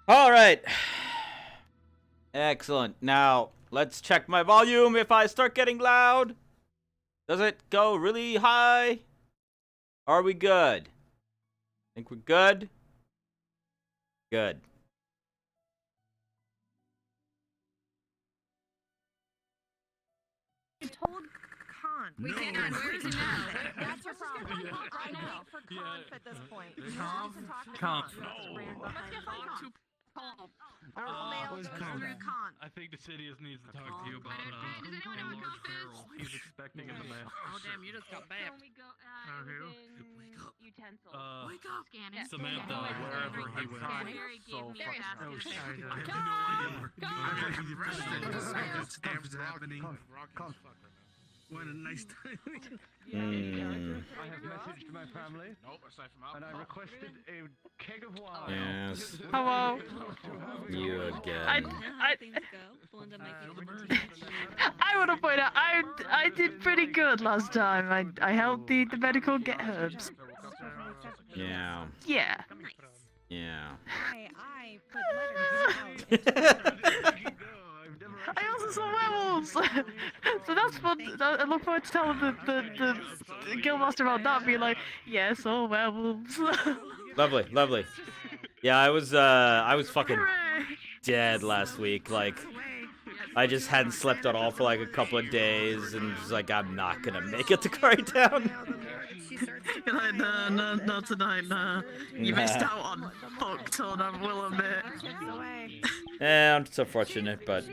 All right. Excellent. Now, let's check my volume. If I start getting loud, does it go really high? Are we good? Think we're good? Good. Told Con. Wait, hang on. Where is he now? That's your problem. Right now for Conf at this point. Conf. I think the city needs to talk to you about Does anyone have a compass? He's expecting in the mail. Oh, damn, you just got back. When we go, utensils. Wake up. Scanning. Samantha, wherever he went. Gary gave me a Stuff is happening. What a nice time. I have messaged my family. Nope, aside from and I requested a keg of wine. Yes. Hello. You again. I want to point out, I did pretty good last time. I helped the medical get herbs. Yeah. Yeah. Yeah. I put letters out. I also saw werewolves! So that's fun. I look forward to telling the Guildmaster about that, be like, yeah, saw werewolves. Lovely, lovely. Yeah, I was fucking dead last week. Like, I just hadn't slept at all for like a couple of days, and was like, I'm not gonna make it to Cari Town. You're like, no, not tonight, nah. You missed out on fuck ton, I will admit. Yeah, I'm so fortunate, but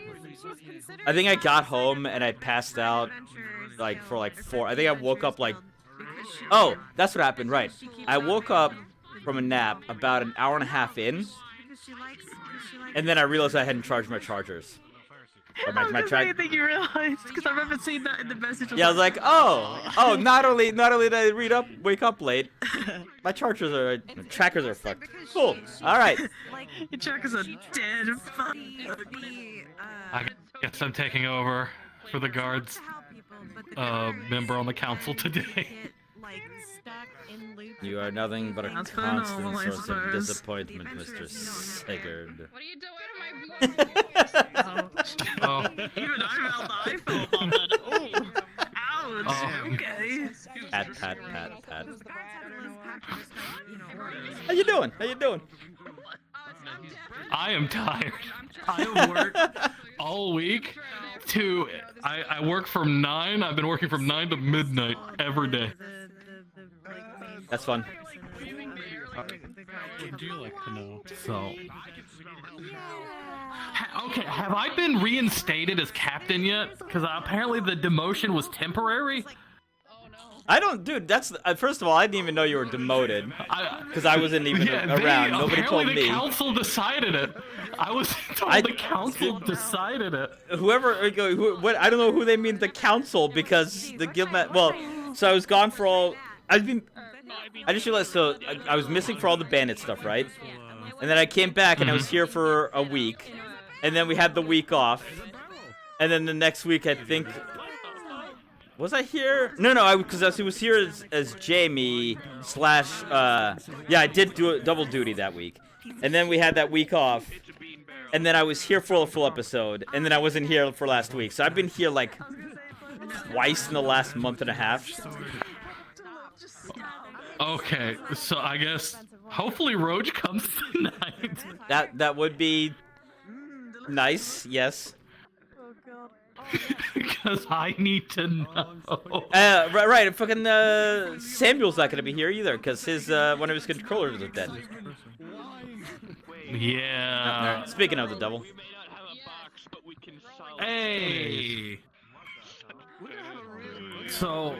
I think I got home and I passed out like for like 4. I think I woke up like, oh, that's what happened, right? I woke up from a nap about an hour and a half in, and then I realized I hadn't charged my chargers. Or I think you realized, because I remember seeing that in the message. Yeah, I was like, oh, not only did I wake up late, my trackers are fucked. Cool. All right. Your trackers are dead. I guess I'm taking over for the guards member on the council today. You are nothing but a constant source of disappointment, Mr. Sigurd. What are you doing to my Oh. Even I felt that. Oh, ouch. Okay. Pat. How you doing? I am tired. I have worked all week I work from 9. I've been working from 9 to midnight every day. That's fun. Would you like to know? So... Okay, have I been reinstated as captain yet? Because apparently the demotion was temporary. I don't, dude. That's first of all, I didn't even know you were demoted because I wasn't even around. Nobody told me. The council decided it. I was told the council decided it. Whoever, what? I don't know who they mean the council because the guildmaster. Well, so I was gone for all. I just realized. So I was missing for all the bandit stuff, right? And then I came back and I was here for a week, and then we had the week off, and then the next week I think. Was I here? No, because I was here as Jamie / yeah, I did do double duty that week. And then we had that week off. And then I was here for a full episode. And then I wasn't here for last week. So I've been here like twice in the last month and a half. Okay, so I guess hopefully Roach comes tonight. That would be nice, yes. Because I need to know. Right. Fucking Samuel's not gonna be here either, because his one of his controllers is dead. Yeah. Speaking of the devil. Hey. So,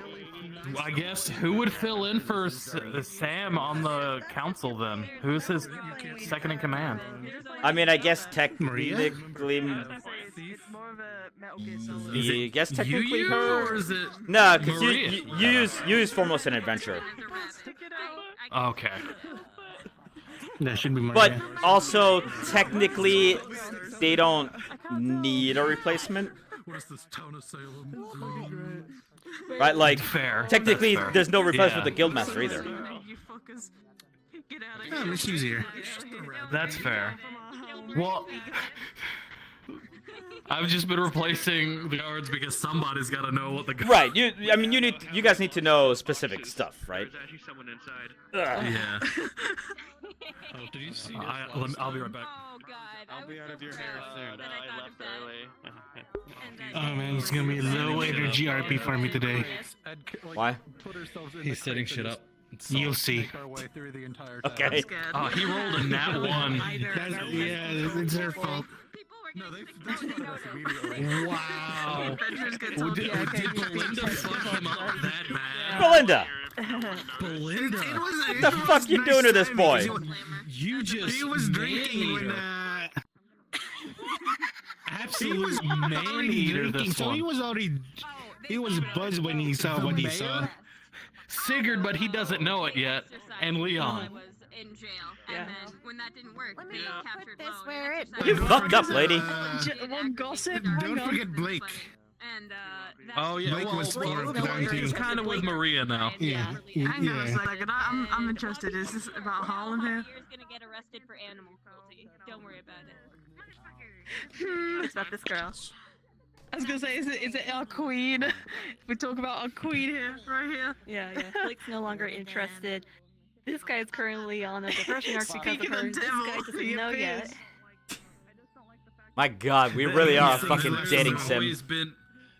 I guess who would fill in for Sam on the council then? Who's his second in command? I mean, I guess technically. I guess technically her. Or is it No, because you use Foremost in Adventure. Okay. That should be Maria. But also, technically, they don't need a replacement. What is this town of Salem? Right? Like, fair. technically, That's fair. there's no replacement with the Guildmaster either. Oh, it's easier. That's fair. Well, I've just been replacing the guards because somebody's got to know what the guards. Right. You guys need to know specific stuff, right? There's actually someone inside. Yeah. Oh, did you see? I'll be right back. Oh god. I'll be out of your hair soon. Then I left early. Oh man, it's gonna be low energy RP for me today. Why? He's setting shit up. You'll see. Okay. Oh, he rolled a nat 1. Yeah, it's their fault. People were No, they got us immediately. Wow. Adventures get Did yeah, okay. Belinda fuck him up that bad? Belinda, Belinda? what the fuck you doing to this boy? You just He was drinking when absolute man eater this so one. he was buzzed when he saw what he saw. Sigurd, but he doesn't know it yet. And Leon. was in jail, Yeah. and then when that didn't work, Let they me captured put this Bo where and it exercised You him. fucked up, lady. One gossip. Don't forget Blake. And Oh yeah, Blake well, was Blake part of the Blake is team. kind of with Maria now. Yeah, Hang on a yeah. second. I'm interested. Is this about Harlem here? You're gonna get arrested for animal cruelty. Don't worry about it. It's about this girl. I was gonna say, is it our queen? We talk about our queen here, right here. Yeah, yeah. Blake's no longer interested. This guy is currently on a diversion arc because of Speaking her. of This devil, guy doesn't he know yet. appears. My God, we really are a fucking There's dating sim. always been,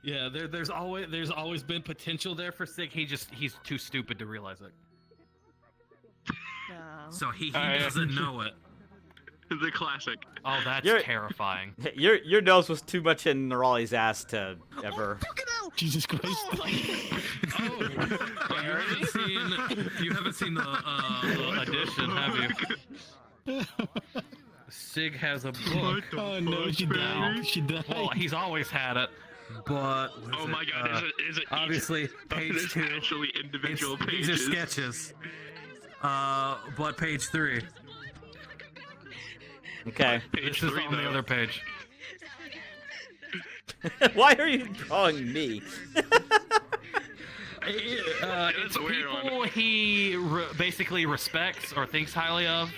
yeah, there's always been potential there for Sig. He's too stupid to realize it. No. So he doesn't know it. The classic. Oh, that's You're- terrifying. Your nose was too much in Raleigh's ass to ever. Jesus Christ. Oh, you haven't seen the edition, have you? Sig has a book. Oh no, she died. She died. Well, he's always had it, but Oh my god, is it obviously page 2. actually individual These are pages? sketches. But page 3. Okay. This is on the other page. Why are you drawing me? It's a weird people he basically respects or thinks highly of,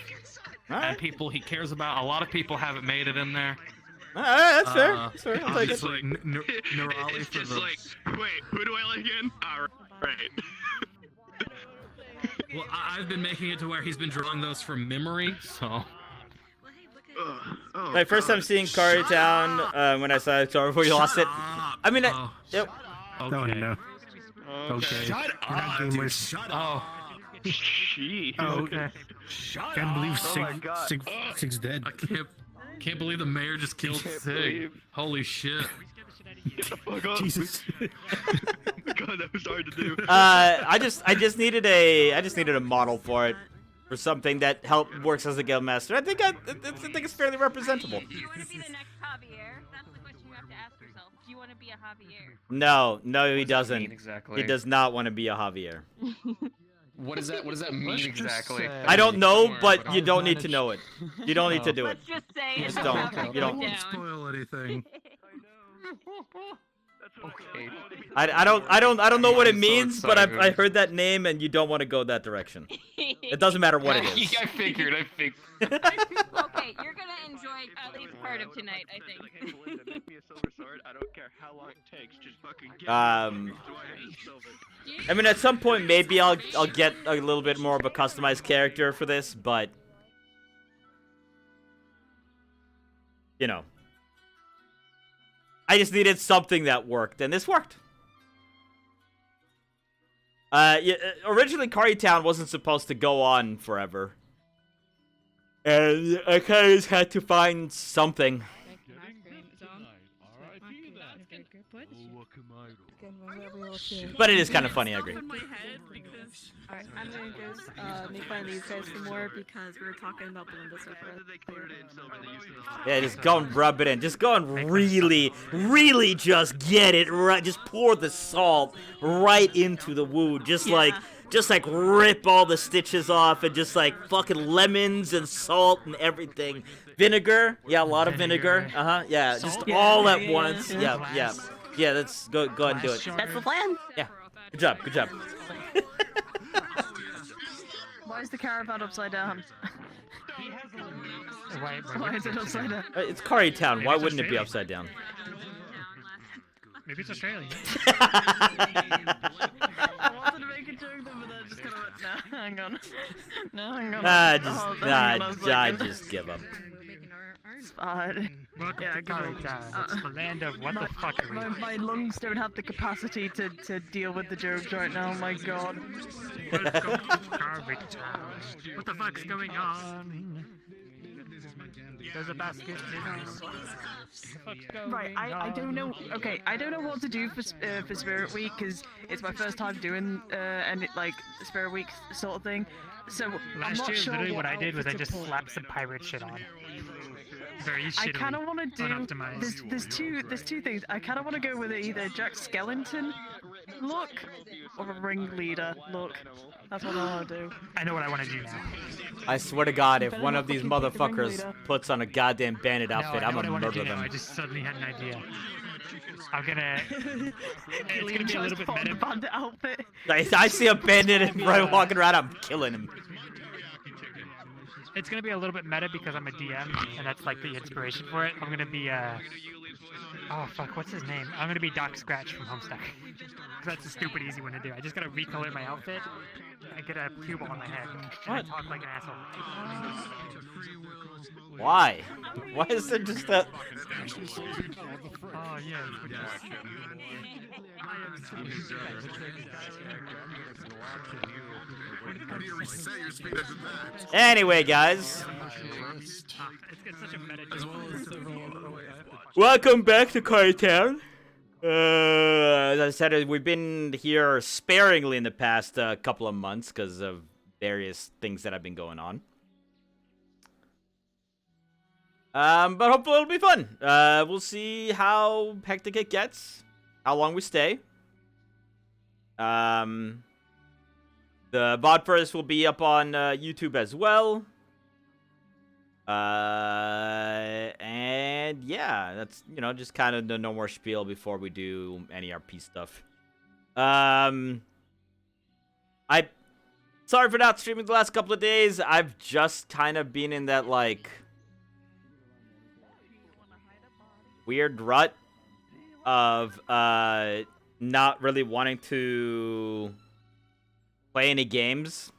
and Alright, people he cares about. A lot of people haven't made it in there. that's fair. That's fair. I'll take it. It's like, it's just like, wait, who do I like again? Alright. Well, I've been making it to where he's been drawing those from memory, so. Oh, My first time seeing Cari Town when I saw it before you lost it. I mean, Oh, yep. okay. No, no. Okay. Shut We're not up, gamers. Shut up. Gee. Oh, okay. Shut Can't believe up. Sig's dead. I can't believe the mayor just killed Sig. Holy shit. Get the fuck up. Jesus. God, that was hard to do. I just needed a model for it, for something that works as a Guildmaster. I think it's fairly representable. Do you want to be the next Javier? That's the question you have to ask yourself. Do you want to be a Javier? No, he doesn't. Exactly. He does not want to be a Javier. What does that mean Let's just exactly? say- I don't know, Somewhere, but you don't need to know it. You don't need to do it. Let's just say Just it's don't. about to You go don't. down. Spoil anything. Okay. I don't know what it I'm so means, but I excited. heard that name and you don't want to go that direction. It doesn't matter what it is. I figured. Okay, you're gonna enjoy at least part of tonight, I think. Belinda, make me a silver sword. I don't care how long it takes. Just fucking get Um, it. So I hate silver. I mean, at some point maybe I'll get a little bit more of a customized character for this, but you know, I just needed something that worked, and this worked. Yeah, originally Cari Town wasn't supposed to go on forever, and I kind of just had to find something. But it is kind of funny, I agree. Alright, I'm gonna go make fun of these guys some more because we were talking about Belinda so far. They colored it in silver. They used it as Yeah, just go and rub it in. Just go and really just get it right. Just pour the salt right into the wound. Just like rip all the stitches off and just like fucking lemons and salt and everything. Vinegar, yeah, a lot of vinegar. Yeah, just all at once. Yeah. Let's go ahead and do it. That's the plan. Yeah, good job. Why is the caravan upside down? Why is it upside down? It's Cari Town. Why wouldn't it be upside down? Maybe it's Australian. I wanted to make a joke then, but I just kind of went, nah, hang on. No, hang on. I just give up. It's fine. Welcome Yeah, to good Cari one. Town. It's the land of what the fuck are we? My lungs don't have the capacity to deal with the jokes right now, my god. Welcome to Cari Town. What the fuck's going on? There's a basket. Right, I don't know. Okay, I don't know what to do for Spirit Week because it's my first time doing like Spirit Week sort of thing. So I'm Last not year, sure literally what I did was I outfit to just pull. slapped some pirate shit on. Very shittily. I kind of want to do. unoptimized. There's two things. I kind of want to go with either Jack Skellington look or a ringleader look. That's what I want to do. I know what I want to do now. I swear to God, if better one not of these fucking pick the motherfuckers ringleader. puts on a goddamn bandit outfit, no, I I'm know what I gonna want to murder do now. I them. just suddenly had an idea. I'm gonna. It's gonna Gillian be a tries little to bit put on the meta. bandit outfit. I see a bandit and right walking around, I'm killing him. It's gonna be a little bit meta because I'm a DM, and that's like the inspiration for it. I'm gonna be oh fuck, what's his name? I'm gonna be Doc Scratch from Homestuck. That's a stupid easy one to do. I just gotta recolor my outfit. I get a cue ball on my head, and I talk like an asshole. Why? Why is there just that? Oh yeah. Anyway, guys, It's such a meta joke. welcome back to Cari Town. As I said, we've been here sparingly in the past couple of months because of various things that have been going on. But hopefully it'll be fun. We'll see how hectic it gets, how long we stay. The VOD for this will be up on YouTube as well. And yeah, that's, you know, just kind of the no more spiel before we do any RP stuff. Sorry for not streaming the last couple of days. I've just kind of been in that, like, weird rut of not really wanting to play any games.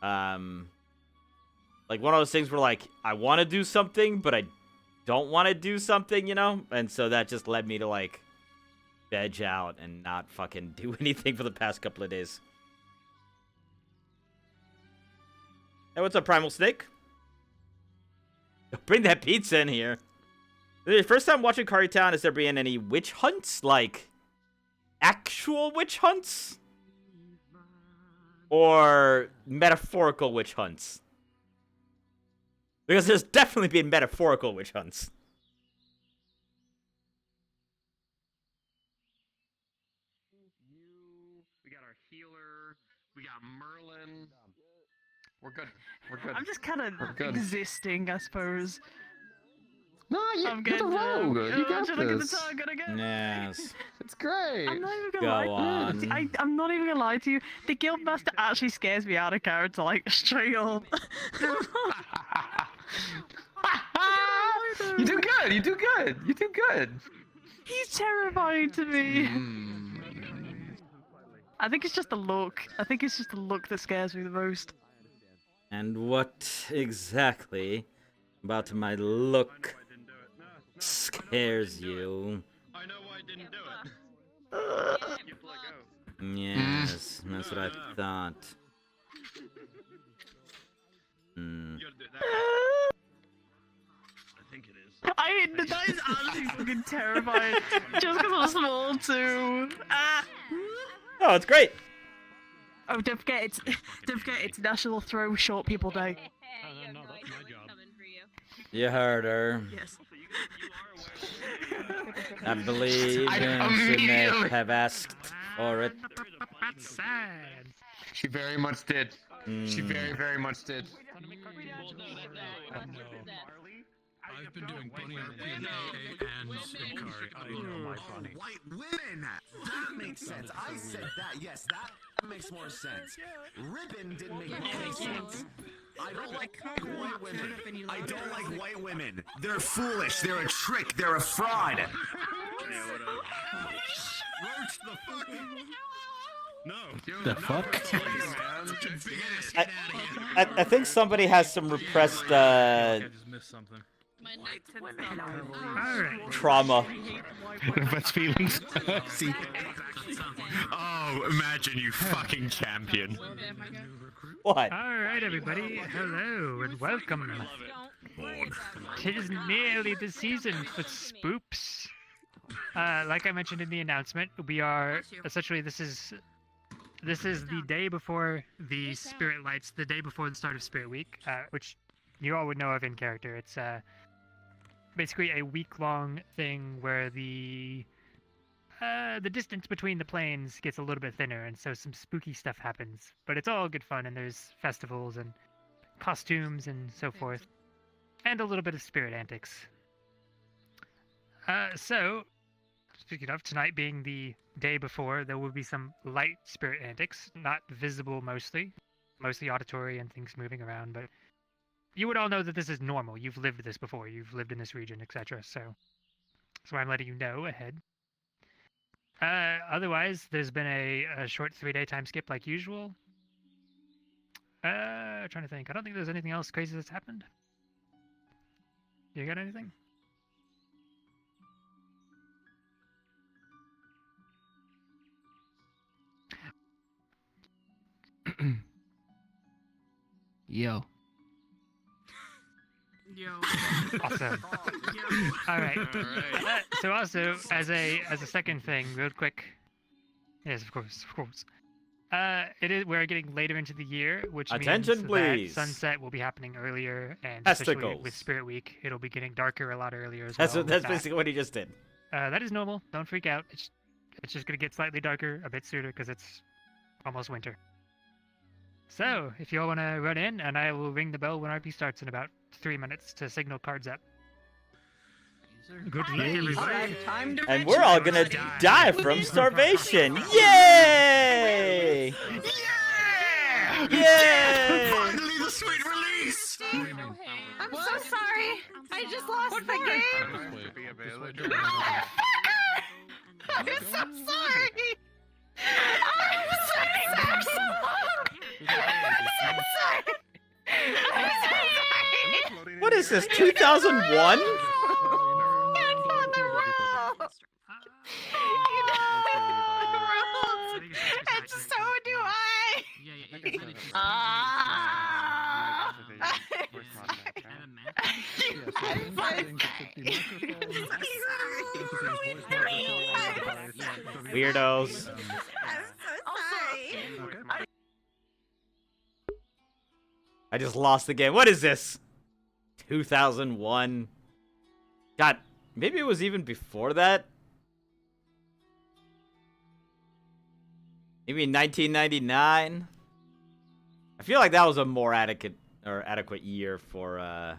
Like one of those things where, like, I want to do something, but I don't want to do something, you know? And so that just led me to, like, veg out and not fucking do anything for the past couple of days. Hey, what's up, Primal Snake? Bring that pizza in here. The first time watching Cari Town, is there being any witch hunts? Like, actual witch hunts? Or metaphorical witch hunts? Because there's definitely been metaphorical witch hunts. We got our healer. We got Merlin. We're good. We're good. I'm just kind of We're good. existing, I suppose. No, I'm you're the rogue. You got should I get the this. target again? Yes. It's great. I'm not even Go gonna lie. on. I'm not even gonna lie to you. The Guildmaster actually scares me out of character, like straight up. You do good. You do good. You do good. He's terrifying to me. I think it's just the look. I think it's just the look that scares me the most. And what exactly about my look scares you? I know why I didn't do it. Yes, that's what I thought. Hmm. You gotta do that. I think it is. That is honestly fucking terrifying. Just because I'm small too. Ah. Oh, it's great. Oh, don't forget it's National Throw Short People Day. Hey, no, that's my job. coming for you. You heard her. Yes. I believe I she may immediately- have asked for it. That's sad. She very much did. She Hmm. very, very much did. I've been doing bunny RP in AA and in Cari. I know my bunny. White women! That makes sense. I said that. Yes, that makes more sense. Ribbon didn't make any sense. I don't like white women. I don't like white women. They're foolish. They're a trick. They're a fraud. Roach the fuck. No. The fuck? I think somebody has some repressed I just missed something. Alright. trauma. Best feelings. See. Oh, imagine you fucking champion. What? Alright, everybody. Hello and welcome. Tis nearly the season for spoops. Like I mentioned in the announcement, we are essentially this is the day before the Spirit Lights, the day before the start of Spirit Week, which you all would know of in character. It's basically a week-long thing where the distance between the planes gets a little bit thinner, and so some spooky stuff happens. But it's all good fun, and there's festivals and costumes and so forth, and a little bit of spirit antics. So, speaking of tonight being the day before, there will be some light spirit antics, not visible mostly auditory and things moving around, but you would all know that this is normal. You've lived this before. You've lived in this region, etc. So I'm letting you know ahead. Otherwise, there's been a short 3-day time skip like usual. Trying to think. I don't think there's anything else crazy that's happened. You got anything? Yo. Awesome. All right. So also, as a second thing, real quick. Yes, of course. We're getting later into the year, which Attention, means please. that sunset will be be happening and especially Testicles. with Spirit Week, it'll be getting darker a lot earlier as That's well. that's basically what he just did. That is normal. Don't freak out. It's just gonna get slightly darker a bit sooner because it's almost winter. So, if you all want to run in, and I will ring the bell when RP starts in about 3 minutes to signal cards up. Good luck, everybody. And we're all gonna die from starvation. Yay! Yeah! Yay! Finally, the sweet release. I'm so sorry. I just lost the game. I'm so sorry. I'm so sorry. What is this? 2001? And so do I. Weirdos. I just lost the game. What is this? 2001? God, maybe it was even before that? Maybe 1999? I feel like that was a more adequate year for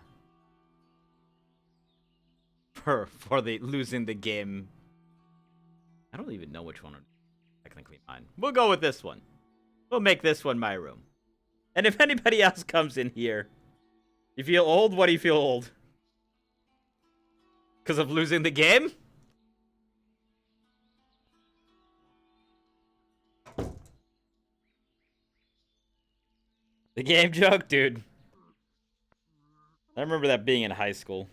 the losing the game. I don't even know which one is technically mine. We'll go with this one. We'll make this one my room. And if anybody else comes in here, you feel old? What do you feel old? Because of losing the game? The game joke, dude. I remember that being in high school.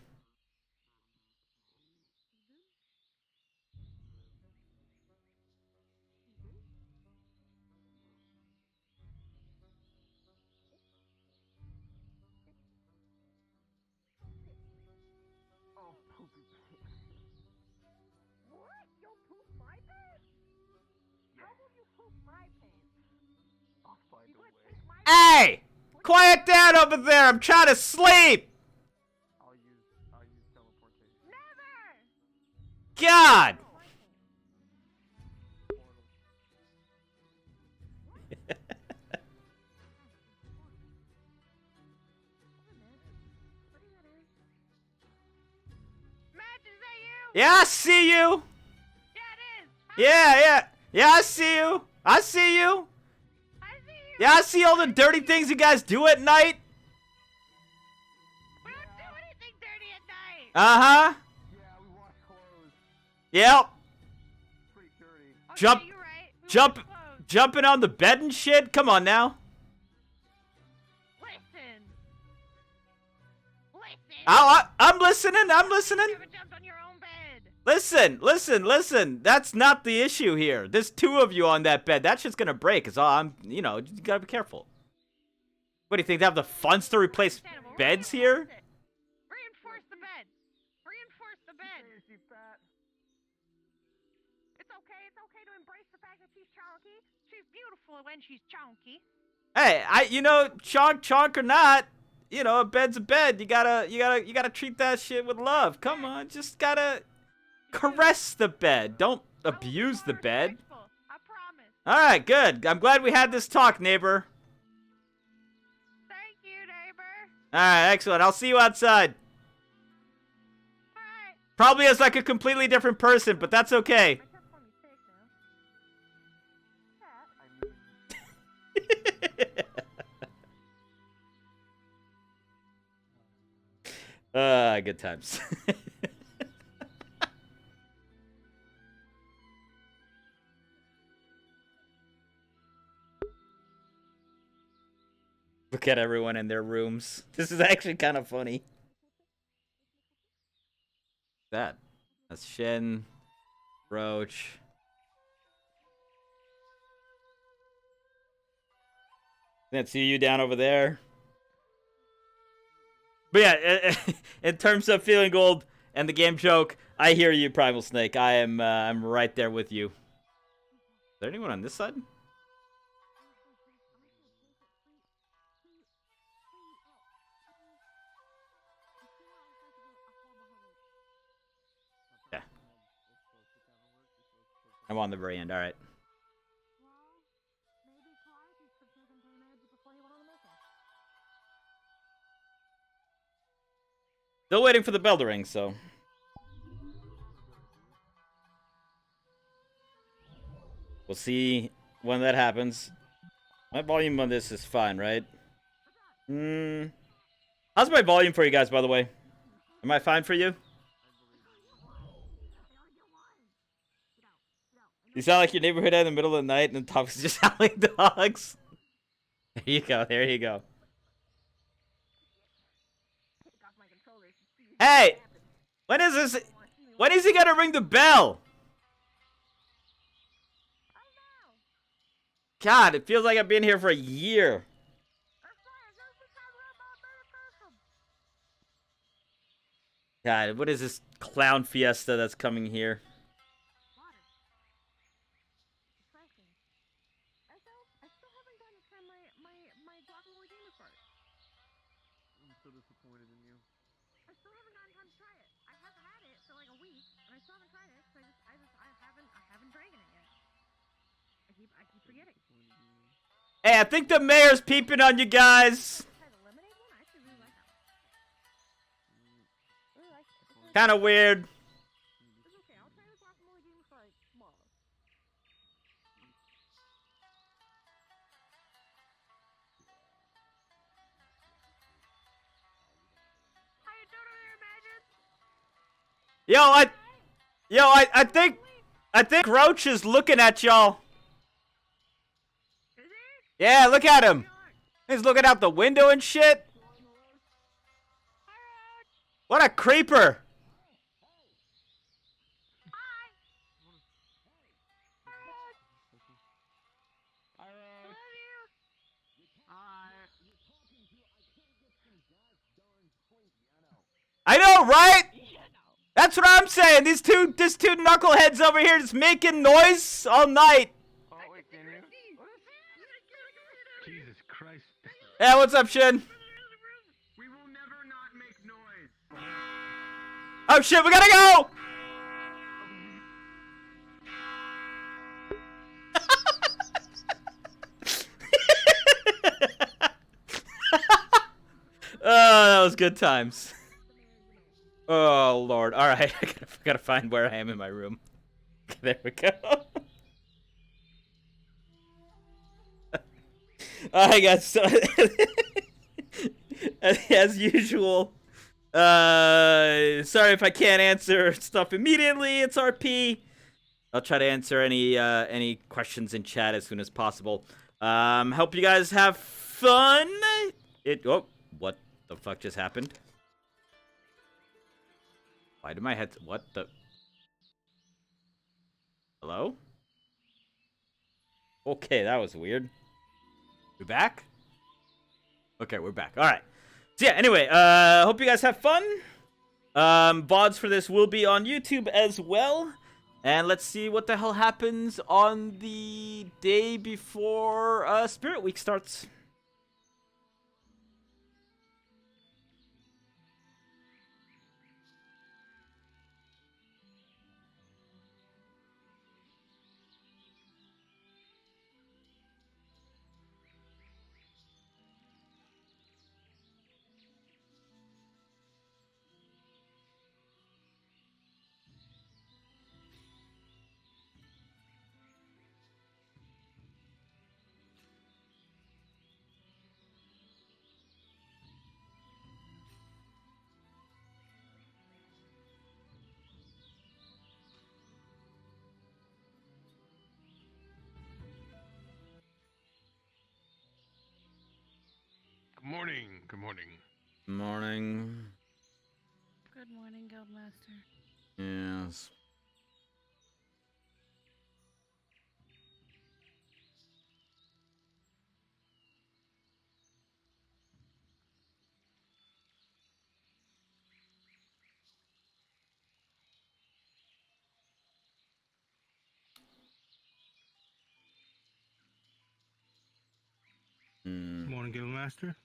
Hey! Quiet down over there! I'm trying to sleep! I'll use teleportation. God! Yeah, I see you! Yeah, I see you! Yeah, I see all the dirty things you guys do at night. Uh-huh. Yep. Jump, jumping on the bed and shit. Come on now. I'm listening. I'm listening. Listen. That's not the issue here. There's two of you on that bed. That shit's gonna break. Is all I'm. You know, you gotta be careful. What do you think? They have the funds to replace beds here? Reinforce the bed. Reinforce the bed. It's okay. It's okay to embrace the fact that she's chonky. She's beautiful when she's chonky. Hey, you know, chonk or not, you know, a bed's a bed. You gotta treat that shit with love. Come on, just gotta caress the bed. Don't abuse the bed. I promise. All right, good. I'm glad we had this talk, neighbor. Thank you, neighbor. All right, excellent. I'll see you outside. All right. Probably as like a completely different person, but that's okay. Good times. Look at everyone in their rooms. This is actually kind of funny. That's Shen, Roach. Let's see you down over there. But yeah, in terms of feeling old and the game joke, I hear you, Primal Snake. I'm right there with you. Is there anyone on this side? Yeah. I'm on the very end. All right. Still waiting for the bell to ring, so. We'll see when that happens. My volume on this is fine, right? How's my volume for you guys, by the way? Am I fine for you? You sound like your neighborhood in the middle of the night and the top is just howling dogs. There you go, there you go. Hey! When is this? When is he gonna ring the bell? God, it feels like I've been here for a year. God, what is this clown fiesta that's coming here? Hey, I think the mayor's peeping on you guys. Kind of weird. I think Roach is looking at y'all. Yeah, look at him. He's looking out the window and shit. What a creeper. I know, right? That's what I'm saying. These two knuckleheads over here just making noise all night. Jesus Christ. Yeah, what's up, Shin? We will never not make noise. Oh shit, we gotta go! Oh, that was good times. Oh Lord! All right, I gotta find where I am in my room. There we go. Alright guys, so as usual, Sorry if I can't answer stuff immediately. It's RP. I'll try to answer any questions in chat as soon as possible. Hope you guys have fun. Oh, what the fuck just happened? Why did my head? What the? Hello? Okay, that was weird. We back? Okay, we're back. All right. So yeah. Anyway, hope you guys have fun. VODs for this will be on YouTube as well. And let's see what the hell happens on the day before Spirit Week starts. Good morning. Good morning. Morning. Good morning, Guildmaster. Yes. Morning, Guildmaster.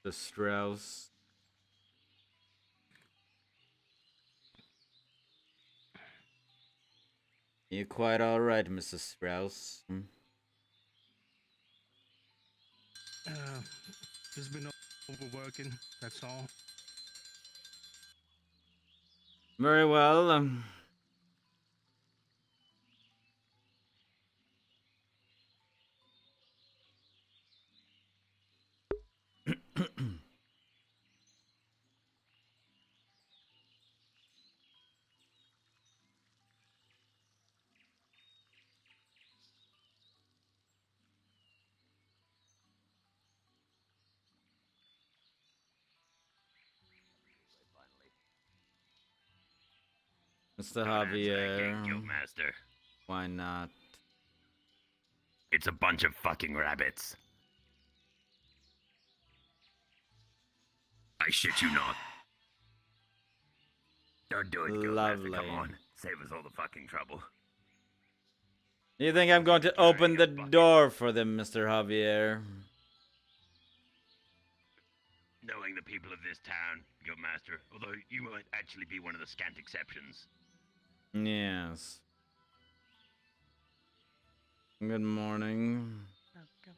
The Strauss. You quite alright, Mrs. Strauss? Just been overworking, that's all. Very well. Mr. Javier. Guildmaster. Why not? It's a bunch of fucking rabbits. I shit you not. Don't do it, Lovely. Guildmaster. Come on. Save us all the fucking trouble. You think I'm going to open the door for them, Mr. Javier? Knowing the people of this town, Guildmaster, although you might actually be one of the scant exceptions. Yes. Good morning. Oh,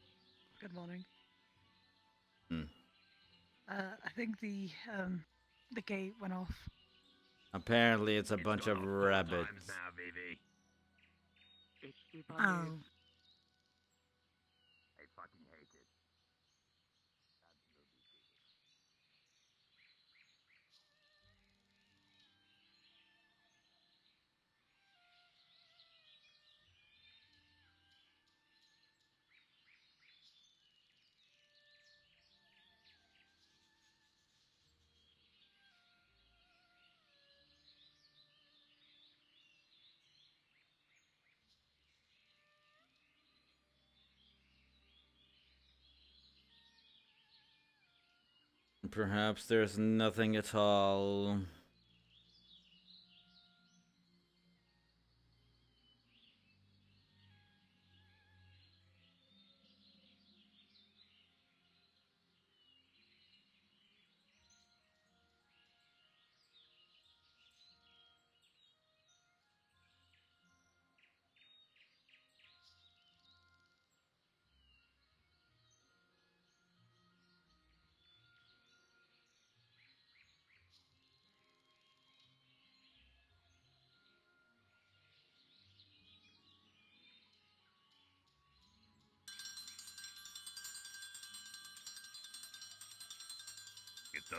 good morning. Hmm. I think the gate went off. Apparently, it's a bunch of rabbits. Now, baby. Oh. I fucking hate it. Perhaps there's nothing at all.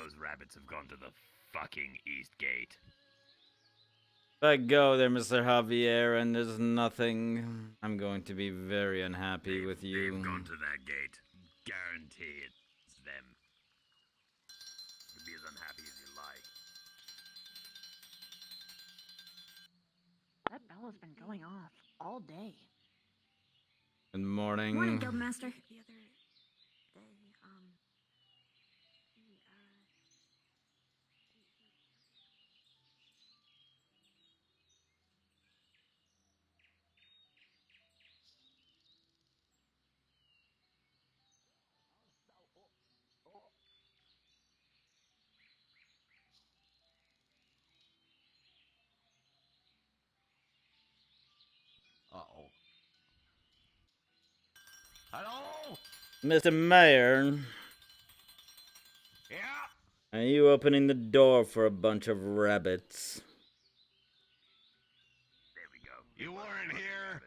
those rabbits have gone to the fucking East Gate. If I go there, Mr. Javier, and there's nothing, I'm going to be very unhappy with you. They've gone to that gate. Guarantee it's them. You can be as unhappy as you like. That bell has been going off all day. Good morning. Morning, Guildmaster. The other day, Uh-oh. Hello? Mr. Mayor, Yeah? are you opening the door for a bunch of rabbits? There we go. You weren't here,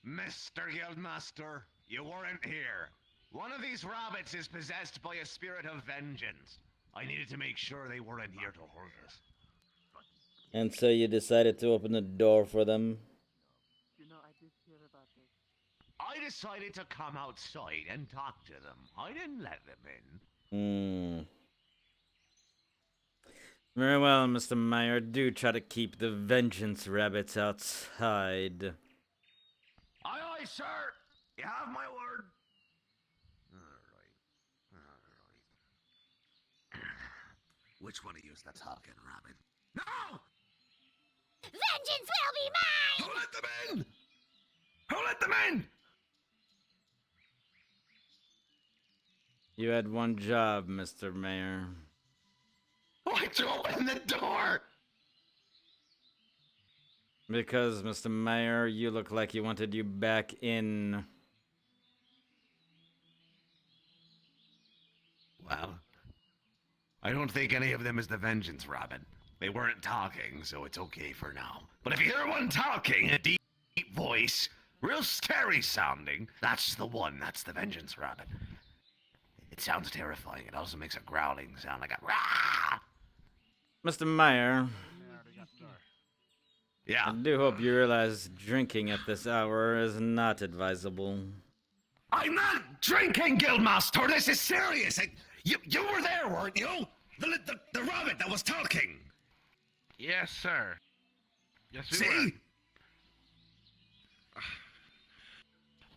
Mr. Guildmaster. You weren't here. One of these rabbits is possessed by a spirit of vengeance. I needed to make sure they weren't here to hurt us. And so you decided to open the door for them? You know, I did hear about this. I decided to come outside and talk to them. I didn't let them in. Very well, Mr. Mayor. Do try to keep the vengeance rabbits outside. Aye, aye, sir. You have my word. All right. Which one of you is the talking rabbit? No! Vengeance will be mine! Who let them in? Who let them in? You had one job, Mr. Mayor. Why'd you open the door? Because, Mr. Mayor, you look like you wanted you back in. Well, I don't think any of them is the vengeance rabbit. They weren't talking, so it's okay for now. But if you hear one talking, a deep voice, real scary sounding, that's the one. That's the vengeance rabbit. It sounds terrifying. It also makes a growling sound like a rah! Mr. Mayor, Yeah. I do hope you realize drinking at this hour is not advisable. I'm not drinking, Guildmaster. This is serious. You were there, weren't you? The rabbit that was talking. Yes, sir. Yes, we See? were.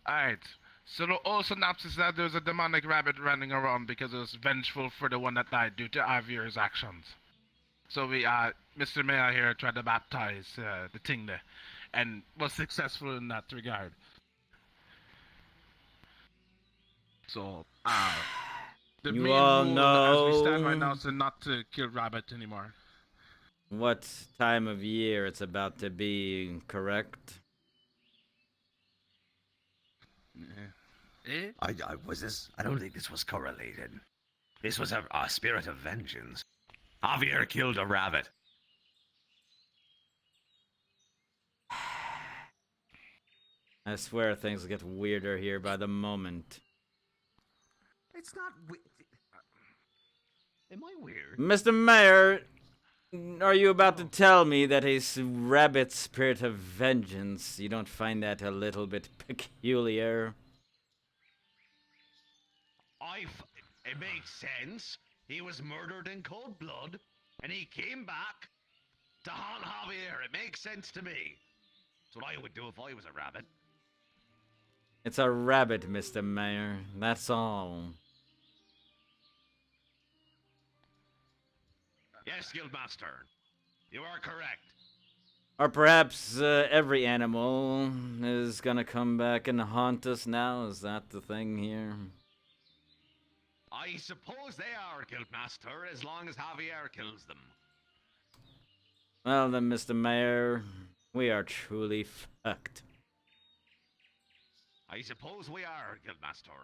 Alright. So the whole synopsis is that there's a demonic rabbit running around because it was vengeful for the one that died due to Avier's actions. So we, Mr. Mayor here tried to baptize the thing there, and was successful in that regard. So, the You main all rule know as we stand right now is not to kill rabbit anymore. what time of year it's about to be, correct? Eh? I don't think this was correlated. This was a spirit of vengeance. Javier killed a rabbit. I swear things get weirder here by the moment. It's not am I weird? Mr. Mayor, are you about to tell me that a rabbit spirit of vengeance, you don't find that a little bit peculiar? It makes sense. He was murdered in cold blood, and he came back to haunt Javier. It makes sense to me. That's what I would do if I was a rabbit. It's a rabbit, Mr. Mayor. That's all. Yes, Guildmaster. You are correct. Or perhaps every animal is gonna come back and haunt us now? Is that the thing here? I suppose they are, Guildmaster, as long as Javier kills them. Well then, Mr. Mayor, we are truly fucked. I suppose we are, Guildmaster.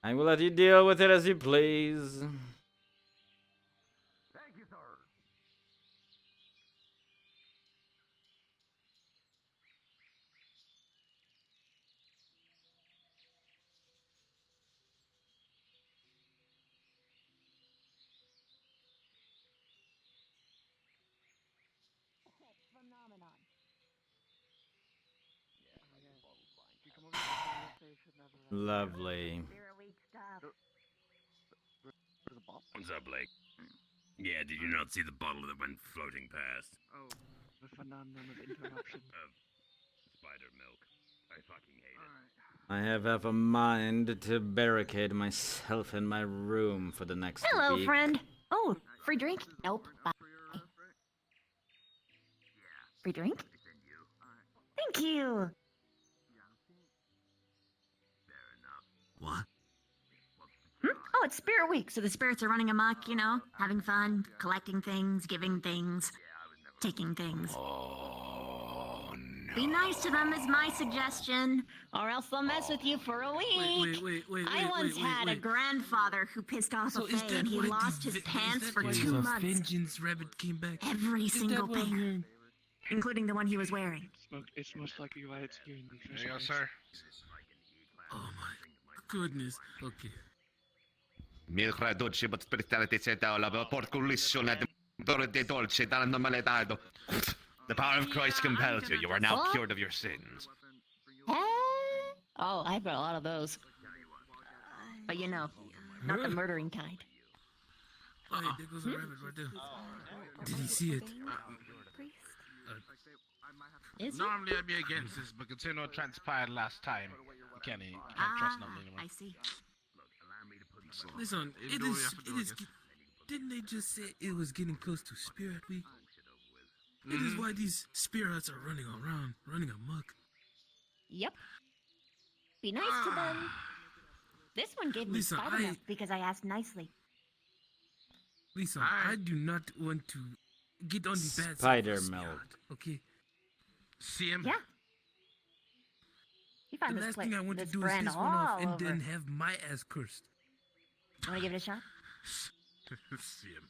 I will let you deal with it as you please. Thank you, sir. Lovely. What's up, Blake? Yeah, did you not see the bottle that went floating past? Oh, the phenomenon of interruption. Spider milk. I fucking hate it. I have a mind to barricade myself in my room for the next Hello, week. friend. Oh, free drink? Nope. Bye. Free drink? Thank you. What? Oh, it's Spirit Week, so the spirits are running amok, you know, having fun, collecting things, giving things, taking things. Oh, no. Be nice to them is my suggestion, or else they'll mess with you for a week. I once had a grandfather who pissed off a fae and he lost his pants for 2 months. Vengeance Rabbit came back. Every single pair, including the one he was wearing. It's most likely why it's here in the first There you go, place. sir. Oh my goodness. Okay. Milk dolce, but spirituality said that all dolce, the power of Christ compels you. You are now What? cured of your sins. Oh, I've got a lot of those. But you know, not the murdering kind. Oh, hey, there goes a rabbit right there. Did he see it? Is he? Normally I'd be against this, but considering what transpired last time, you can't trust nothing anymore. I see. Listen, it is. Didn't they just say it was getting close to Spirit Week? It is why these spirits are running around, running amok. Yep. Be nice to them. This one gave me Lisa, spider milk because I asked nicely. Lisa, I do not want to get on the bad side Spider of milk. Spirit, okay? See him? Yeah. You The found this last place, thing I want to this do is brand piss one off all and over. then have my ass cursed. Wanna give it a shot? See him.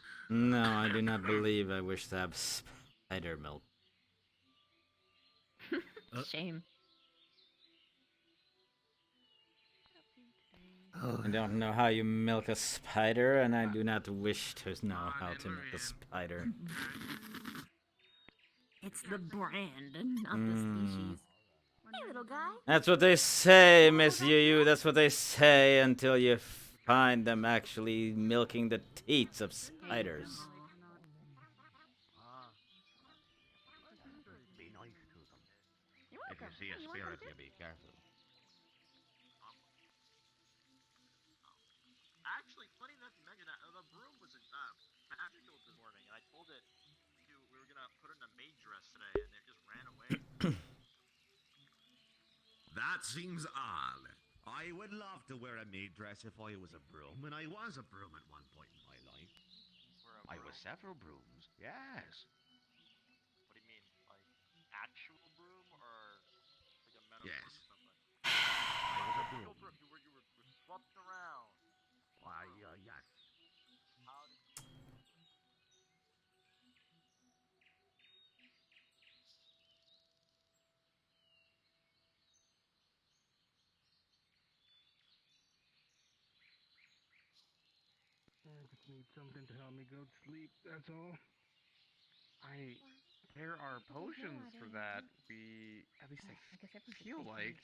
No, I do not believe I wish to have spider milk. Shame. I don't know how you milk a spider, and I do not wish to know how to milk a spider. It's the brand, not the species. Hey, little guy. That's what they say, Miss Yu. That's what they say until you find them actually milking the teats of spiders. Be nice to them. If you see a spirit, you be careful. Actually, funny enough, you mentioned that the broom was magical this morning, and I told it we were gonna put it in a maid dress today, and it just ran away. That seems odd. I would love to wear a maid dress if I was a broom, and I was a broom at one point in my life. I was several brooms, yes. What do you mean, like actual broom or like a metaphor Yes. or something? I was a Actual broom. broom. You were swept around. Why, yes. How did I just need something to help me go to sleep, that's all. There are potions for that. At least I feel like.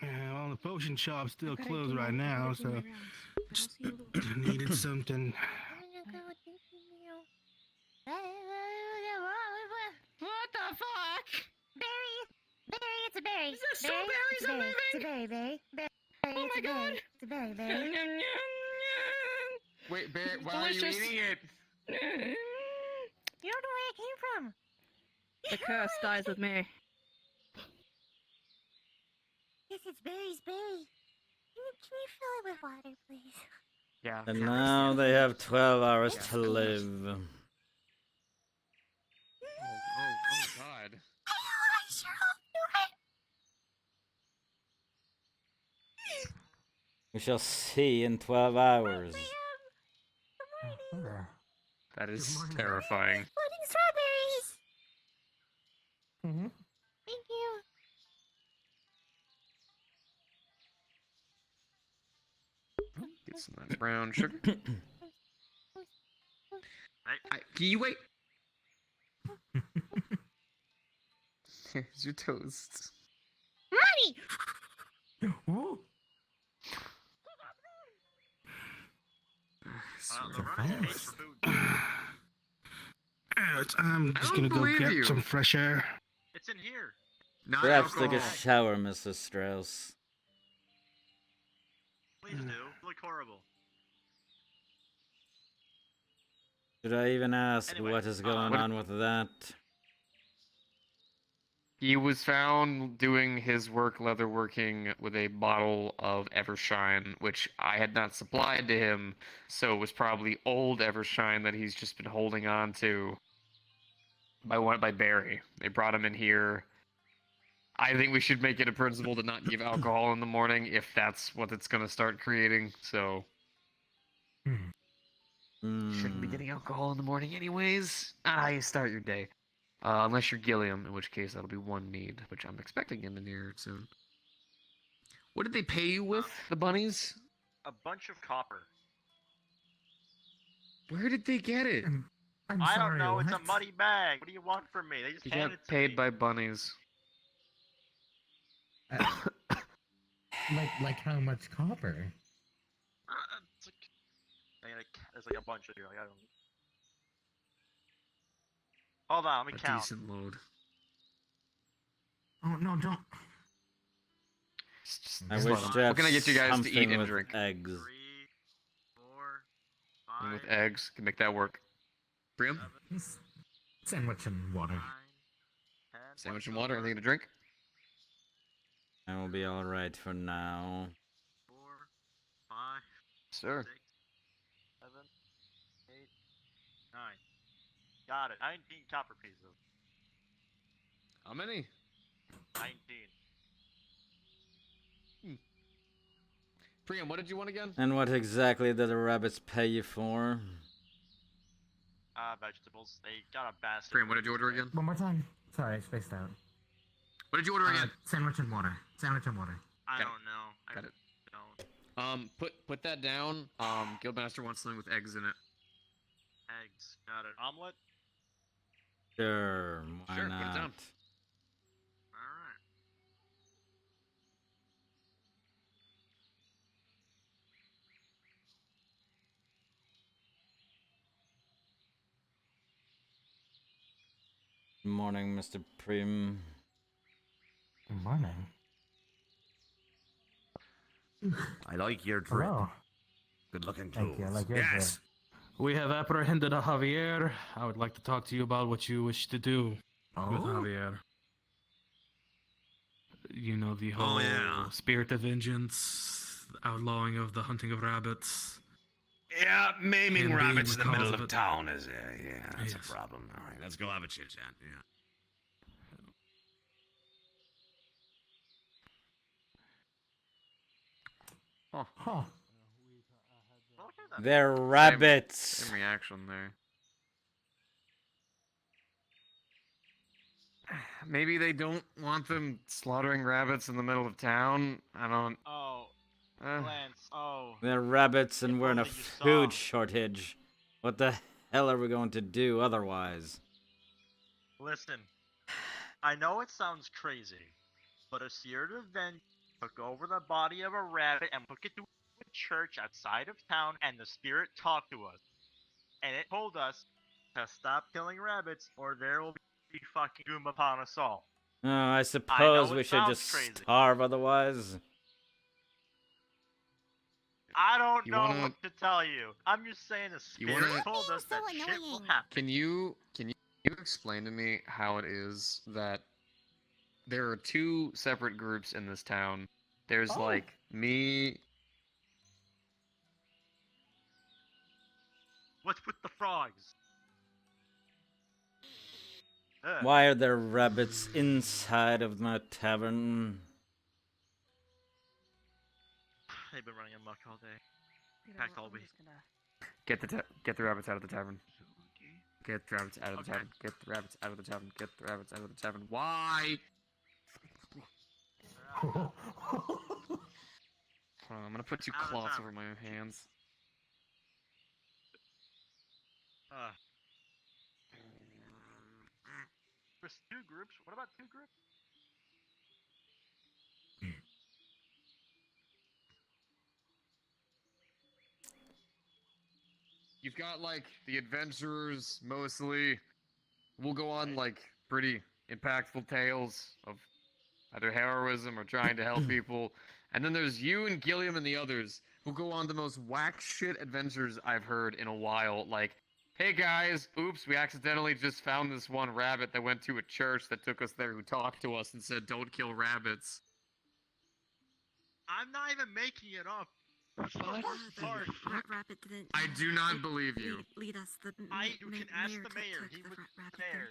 Yeah, well, the potion shop's still closed right now, so needed something. What the fuck? Berry! Berry, it's a berry! Is there strawberries are moving? It's a berry, berry. Oh my god! It's a berry, berry. Wait, Bear, why are you eating it? You don't know where it came from. The curse dies with me. Yes, it's berries, berry. Can you fill it with water, please? Yeah. And now they have 12 hours to live. Oh God. I sure hope not. We shall see in 12 hours. That is terrifying. Floating strawberries! Mm-hmm. Thank you. Get some of that brown sugar. Can you wait? Here's your toast. Money! The running pays for food. I'm just gonna go get some fresh air. It's in here. Not Perhaps take alcohol. a shower, Mrs. Strauss. Please do. You look horrible. Should I even ask Anyway, what is going on with that? He was found doing his work leatherworking with a bottle of Evershine, which I had not supplied to him, so it was probably old Evershine that he's just been holding on to. By Barry. They brought him in here. I think we should make it a principle to not give alcohol in the morning if that's what it's going to start creating, so... Shouldn't be getting alcohol in the morning anyways. Not how you start your day. Unless you're Gilliam, in which case that'll be one need, which I'm expecting him in here soon. What did they pay you with, the bunnies? A bunch of copper. Where did they get it? I don't know. It's a muddy bag. What do you want from me? They just You handed got it to paid me. by bunnies. Like how much copper? It's like, there's like a bunch of you. Like, I don't. Hold on, let me count. Decent load. Oh no, don't. I wish to have What can I get you guys to something eat and with drink? eggs. 3, 4, 5. And with eggs, can make that work. Priam? Sandwich and water. 9, 10. Sandwich and water, anything to drink? I will be alright for now. 4, 5, Sir. 6, 7, 8, 9. Got it. 19 copper pieces. How many? 19. Priam, what did you want again? And what exactly did the rabbits pay you for? Vegetables. They got a basket. Priam, what did you order again? One more time. Sorry, I spaced out. What did you order again? Sandwich and water. Sandwich and water. I Got it. don't know. Got it. Don't. Put that down. Guildmaster wants something with eggs in it. Eggs. Got it. Omelet? Sure, why Sure, not? put it down. Alright. Good morning, Mr. Prim. Good morning. I like your drip. Hello. Good looking Thank you. I tools. like yours. Yes. We have apprehended a Javier. I would like to talk to you about what you wish to do with Javier. You know, the whole spirit of vengeance, the outlawing of the hunting of rabbits. Yeah, maiming Him being rabbits in the the middle cause of of it. town is that's Yes. a problem. All right, let's go have a chit chat. Yeah. Huh. They're rabbits. Same reaction there. Maybe they don't want them slaughtering rabbits in the middle of town. I don't. Oh. Lance. Oh. They're rabbits and we're in a only you saw. food shortage. What the hell are we going to do otherwise? Listen. I know it sounds crazy, but a spirit of vengeance took over the body of a rabbit and took it to a church outside of town, and the spirit talked to us. And it told us to stop killing rabbits, or there will be fucking doom upon us all. Oh, I suppose it we should sounds just crazy. starve otherwise. I don't You know wanna- what to tell you. I'm just saying the You spirit wanna- told us that shit will happen. Can you explain to me how it is that there are two separate groups in this town? There's like me. What's with the frogs? Why are there rabbits inside of my tavern? They've been running amok all day. Packed all week. Get the rabbits out of the tavern. Get the rabbits out of the tavern. Get the rabbits out of the tavern. Get the rabbits out of the tavern. Why? Hold on, I'm gonna put two Out of the cloths tavern. over my hands. There's two groups. What about two groups? you've got like the adventurers mostly. We'll go on like pretty impactful tales of either heroism or trying to help people. And then there's you and Gilliam and the others who go on the most whack shit adventures I've heard in a while. Like, hey guys, oops, we accidentally just found this one rabbit that went to a church that took us there who talked to us and said don't kill rabbits. I'm not even making it up. That's the worst part. That rabbit didn't. I do not believe you. Lead us. You can ask the mayor. He was there.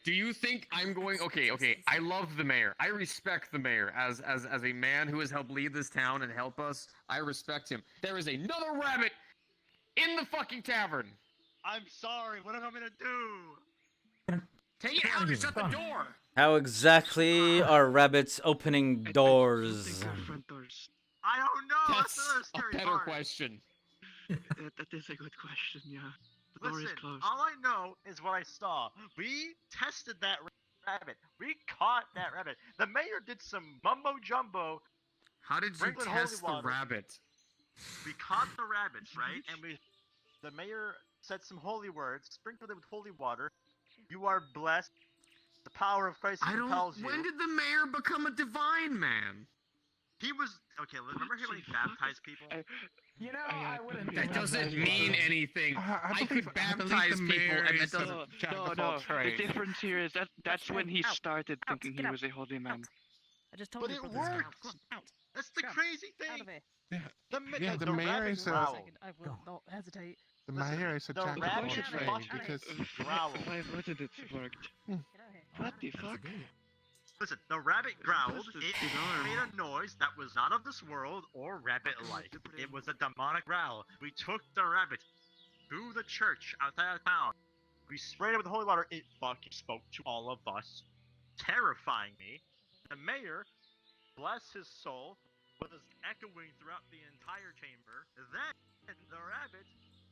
Do you think I'm going? Okay. I love the mayor. I respect the mayor as a man who has helped lead this town and help us. I respect him. There is another rabbit in the fucking tavern. I'm sorry. What am I gonna do? Take it out and shut the door. How exactly are rabbits opening doors? I don't know. That's the a scary better part. question. That is a good question, yeah. The door is Listen, closed. all I know is what I saw. We tested that rabbit. We caught that rabbit. The mayor did some mumbo jumbo. How did you sprinkled test holy the water. rabbit? We caught the rabbits, right? And the mayor said some holy words, sprinkled it with holy water. You are blessed. The power of Christ compels you. When did the mayor become a divine man? He was okay. Remember when he baptized people? You know, I wouldn't. That doesn't mean anything. I could baptize people, and that doesn't jack the full The trade. difference here is that's when he started thinking he was a holy man. I just told But you. it about this. worked. Come on, out. That's the crazy Out of thing. here. The mayor mayor is is growled. I will. Don't hesitate. The mayor is a the jack of all rabbit trades because growled. Why wouldn't it worked? What the fuck? Listen, the rabbit growled. Just It bizarre. made a noise that was not of this world or rabbit-like. It was a demonic growl. We took the rabbit to the church outside of town. We sprayed it with holy water. It fucking spoke to all of us, terrifying me. The mayor, bless his soul, was echoing throughout the entire chamber. Then the rabbit.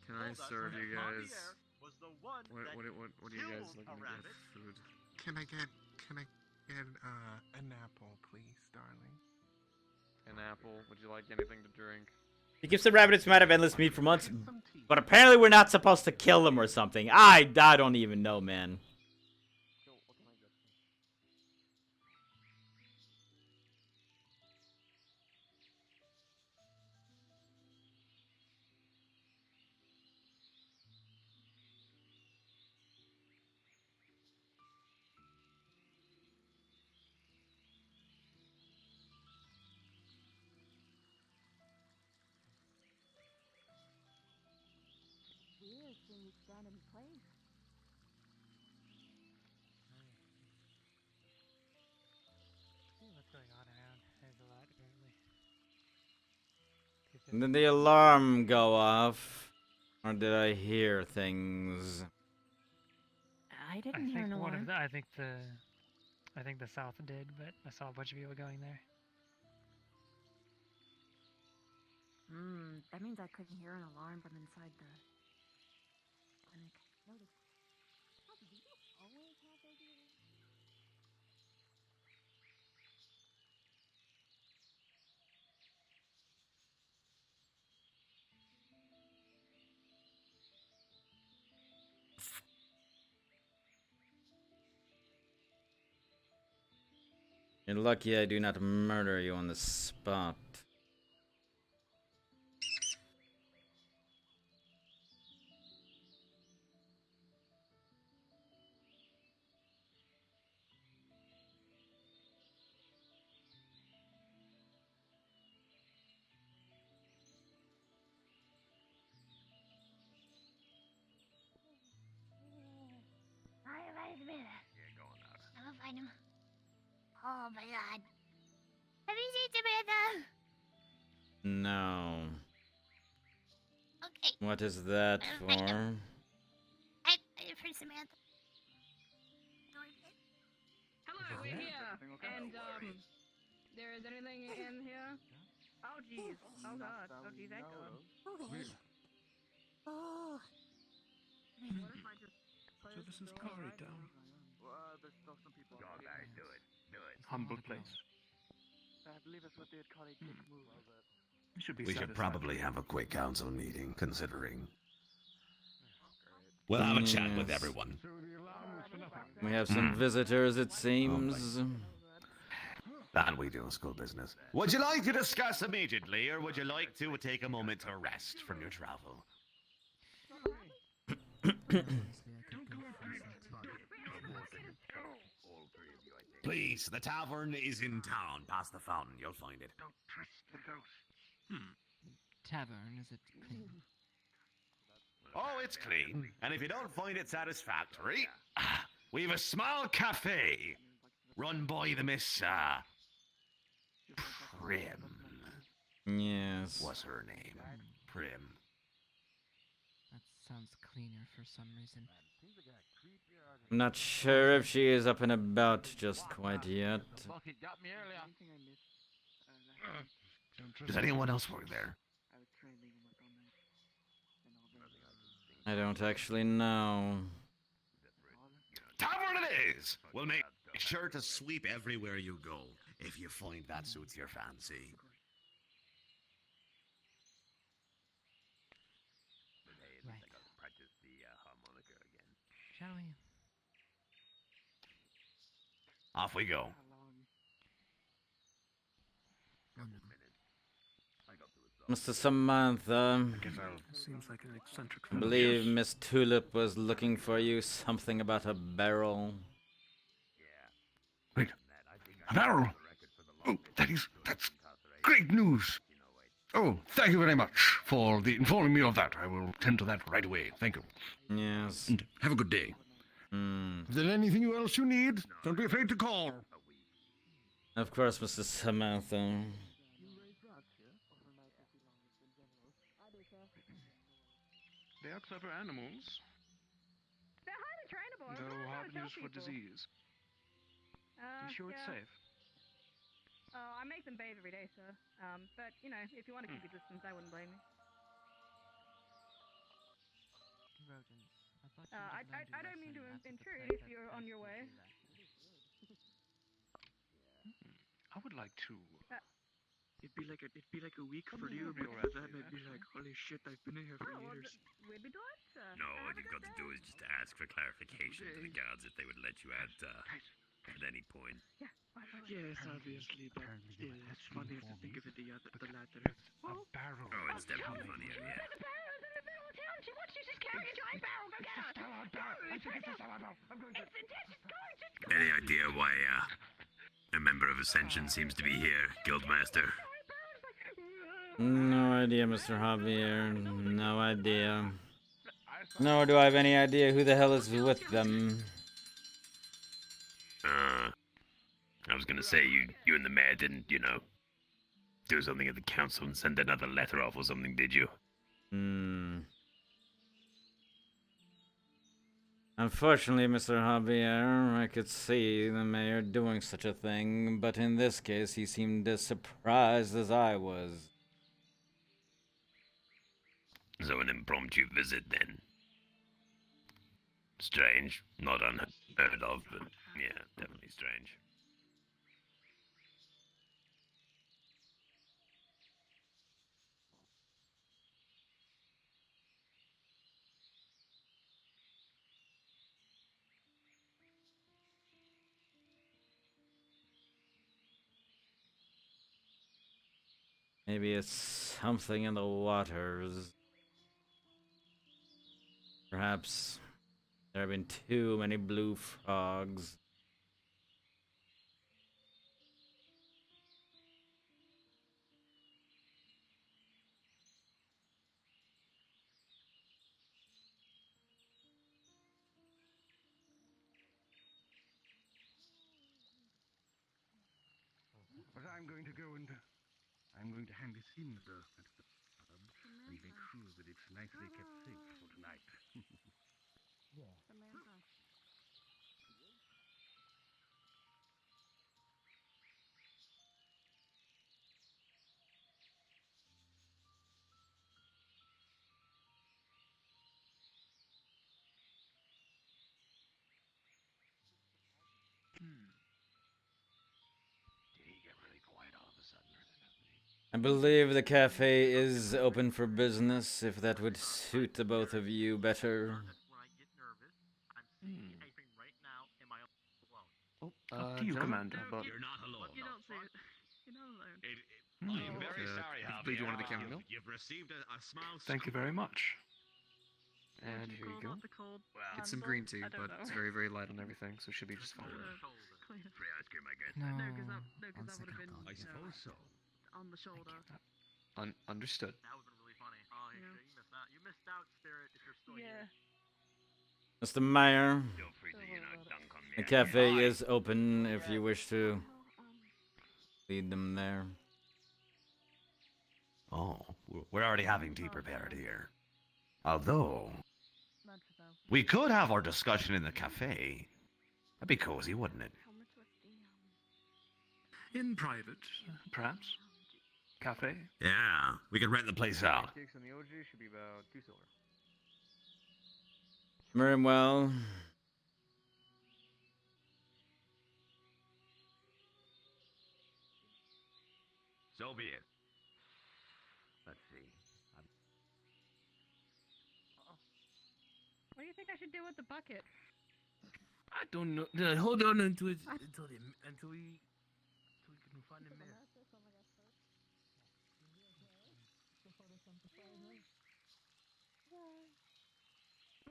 Can I told us serve that you guys? Javier was the one What that are you guys killed looking a to rabbit. get food? can I get an apple, please, darling? An apple? Would you like anything to drink? He keeps the rabbits might have endless meat for months, but apparently we're not supposed to kill them or something. I don't even know, man. What's going on around? There's a lot, apparently. And then the alarm go off. Or did I hear things? I didn't hear an alarm. I think the south did, but I saw a bunch of people going there. That means I couldn't hear an alarm from inside the clinic. Noted. How do you always have those alarms? You're lucky I do not murder you on the spot. I'm gonna find him. Oh my god. Have you seen Samantha? No. Okay. What is that I'll for? find him. I for Samantha. Hello, we're here. And there is anything in here? Oh jeez. Oh god. Oh geez, that goes. Oh. What if I just So this is Cari town. There's still some people. Alright, do it. Humble place. I believe that's what they'd call a good move. We should be We should satisfied. probably have a quick council meeting, considering We'll have a chat with Yes. everyone. We have some visitors, it seems. That we do in school business. Would you like to discuss immediately, or would you like to take a moment to rest from your travel? Please, the tavern is in town. Past the fountain, you'll find it. Tavern, is it clean? Oh, it's clean. And if you don't find it satisfactory, we have a small cafe run by the Miss, Prim. Yes. What's her name? Prim. That sounds cleaner for some reason. I'm not sure if she is up and about just quite yet. Does anyone else work there? I don't actually know. Tavern it is! We'll make sure to sweep everywhere you go, if you find that suits your fancy. Right. Shall we? Off we go. Mr. Samantha, Seems like an eccentric I believe Miss Tulip was looking for you. Something about a barrel. Wait, a barrel? Oh, that's great news. Oh, thank you very much for informing me of that. I will tend to that right away. Thank you. Yes. And have a good day. Is there anything else you need? Don't be afraid to call. Of course, Mr. Samantha. They are clever animals, They're highly trainable. though hard used for disease. You sure it's safe? Oh, I make them bathe every day, sir. But, you know, if you want to keep your distance, I wouldn't blame you. I don't mean to intrude if you're on your way. I would like to. It'd be like a week for you, but for them it'd be like, holy shit, I've been in here for years. We'd be delighted, sir. No, all you've got to do is just ask for clarification to the guards if they would let you out at any point. Yes, obviously, but still, it's funnier to think of it the latter. A barrel. Oh, it's definitely funnier, yeah. She wants you to carry a giant barrel. Go get her. I think it's a salad barrel. I'm going to. Any idea why a member of Ascension seems to be here, Guildmaster? No idea, Mr. Javier. No idea. Nor do I have any idea who the hell is with them. I was gonna say, you and the mayor didn't, do something at the council and send another letter off or something, did you? Unfortunately, Mr. Javier, I could see the mayor doing such a thing, but in this case he seemed as surprised as I was. So an impromptu visit, then. Strange. Not unheard of, but yeah, definitely strange. Maybe it's something in the waters. Perhaps there have been too many blue frogs. But I'm going to go and I'm going to hang this in at the pub and make sure that it's nicely kept safe for tonight. Did he get really quiet all of a sudden, or did that I believe the cafe is open for business, if that would suit the both of you better. to you, Commander, but... You're not alone. You don't see it. You're not alone. I'm very sorry, Lead you one of the Javier. chamomile? You've received a small. Thank you very much. And here you go. The cold It's some handle? green tea, I don't but know. it's very, very light on everything, so it should be just fine. Free ice cream, I guess. No, No, because that one would have been, I suppose so. on the shoulder. Understood. That would have been really funny. Oh, Yeah. shit, you missed out. You missed out, Spirit, if you're still Yeah. here. Mr. Meyer, Feel free to, dunk on me. the cafe is open if you wish to lead them there. Oh, we're already having tea prepared here. Although, we could have our discussion in the cafe. That'd be cozy, wouldn't it? In private, perhaps? Cafe? Yeah, we could rent the place out. Pancakes on the OG should be about 2 silver. Very well. So be it. Let's see. What do you think I should do with the bucket? I don't know. Hold on until we can find the man.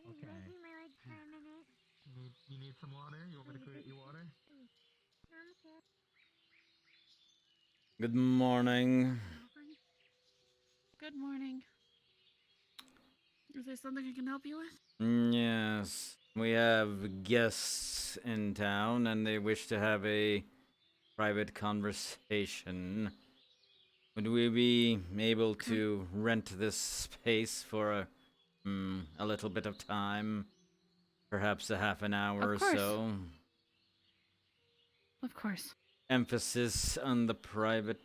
Okay. You need some water? You want me to go get you water? Good morning. Good morning. Is there something I can help you with? Yes, we have guests in town and they wish to have a private conversation. Would we be able to rent this space for a little bit of time? Perhaps a half an hour or Of course. so? Of course. Emphasis on the private.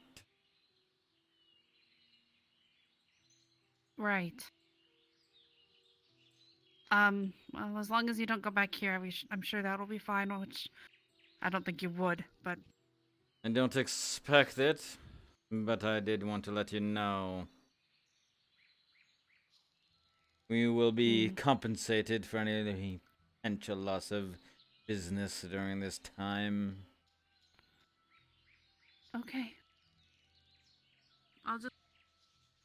Right. Well, as long as you don't go back here, I'm sure that'll be fine, which I don't think you would, but... I don't expect it, but I did want to let you know. We will be compensated for any potential loss of business during this time. Okay. I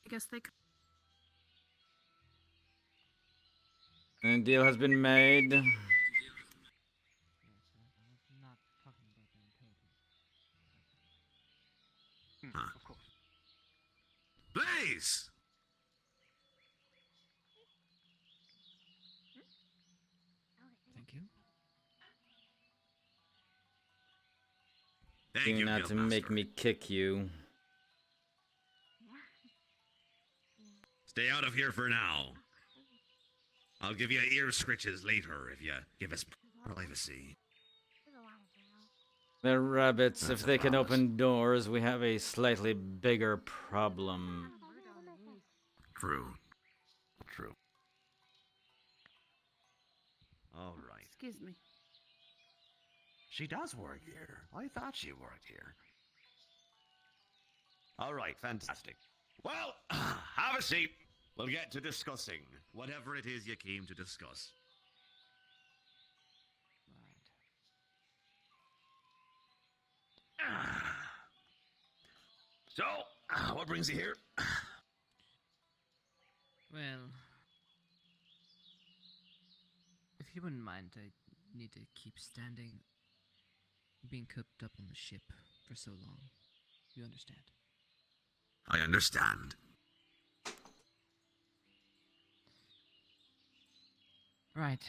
guess they could... A deal has been made. Of course. Blaze! Thank you. Thank Do you, not make Guildmaster. me kick you. Stay out of here for now. I'll give you ear scritches later if you give us privacy. They're rabbits. That's If a they can promise. open doors, we have a slightly bigger problem. True. True. All right. Excuse me. She does work here. I thought she worked here. All right, fantastic. Well, have a seat. We'll get to discussing whatever it is you came to discuss. So, what brings you here? Well, if you wouldn't mind, I need to keep standing. Being cooped up on the ship for so long. You understand? I understand. Right.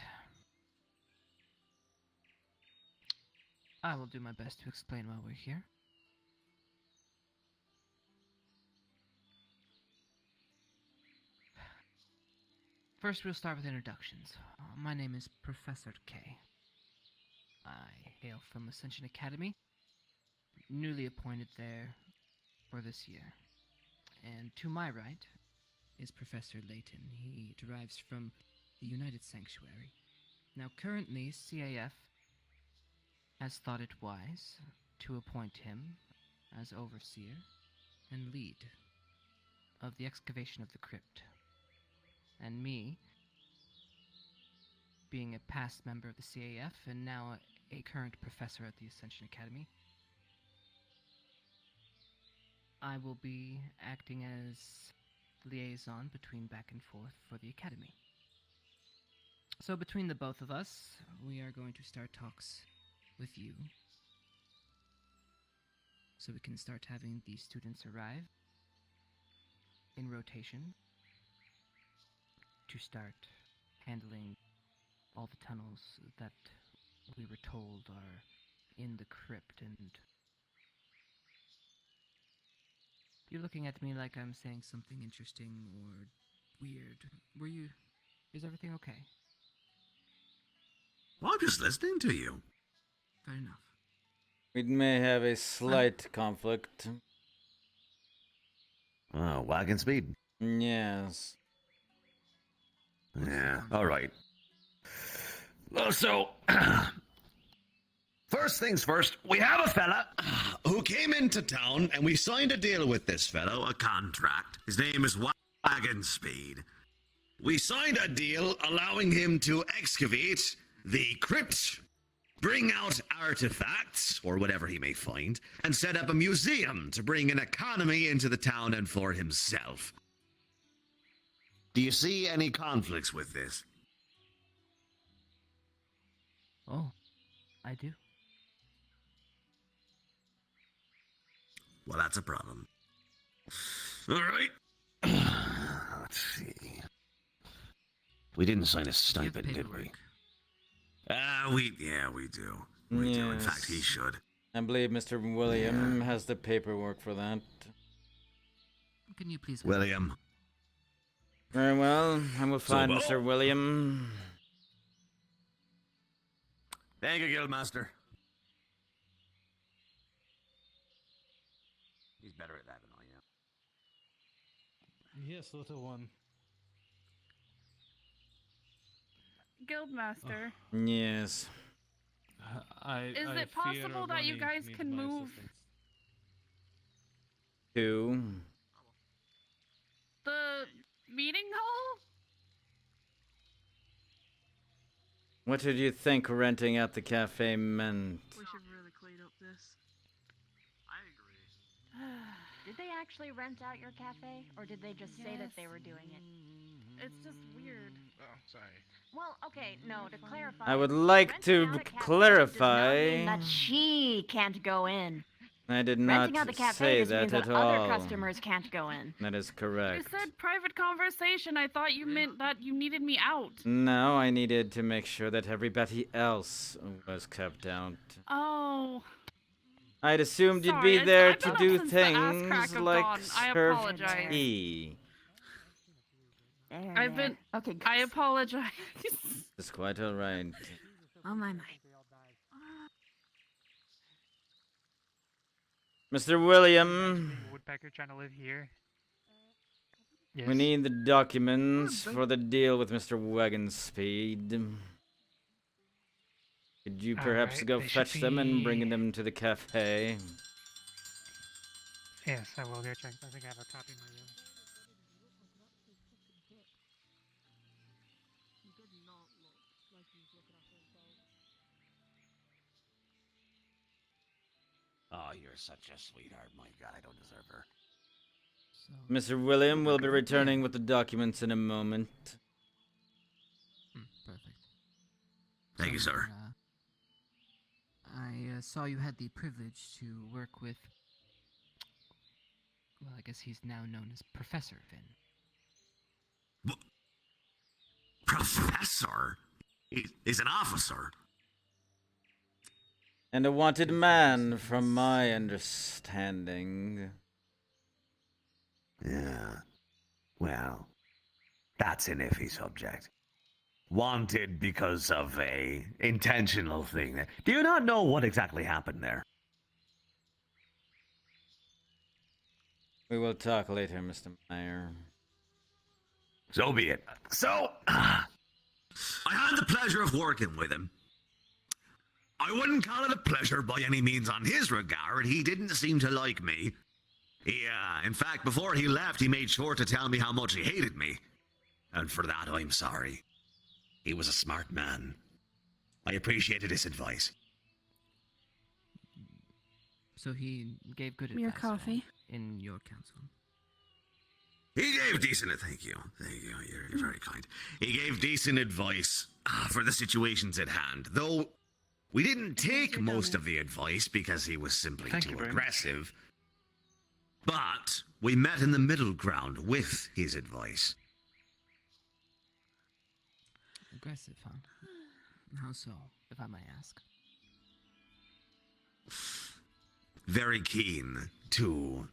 I will do my best to explain why we're here. First, we'll start with introductions. My name is Professor K. I hail from Ascension Academy, newly appointed there for this year. And to my right is Professor Layton. He derives from the United Sanctuary. Now, currently, CAF has thought it wise to appoint him as overseer and lead of the excavation of the crypt. And me, being a past member of the CAF and now a current professor at the Ascension Academy. I will be acting as liaison between back and forth for the Academy. So between the both of us, we are going to start talks with you, so we can start having the students arrive in rotation to start handling all the tunnels that we were told are in the crypt. And you're looking at me like I'm saying something interesting or weird. Is everything okay? Well, I'm just listening to you. Fair enough. We may have a slight conflict. Oh, wagon speed. Yes. Yeah, alright. Well, so, first things first, we have a fella who came into town, and we signed a deal with this fellow, a contract. His name is Wagon Speed. We signed a deal allowing him to excavate the crypt, bring out artifacts, or whatever he may find, and set up a museum to bring an economy into the town and for himself. Do you see any conflicts with this? Oh, I do. Well, that's a problem. All right. Let's see. We didn't sign a stipend, did we? We do. We do. In fact, he should. I believe Mr. William has the paperwork for that. Can you please... William. Very well. I will find Mr. William. Thank you, Guildmaster. He's better at that than I am. Yes, little one. Guildmaster. Yes. Is it possible that you guys can move To the meeting hall? what did you think renting out the cafe meant? We should really clean up this. Did they actually rent out your cafe, or did they just say that they were doing it? It's just weird. Oh, sorry. Well, okay, no, to clarify. I would like to clarify. That she can't go in. I did not Renting out the cafe say just that means at that all. other customers can't go in. That is You correct. said private conversation. I thought you meant that you needed me out. No, I needed to make sure that everybody else was kept out. Oh. I'd assumed you'd Sorry, be there I've to been up do since the ass crack things of like dawn. I serve apologize. tea. I've been. Okay. I apologize. It's quite all right. Oh my. Mr. William, Woodpecker trying to live here. we need the documents for the deal with Mr. Wagon Speed. Could you perhaps Alright, go they should fetch them and be- bring them to the cafe? Yes, I will go check. I think I have a copy in my room. Oh, you're such a sweetheart. My God, I don't deserve her. Mr. William will be returning with the documents in a moment. Perfect. Thank you, sir. I saw you had the privilege to work with, well, I guess he's now known as Professor Finn. Professor? He's an officer. And a wanted man, from my understanding. Yeah. Well, that's an iffy subject. Wanted because of a intentional thing. Do you not know what exactly happened there? We will talk later, Mr. Meyer. So be it. So, I had the pleasure of working with him. I wouldn't call it a pleasure by any means on his regard. He didn't seem to like me. In fact, before he left, he made sure to tell me how much he hated me. And for that, I'm sorry. He was a smart man. I appreciated his advice. So he gave good Your advice coffee. in your council. He gave decent. Thank you. Thank you. You're very kind. He gave decent advice for the situations at hand. Though we didn't take most of the advice because he was simply too aggressive. But we met in the middle ground with his advice. Aggressive, huh? How so, if I may ask? Very keen to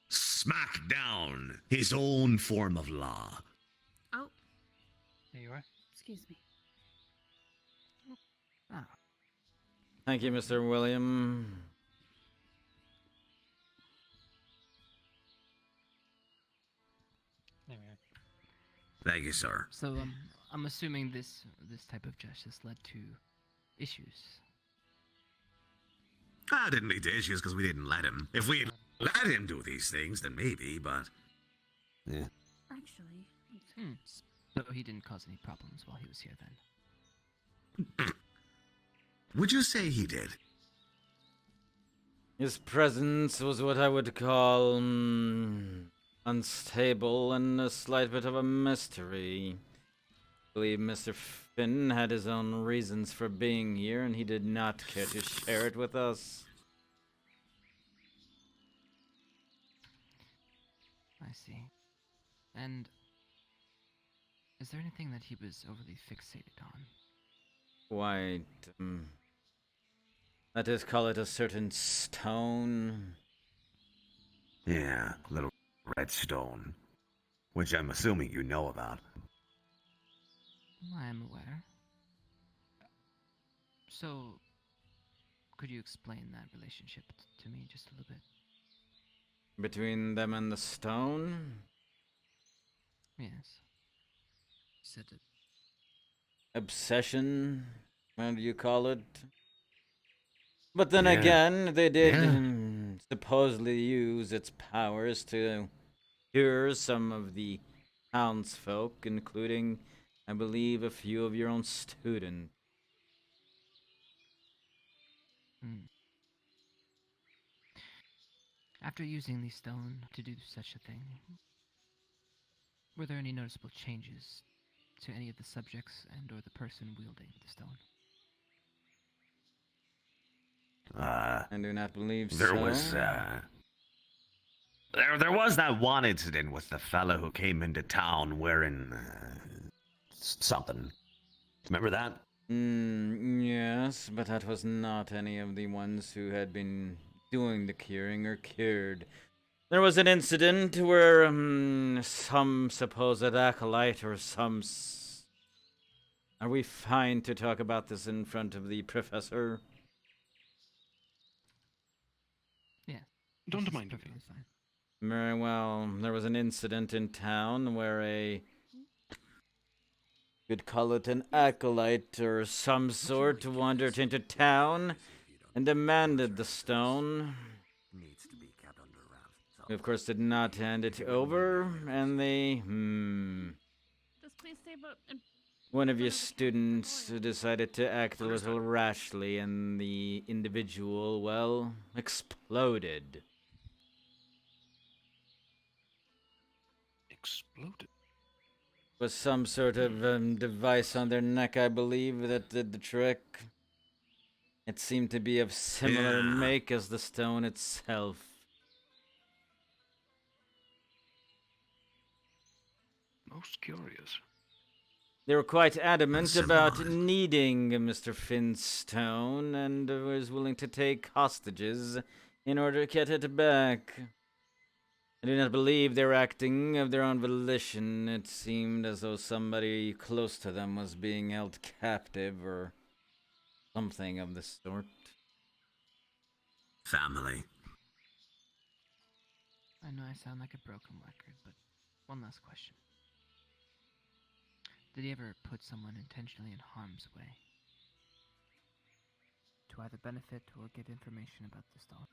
smack down his own form of law. Oh. There you are. Excuse me. Ah. Thank you, Mr. William. There we are. Thank you, sir. So, I'm assuming this type of justice led to issues. I didn't lead to issues because we didn't let him. If we had let him do these things, then maybe, but... Yeah. Actually, So he didn't cause any problems while he was here then? Would you say he did? His presence was what I would call unstable and a slight bit of a mystery. I believe Mr. Finn had his own reasons for being here, and he did not care to share it with us. I see. And is there anything that he was overly fixated on? Quite, let us call it a certain stone. Yeah, little red stone. Which I'm assuming you know about. I am aware. So, could you explain that relationship to me just a little bit? Between them and the stone? Yes. Said it. Obsession? What do you call it? But then Yeah. again, they did Yeah. supposedly use its powers to cure some of the townsfolk, including, I believe, a few of your own students. After using the stone to do such a thing, were there any noticeable changes to any of the subjects and or the person wielding the stone? I do not believe There so. was, There was that one incident with the fella who came into town wearing, something. Remember that? Yes, but that was not any of the ones who had been doing the curing or cured. There was an incident where some supposed acolyte or some... Are we fine to talk about this in front of the professor? Yeah. Don't mind me. Perfectly fine. Very well. There was an incident in town where a... You'd call it an acolyte or some sort wandered into town and demanded the stone. We, of course, did not hand it over, and they, Just please say about. one of your students decided to act a little rashly, and the individual, well, exploded. Exploded? Was some sort of device on their neck, I believe, that did the trick. It seemed to be of similar make as the stone itself. Most curious. They were quite adamant about needing Mr. Finn's stone and was willing to take hostages in order to get it back. I do not believe they were acting of their own volition. It seemed as though somebody close to them was being held captive or something of the sort. Family. I know I sound like a broken record, but one last question. Did he ever put someone intentionally in harm's way? To either benefit or get information about the stone?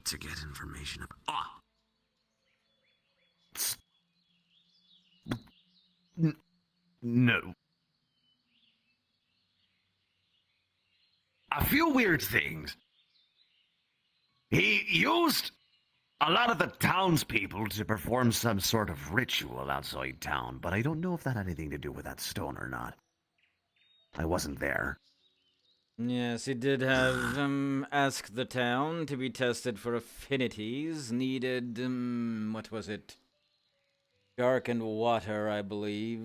To get information about... No. a few weird things. He used a lot of the townspeople to perform some sort of ritual outside town, but I don't know if that had anything to do with that stone or not. I wasn't there. Yes, he did have asked the town to be tested for affinities. Needed what was it? Darkened water, I believe.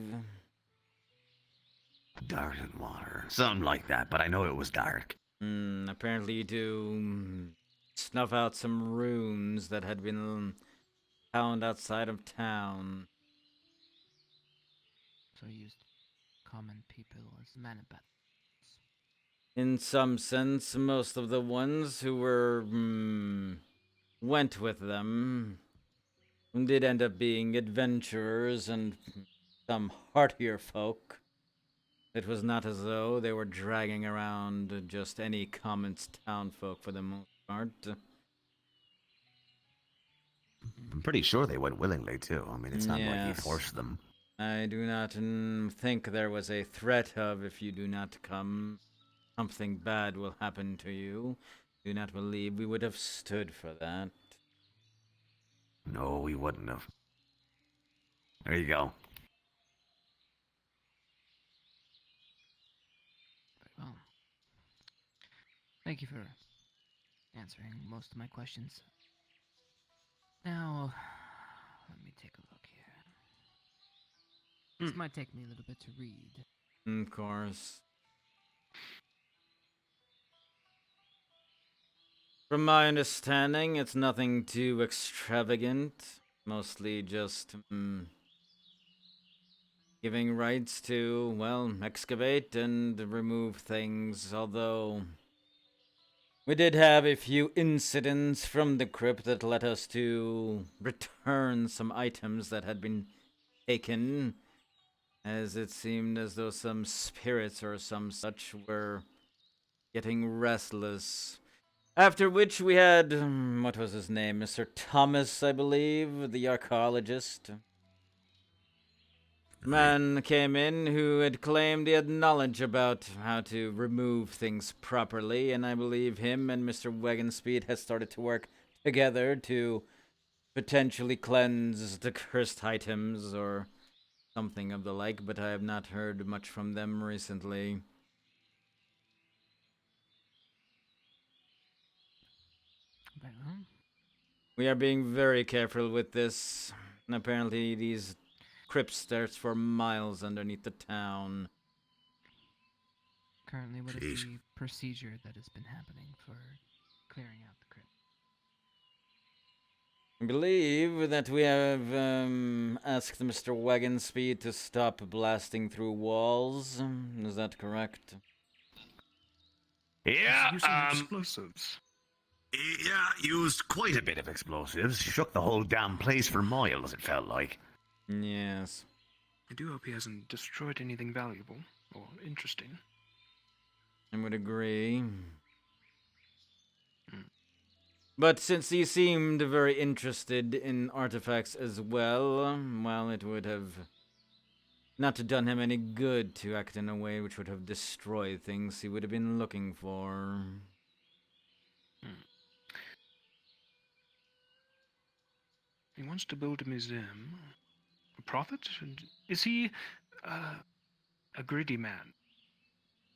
Darkened water. Something like that, but I know it was dark. Apparently to snuff out some runes that had been found outside of town. So he used common people as manibats. In some sense, most of the ones who were went with them did end up being adventurers and some heartier folk. It was not as though they were dragging around just any common townfolk for the most part. I'm pretty sure they went willingly, too. I mean, it's not like he Yes. forced them. I do not think there was a threat of if you do not come, something bad will happen to you. Do not believe we would have stood for that. No, we wouldn't have. There you go. Well, thank you for answering most of my questions. Now, let me take a look here. This might take me a little bit to read. Of course. From my understanding, it's nothing too extravagant. Mostly just giving rights to, well, excavate and remove things, although we did have a few incidents from the crypt that led us to return some items that had been taken, as it seemed as though some spirits or some such were getting restless. After which we had, what was his name? Mr. Thomas, I believe, the archaeologist. Man came in who had claimed he had knowledge about how to remove things properly, and I believe him and Mr. Wagonspeed had started to work together to potentially cleanse the cursed items or something of the like, but I have not heard much from them recently. We are being very careful with this. Apparently these crypts stretch for miles underneath the town. Currently, what is the procedure that has been happening for clearing out the crypt? I believe that we have asked Mr. Wagonspeed to stop blasting through walls. Is that correct? Yeah, Using explosives. Yeah, used quite a bit of explosives. Shook the whole damn place for miles, it felt like. Yes. I do hope he hasn't destroyed anything valuable or interesting. I would agree. But since he seemed very interested in artifacts as well, well, it would have not done him any good to act in a way which would have destroyed things he would have been looking for. He wants to build a museum. A prophet? Is he a greedy man?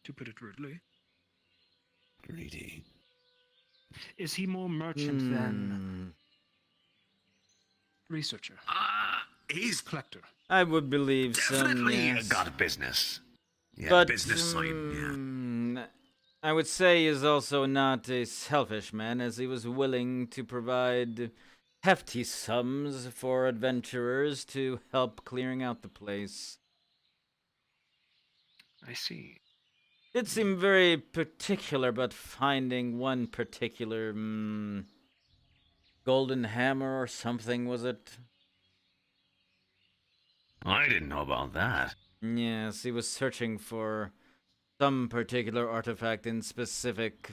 To put it rudely. Greedy. Is he more merchant than researcher? He's collector. I would believe so. Definitely Yes. got business. Yeah, But business side, yeah. I would say he's also not a selfish man, as he was willing to provide hefty sums for adventurers to help clearing out the place. I see. It seemed very particular about finding one particular golden hammer or something, was it? I didn't know about that. Yes, he was searching for some particular artifact in specific.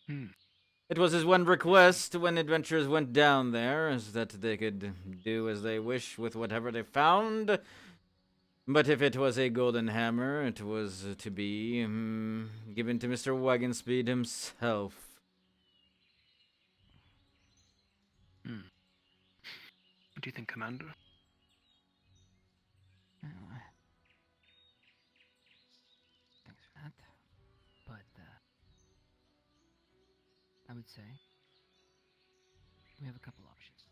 It was his one request when adventurers went down there, is that they could do as they wish with whatever they found. But if it was a golden hammer, it was to be given to Mr. Wagonspeed himself. What do you think, Commander? Well, thanks for that. But, I would say we have a couple options.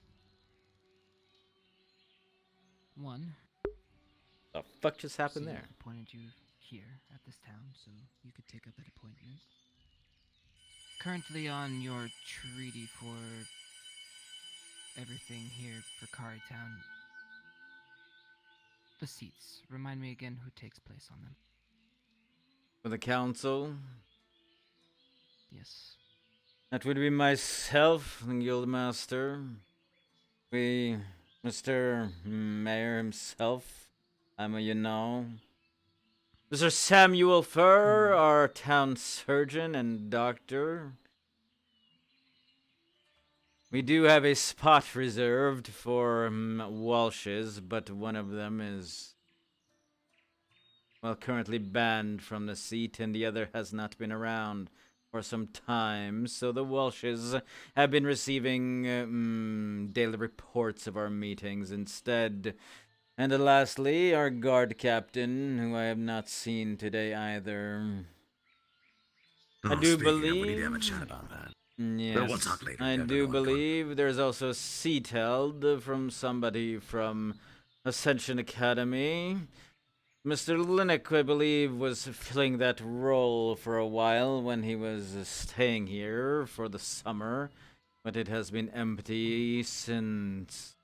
One, The fuck just happened there? appointed you here at this town so you could take up that appointment. Currently on your treaty for everything here for Cari Town, the seats. Remind me again who takes place on them. For the council? Yes. That would be myself, the Guildmaster. Mr. Mayor himself. You know. Mr. Samuel Furr, our town surgeon and doctor. We do have a spot reserved for Walshes, but one of them is, well, currently banned from the seat, and the other has not been around for some time. So the Walshes have been receiving daily reports of our meetings instead. And lastly, our guard captain, who I have not seen today either. I do believe. We need to have a chat about that. Yes, But we'll talk later. I Yeah, do go on. believe there's also a seat held from somebody from Ascension Academy. Mr. Linnick, I believe, was filling that role for a while when he was staying here for the summer, but it has been empty since.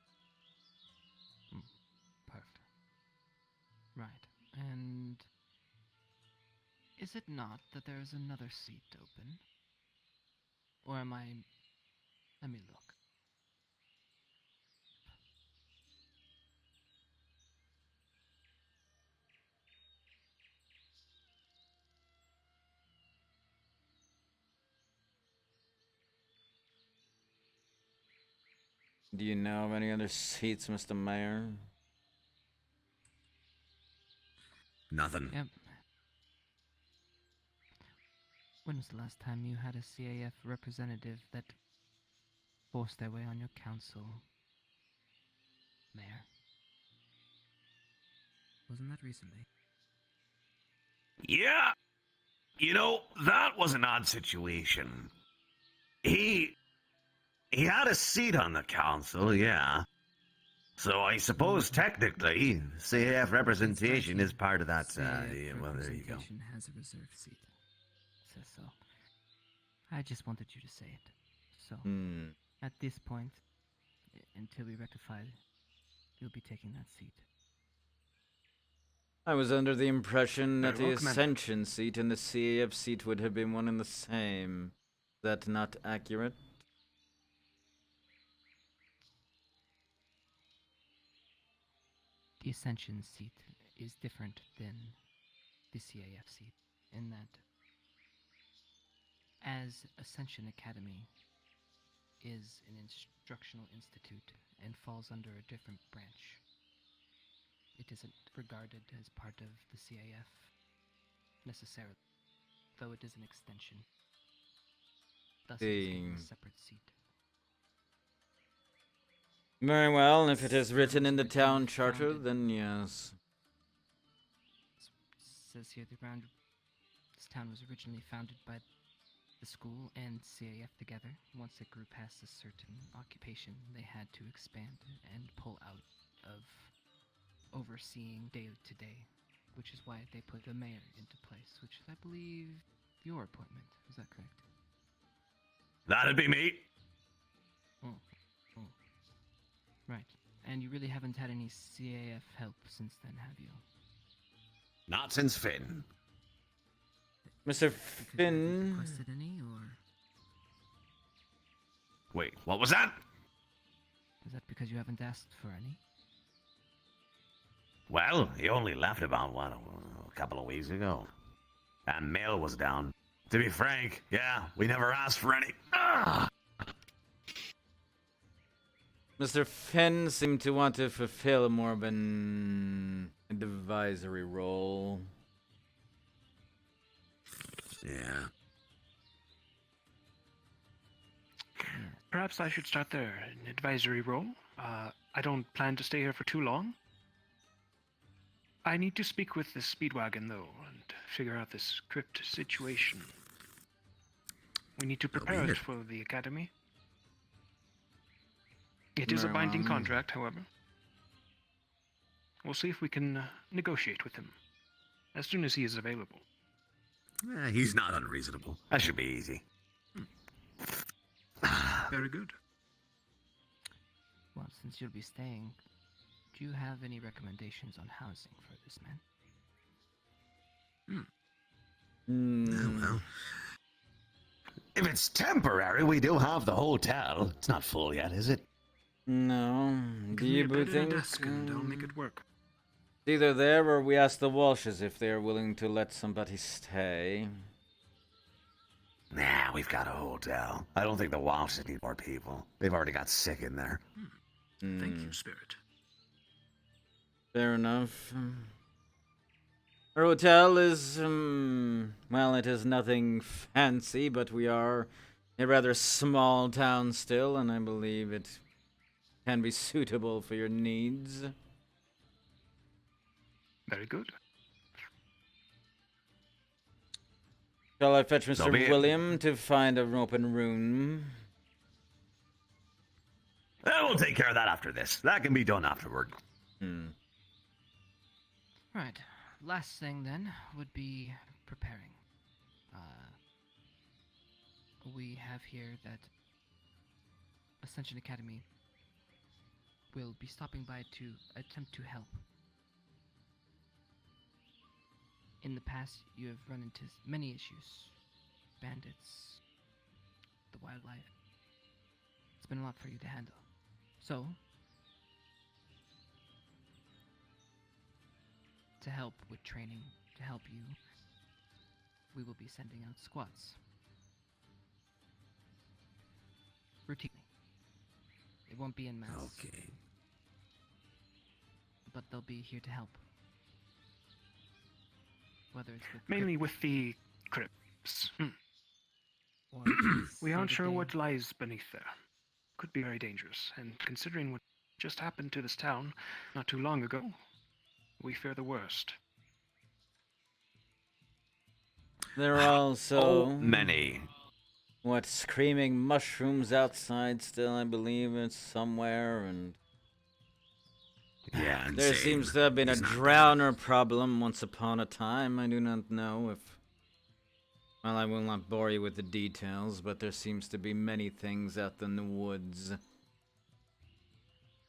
Perfect. Right. And is it not that there is another seat open? Or am I... Let me look. Do you know of any other seats, Mr. Mayor? Nothing. Yep. When was the last time you had a CAF representative that forced their way on your council, Mayor? Wasn't that recently? Yeah. You know, that was an odd situation. He had a seat on the council, yeah. So I suppose technically, CAF representation is part of that, yeah, well, there you go. Representation has a reserved seat. Says so. I just wanted you to say it. So, at this point, until we rectify it, you'll be taking that seat. I was under the impression that Very the well, Commander. Ascension seat and the CAF seat would have been one and the same. Is that not accurate? The Ascension seat is different than the CAF seat in that, as Ascension Academy is an instructional institute and falls under a different branch, it isn't regarded as part of the CAF necessarily, though it is an extension. Thus, it is given a separate seat. Very well, if it is written in the town charter, then yes. Says here this town was originally founded by the school and CAF together. Once a group passed a certain occupation, they had to expand and pull out of overseeing day to day, which is why they put the mayor into place, which is, I believe, your appointment. Is that correct? That'd be me. Right. And you really haven't had any CAF help since then, have you? Not since Finn. Mr. Finn. Requested any, or Wait, what was that? is that because you haven't asked for any? Well, he only left about, what, a couple of weeks ago. And mail was down. To be frank, yeah, we never asked for any. Ah! Mr. Finn seemed to want to fulfill more of an Advisory role. Yeah. Perhaps I should start there. An advisory role. I don't plan to stay here for too long. I need to speak with the Speedwagon, though, and figure out this crypt situation. We need to prepare it for the Academy. It is a binding contract, however. We'll see if we can negotiate with him as soon as he is available. He's not unreasonable. That should be easy. Very good. Well, since you'll be staying, do you have any recommendations on housing for this man? Well, if it's temporary, we do have the hotel. It's not full yet, is it? No. Do you think? I'll make it work. Either there or we ask the Walshes if they're willing to let somebody stay. Nah, we've got a hotel. I don't think the Walshes need more people. They've already got sick in there. Thank you, Spirit. Fair enough. Our hotel is, well, it is nothing fancy, but we are a rather small town still, and I believe it can be suitable for your needs. Very good. Shall I fetch Mr. William to find an open room? We'll take care of that after this. That can be done afterward. Right. Last thing then would be preparing. We have here that Ascension Academy will be stopping by to attempt to help. In the past, you have run into many issues. Bandits, the wildlife. It's been a lot for you to handle. So, to help with training, to help you, we will be sending out squads. Routinely. It won't be in mass. Okay. But they'll be here to help. Whether it's with Mainly with the crypts. We aren't sure what lies beneath there. Could be very dangerous, and considering what just happened to this town not too long ago, we fear the worst. There are also many. What, screaming mushrooms outside still, I believe it's somewhere, and yeah, there seems to have been a drowner problem once upon a time. I do not know if, well, I will not bore you with the details, but there seems to be many things out in the woods.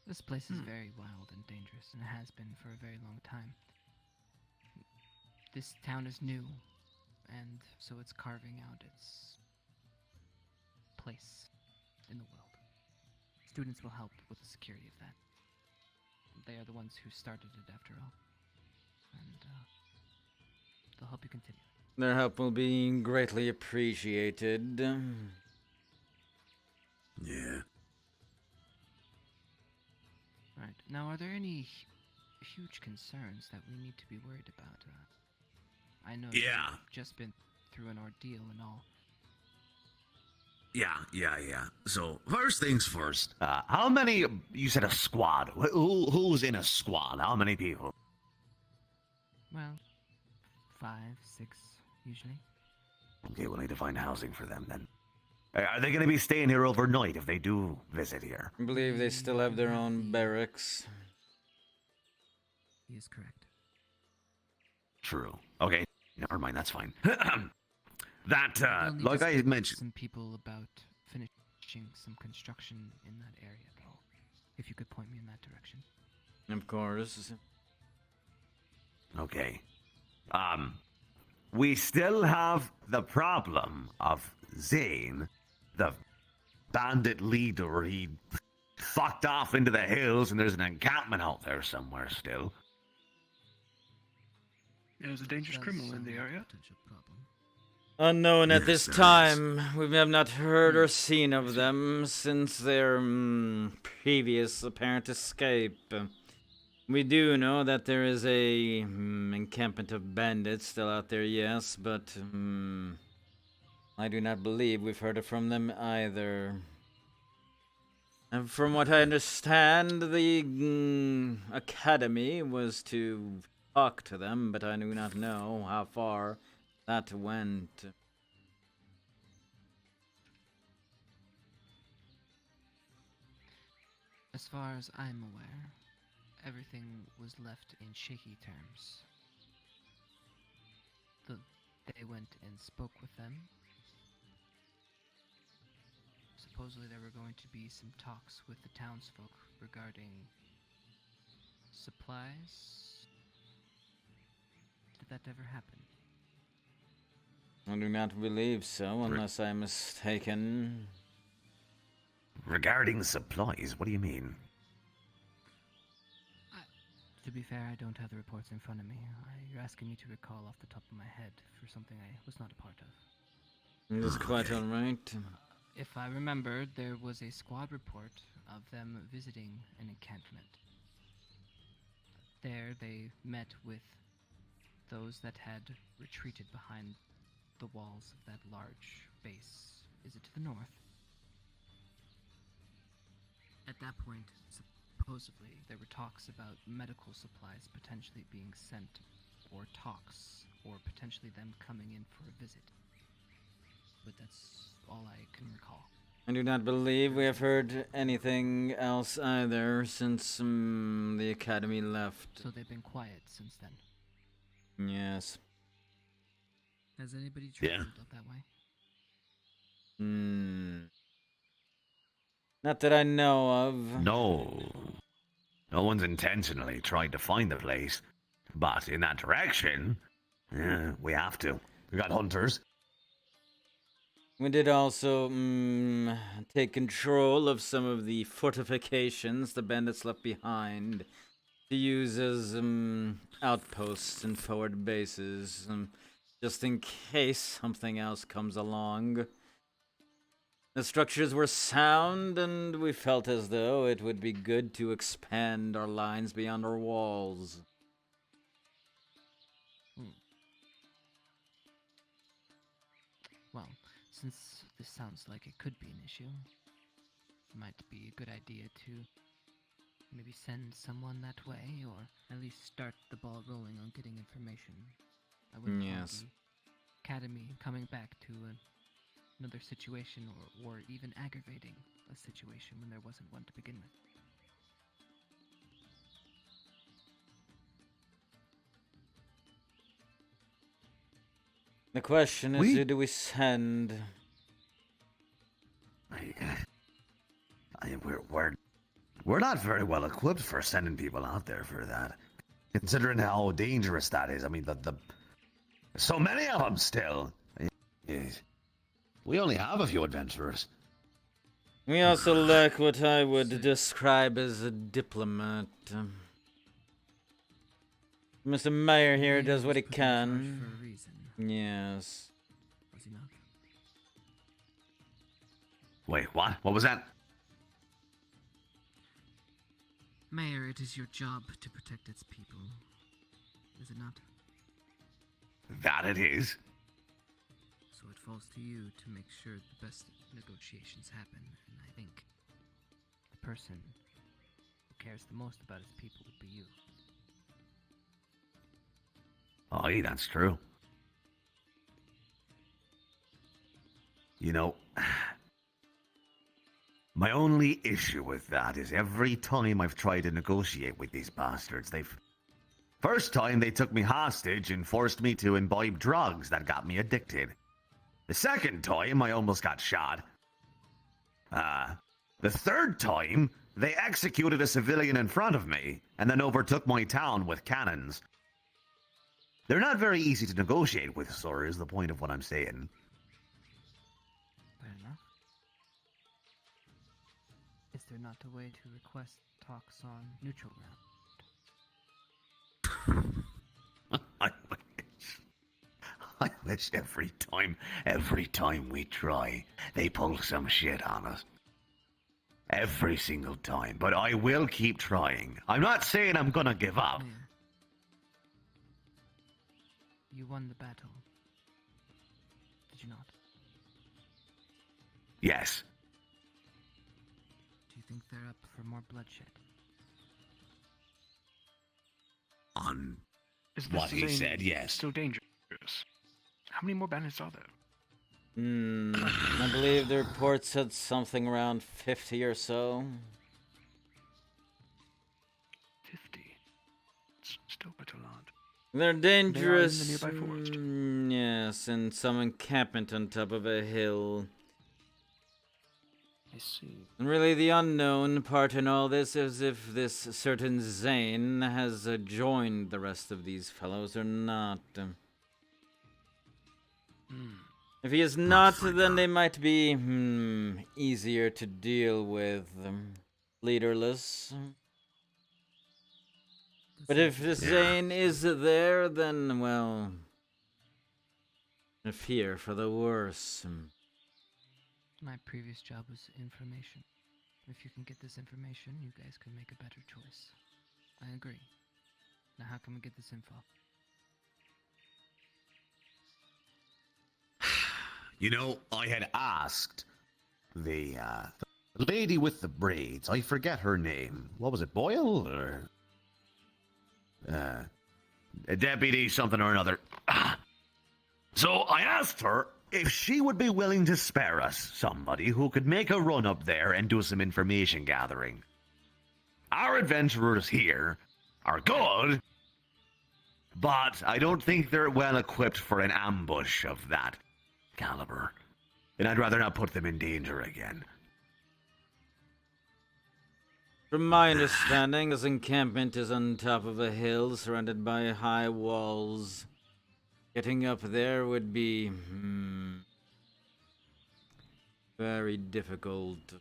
This place is very wild and dangerous, and has been for a very long time. This town is new, and so it's carving out its place in the world. Students will help with the security of that. They are the ones who started it after all. And they'll help you continue. Their help will be greatly appreciated. Yeah. Right. Now, are there any huge concerns that we need to be worried about? I know you've just been through an ordeal and all. Yeah. So, first things first. How many, you said a squad. Who's in a squad? How many people? Well, 5, 6, usually. Okay, we'll need to find housing for them then. Are they going to be staying here overnight if they do visit here? I believe they still have their own barracks. He is correct. True. Okay, never mind, that's fine. That, We'll need like to I speak with mentioned... some people about finishing some construction in that area, though. If you could point me in that direction. Of course. Okay. We still have the problem of Zane, the bandit leader. He fucked off into the hills, and there's an encampment out there somewhere still. There's a dangerous criminal in the area. Unknown at this time. We have not heard or seen of them since their previous apparent escape. We do know that there is a encampment of bandits still out there, yes, but I do not believe we've heard it from them either. And from what I understand, the academy was to talk to them, but I do not know how far that went. As far as I'm aware, everything was left in shaky terms. They went and spoke with them. Supposedly there were going to be some talks with the townsfolk regarding supplies. Did that ever happen? I do not believe so, unless I'm mistaken. Regarding supplies, what do you mean? To be fair, I don't have the reports in front of me. You're asking me to recall off the top of my head for something I was not a part of. That's quite alright. If I remember, there was a squad report of them visiting an encampment. There, they met with those that had retreated behind the walls of that large base. Is it to the north? At that point, supposedly, there were talks about medical supplies potentially being sent, or talks, or potentially them coming in for a visit. But that's all I can recall. I do not believe we have heard anything else either since the academy left. So they've been quiet since then? Yes. Has anybody traveled up that way? Not that I know of. No. No one's intentionally tried to find the place. But in that direction, we have to. We got hunters. We did also take control of some of the fortifications the bandits left behind to use as outposts and forward bases, just in case something else comes along. The structures were sound, and we felt as though it would be good to expand our lines beyond our walls. Well, since this sounds like it could be an issue, it might be a good idea to maybe send someone that way, or at least start the ball rolling on getting information. I wouldn't want the academy coming back to another situation, or even aggravating a situation when there wasn't one to begin with. The question is, who do we send? We're not very well equipped for sending people out there for that. Considering how dangerous that is. I mean, so many of them still. We only have a few adventurers. We also lack what I would describe as a diplomat. Mr. Mayer here does what he can. For a reason. Yes. Was he not? Wait, what? What was that? Mayor, it is your job to protect its people. Is it not? That it is. So it falls to you to make sure the best negotiations happen, and I think the person who cares the most about his people would be you. Aye, that's true. You know, my only issue with that is every time I've tried to negotiate with these bastards, First time they took me hostage and forced me to imbibe drugs that got me addicted. The second time I almost got shot. The third time they executed a civilian in front of me and then overtook my town with cannons. They're not very easy to negotiate with, sir, is the point of what I'm saying. Fair enough. Is there not a way to request talks on neutral ground? I wish every time we try, they pull some shit on us. every single time, but I will keep trying. I'm not saying I'm gonna give up. Mayor, you won the battle. Did you not? Yes. Do you think they're up for more bloodshed? On Is what this he zone said, yes. still dangerous? How many more bandits are there? I believe the report said something around 50 or so. 50. It's still quite a lot. They're dangerous. They are in the nearby forest. Yes, and some encampment on top of a hill. I see. And really, the unknown part in all this is if this certain Zane has joined the rest of these fellows or not. If he is not, then they might be easier to deal with, leaderless. But if the Zane is there, then, well, I fear for the worse. My previous job was information. If you can get this information, you guys could make a better choice. I agree. Now how can we get this info? You know, I had asked the lady with the braids. I forget her name. What was it, Boyle or a deputy something or another? So I asked her if she would be willing to spare us somebody who could make a run up there and do some information gathering. Our adventurers here are good, but I don't think they're well equipped for an ambush of that caliber, and I'd rather not put them in danger again. From my understanding, this encampment is on top of a hill surrounded by high walls. Getting up there would be very difficult.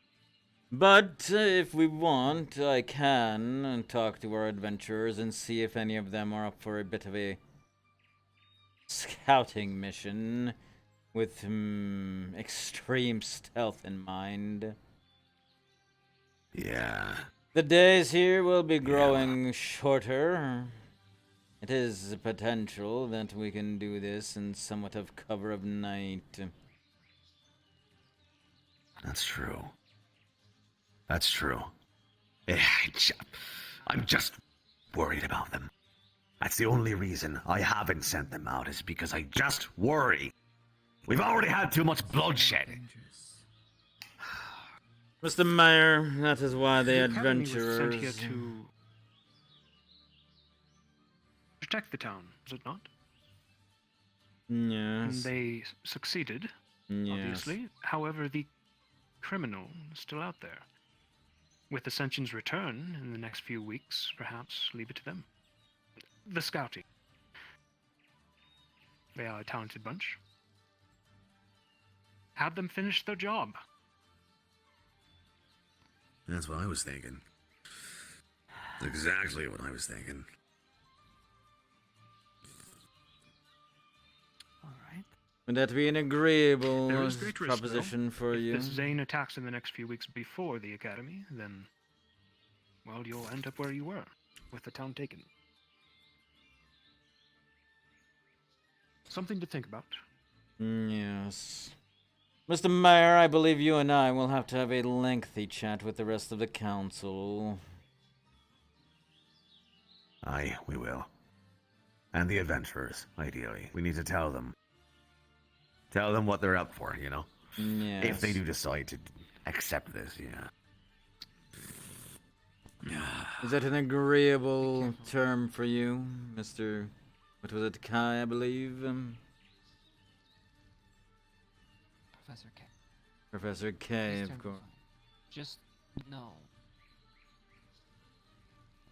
But if we want, I can talk to our adventurers and see if any of them are up for a bit of a scouting mission with extreme stealth in mind. Yeah. The days here will be growing shorter. It is a potential that we can do this in somewhat of cover of night. That's true. That's true. I'm just worried about them. That's the only reason I haven't sent them out, is because I just worry. We've already had too much bloodshed. Mr. Meyer, that is why the Academy was adventurers... sent here to protect the town, is it not? And Yes. they succeeded, obviously. However, the criminal is still out there. With Ascension's return in the next few weeks, perhaps leave it to them. The scouting. They are a talented bunch. Have them finish their job. That's what I was thinking. Exactly what I was thinking. Would that be an agreeable There is great risk, proposition though. for if you? this Zane attacks in the next few weeks before the Academy, then, well, you'll end up where you were, with the town taken. Something to think about. Yes. Mr. Meyer, I believe you and I will have to have a lengthy chat with the rest of the council. Aye, we will. And the adventurers, ideally. We need to tell them. Tell them what they're up for, you know? Yes. If they do decide to accept this, yeah. Is that an agreeable term for you, Mr. What was it, Kai, I believe? Professor K. Professor K, This of term is course. fine. Just know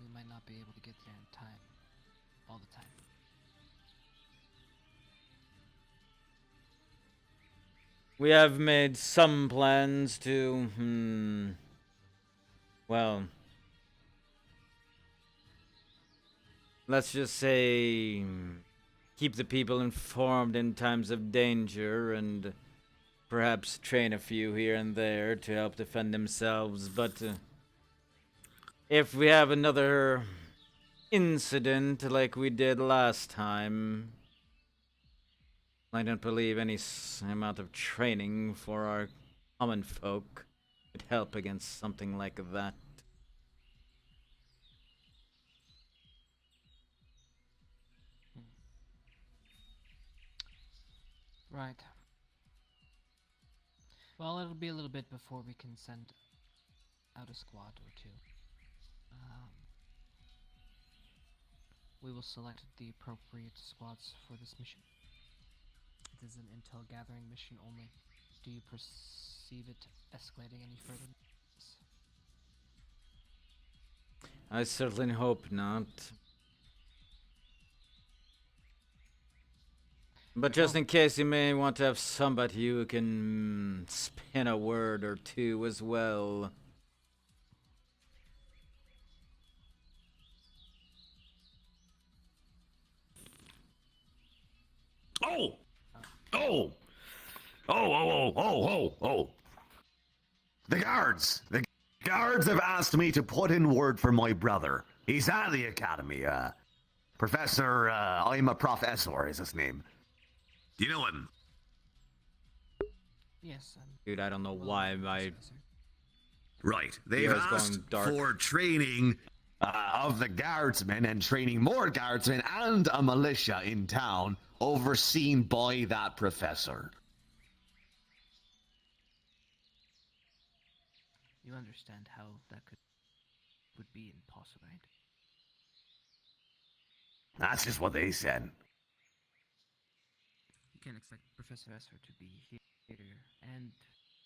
we might not be able to get there in time, all the time. We have made some plans to, well, let's just say, keep the people informed in times of danger and perhaps train a few here and there to help defend themselves, but if we have another incident like we did last time, I don't believe any amount of training for our common folk would help against something like that. Right. Well, it'll be a little bit before we can send out a squad or two. We will select the appropriate squads for this mission. It is an intel gathering mission only. Do you perceive it escalating any further? I certainly hope not. But just in case, you may want to have somebody who can spin a word or two as well. Oh! Oh! Oh! The guards! The guards have asked me to put in word for my brother. He's at the academy, Professor, I'm a professor is his name. Do you know him? Yes. Dude, I don't know why my... Right. They've ears asked going dark. for training of the guardsmen and training more guardsmen and a militia in town overseen by that professor. You understand how that would be impossible, right? That's just what they said. You can't expect Professor Esser to be here and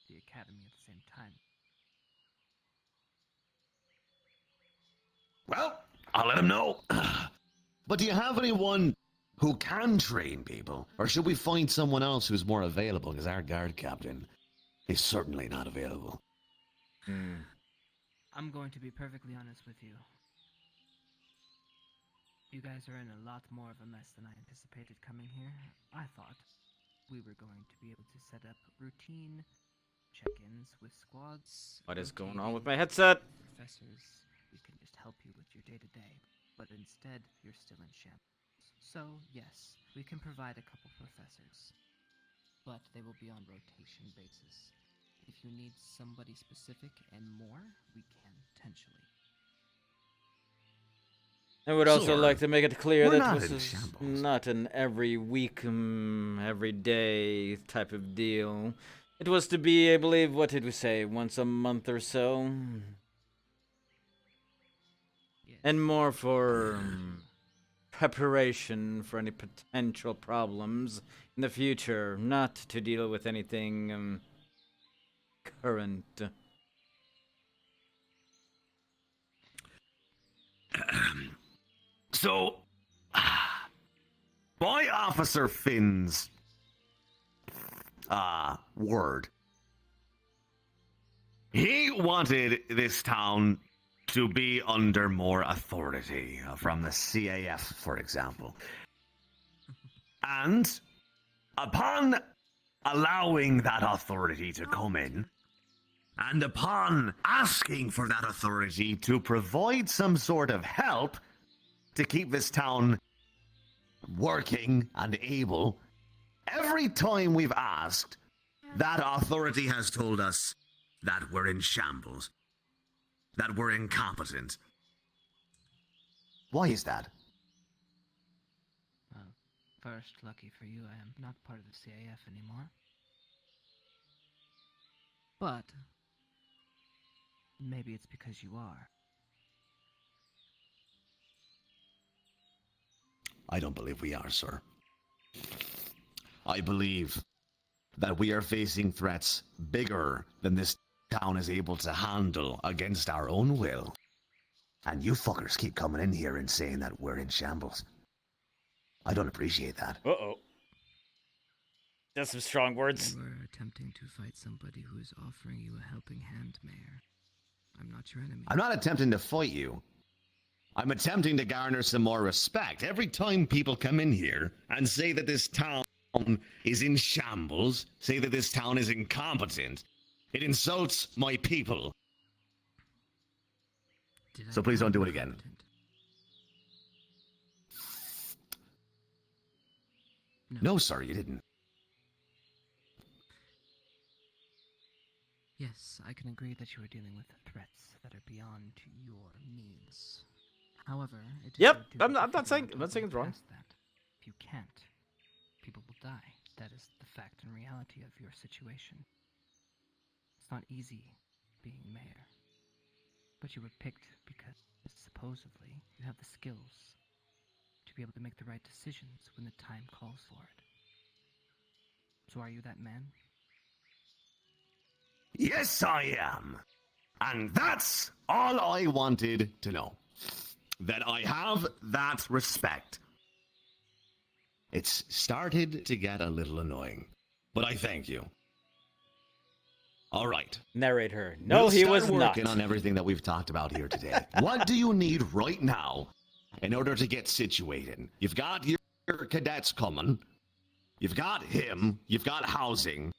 the academy at the same time. Well, I'll let him know. But do you have anyone who can train people? Or should we find someone else who's more available? Because our guard captain is certainly not available. I'm going to be perfectly honest with you. You guys are in a lot more of a mess than I anticipated coming here. I thought we were going to be able to set up routine check-ins with squads. What is going on with my headset? Professors, we can just help you with your day-to-day. But instead, you're still in shambles. So, yes, we can provide a couple professors. But they will be on rotation basis. If you need somebody specific and more, we can potentially. I would also Sure. like to make it clear We're that not this in is shambles. not an every week, every day type of deal. It was to be, I believe, what did we say, once a month or so? And more for preparation for any potential problems in the future, not to deal with anything current. So, by Officer Finn's word, he wanted this town to be under more authority from the CAF, for example. And upon allowing that authority to come in, and upon asking for that authority to provide some sort of help to keep this town working and able, every time we've asked, that authority has told us that we're in shambles, that we're incompetent. Why is that? Well, first, lucky for you, I am not part of the CAF anymore. But maybe it's because you are. I don't believe we are, sir. I believe that we are facing threats bigger than this town is able to handle against our own will. And you fuckers keep coming in here and saying that we're in shambles. I don't appreciate that. Uh-oh. That's some strong words. You are attempting to fight somebody who is offering you a helping hand, Mayor. I'm not your enemy. I'm not attempting to fight you. I'm attempting to garner some more respect. Every time people come in here and say that this town is in shambles, say that this town is incompetent. It insults my people. So please don't do it again. No, sir, you didn't. Yes, I can agree that you are dealing with threats that are beyond your means. However, it is Yep, your duty I'm to not saying figure out a way it's wrong. past that. If you can't, people will die. That is the fact and reality of your situation. It's not easy being mayor. But you were picked because, supposedly, you have the skills to be able to make the right decisions when the time calls for it. So are you that man? Yes, I am. And that's all I wanted to know. That I have that respect. It's started to get a little annoying, but I thank you. All right. Narrate her. No, We'll he start was not. working on everything that we've talked about here today. What do you need right now in order to get situated? You've got your cadets coming. You've got him. You've got housing.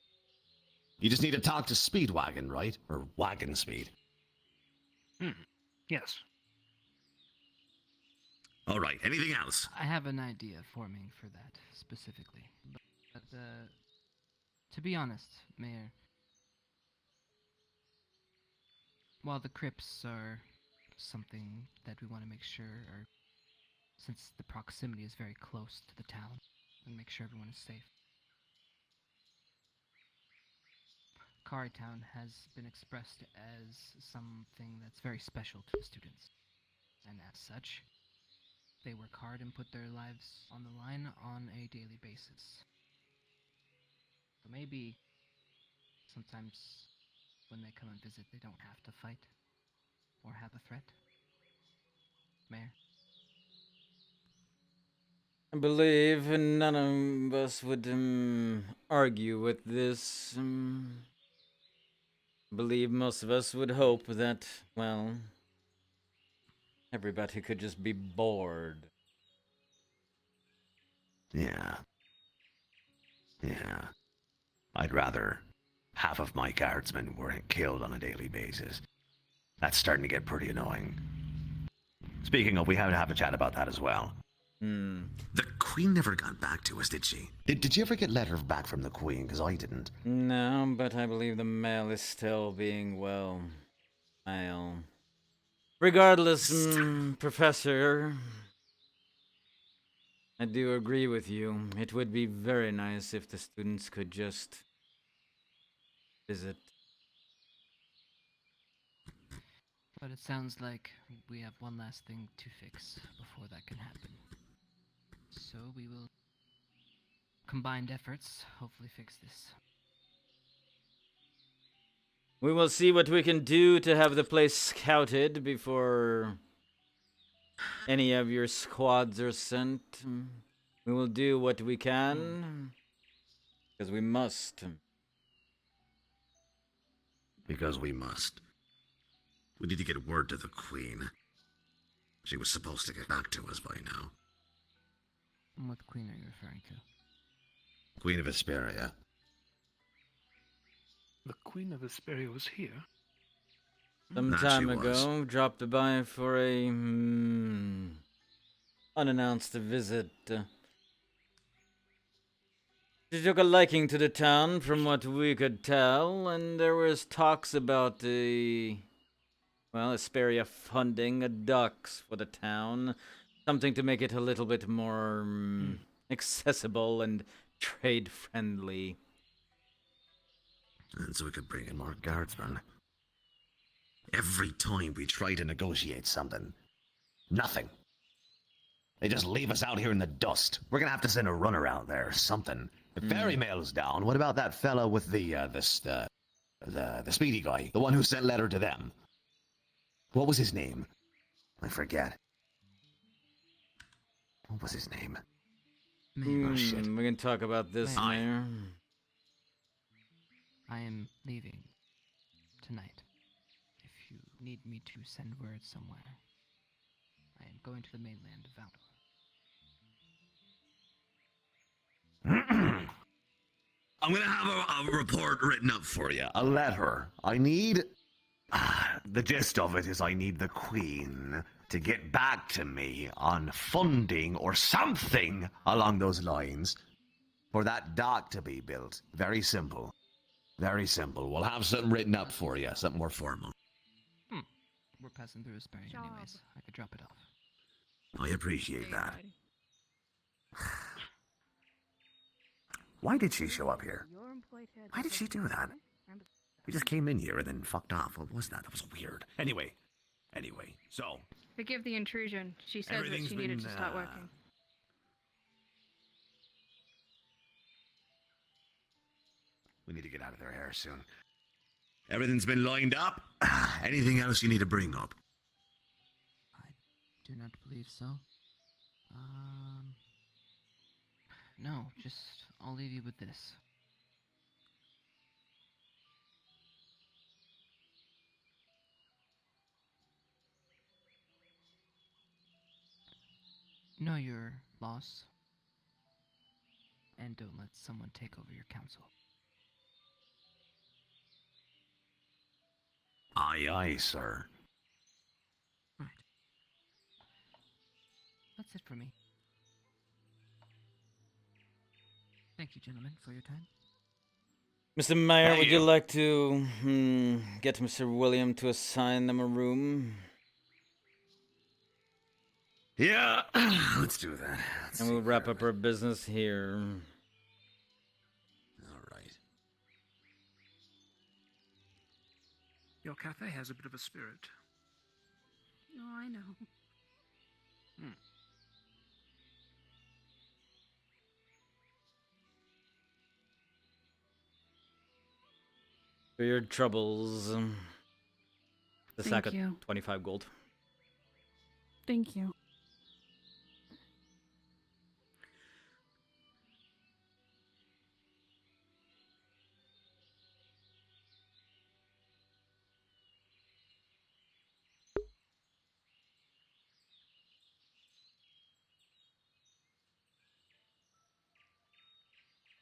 You just need to talk to Speedwagon, right? Or Wagon Speed. Yes. All right. Anything else? I have an idea forming for that, specifically. But to be honest, Mayor, while the crypts are something that we want to make sure are, since the proximity is very close to the town, and make sure everyone is safe. Cari Town has been expressed as something that's very special to the students, and as such, they work hard and put their lives on the line on a daily basis. So maybe sometimes when they come and visit, they don't have to fight or have a threat. Mayor? I believe none of us would argue with this. I believe most of us would hope that, well, everybody could just be bored. Yeah. Yeah. I'd rather half of my guardsmen weren't killed on a daily basis. That's starting to get pretty annoying. Speaking of, we have to have a chat about that as well. The Queen never got back to us, did she? Did you ever get letter back from the Queen? Because I didn't. No, but I believe the mail is still being, well, mail. Regardless, Professor, I do agree with you. It would be very nice if the students could just visit. But it sounds like we have one last thing to fix before that can happen. So we will combined efforts, hopefully fix this. We will see what we can do to have the place scouted before any of your squads are sent. We will do what we can, because we must. Because we must. We need to get word to the Queen. She was supposed to get back to us by now. And what queen are you referring to? Queen of Hesperia. The Queen of Hesperia was here? Some That time she was. ago, dropped by for a unannounced visit. She took a liking to the town, from what we could tell, and there was talks about Hesperia funding a docks for the town, something to make it a little bit more accessible and trade-friendly. And so we could bring in more guardsmen. Every time we try to negotiate something, nothing. They just leave us out here in the dust. We're gonna have to send a runner out there or something. If ferry mail's down, what about that fella with the speedy guy? The one who sent letter to them? What was his name? I forget. What was his name? Oh, shit. We can talk about this, Mayor. I am leaving tonight. If you need me to send word somewhere, I am going to the mainland of Valdor. I'm gonna have a report written up for you. A letter. I need... the gist of it is I need the Queen to get back to me on funding or something along those lines for that dock to be built. Very simple. Very simple. We'll have something written up for you. Something more formal. We're passing through a Sperry anyways. I could drop it off. I appreciate that. Why did she show up here? Why did she do that? We just came in here and then fucked off. What was that? That was weird. Anyway, so... Forgive the intrusion. She said that she needed to start working. We need to get out of their hair soon. Everything's been lined up. Anything else you need to bring up? Do not believe so. No, just I'll leave you with this. Know your loss, and don't let someone take over your council. Aye, aye, sir. Right. That's it for me. Thank you, gentlemen, for your time. Mr. Mayor, would you like to get Mr. William to assign them a room? Yeah, let's do that. And we'll wrap up our business here. All right. Your cafe has a bit of a spirit. Oh, I know. For your troubles. The sack of you. 25 gold. Thank you.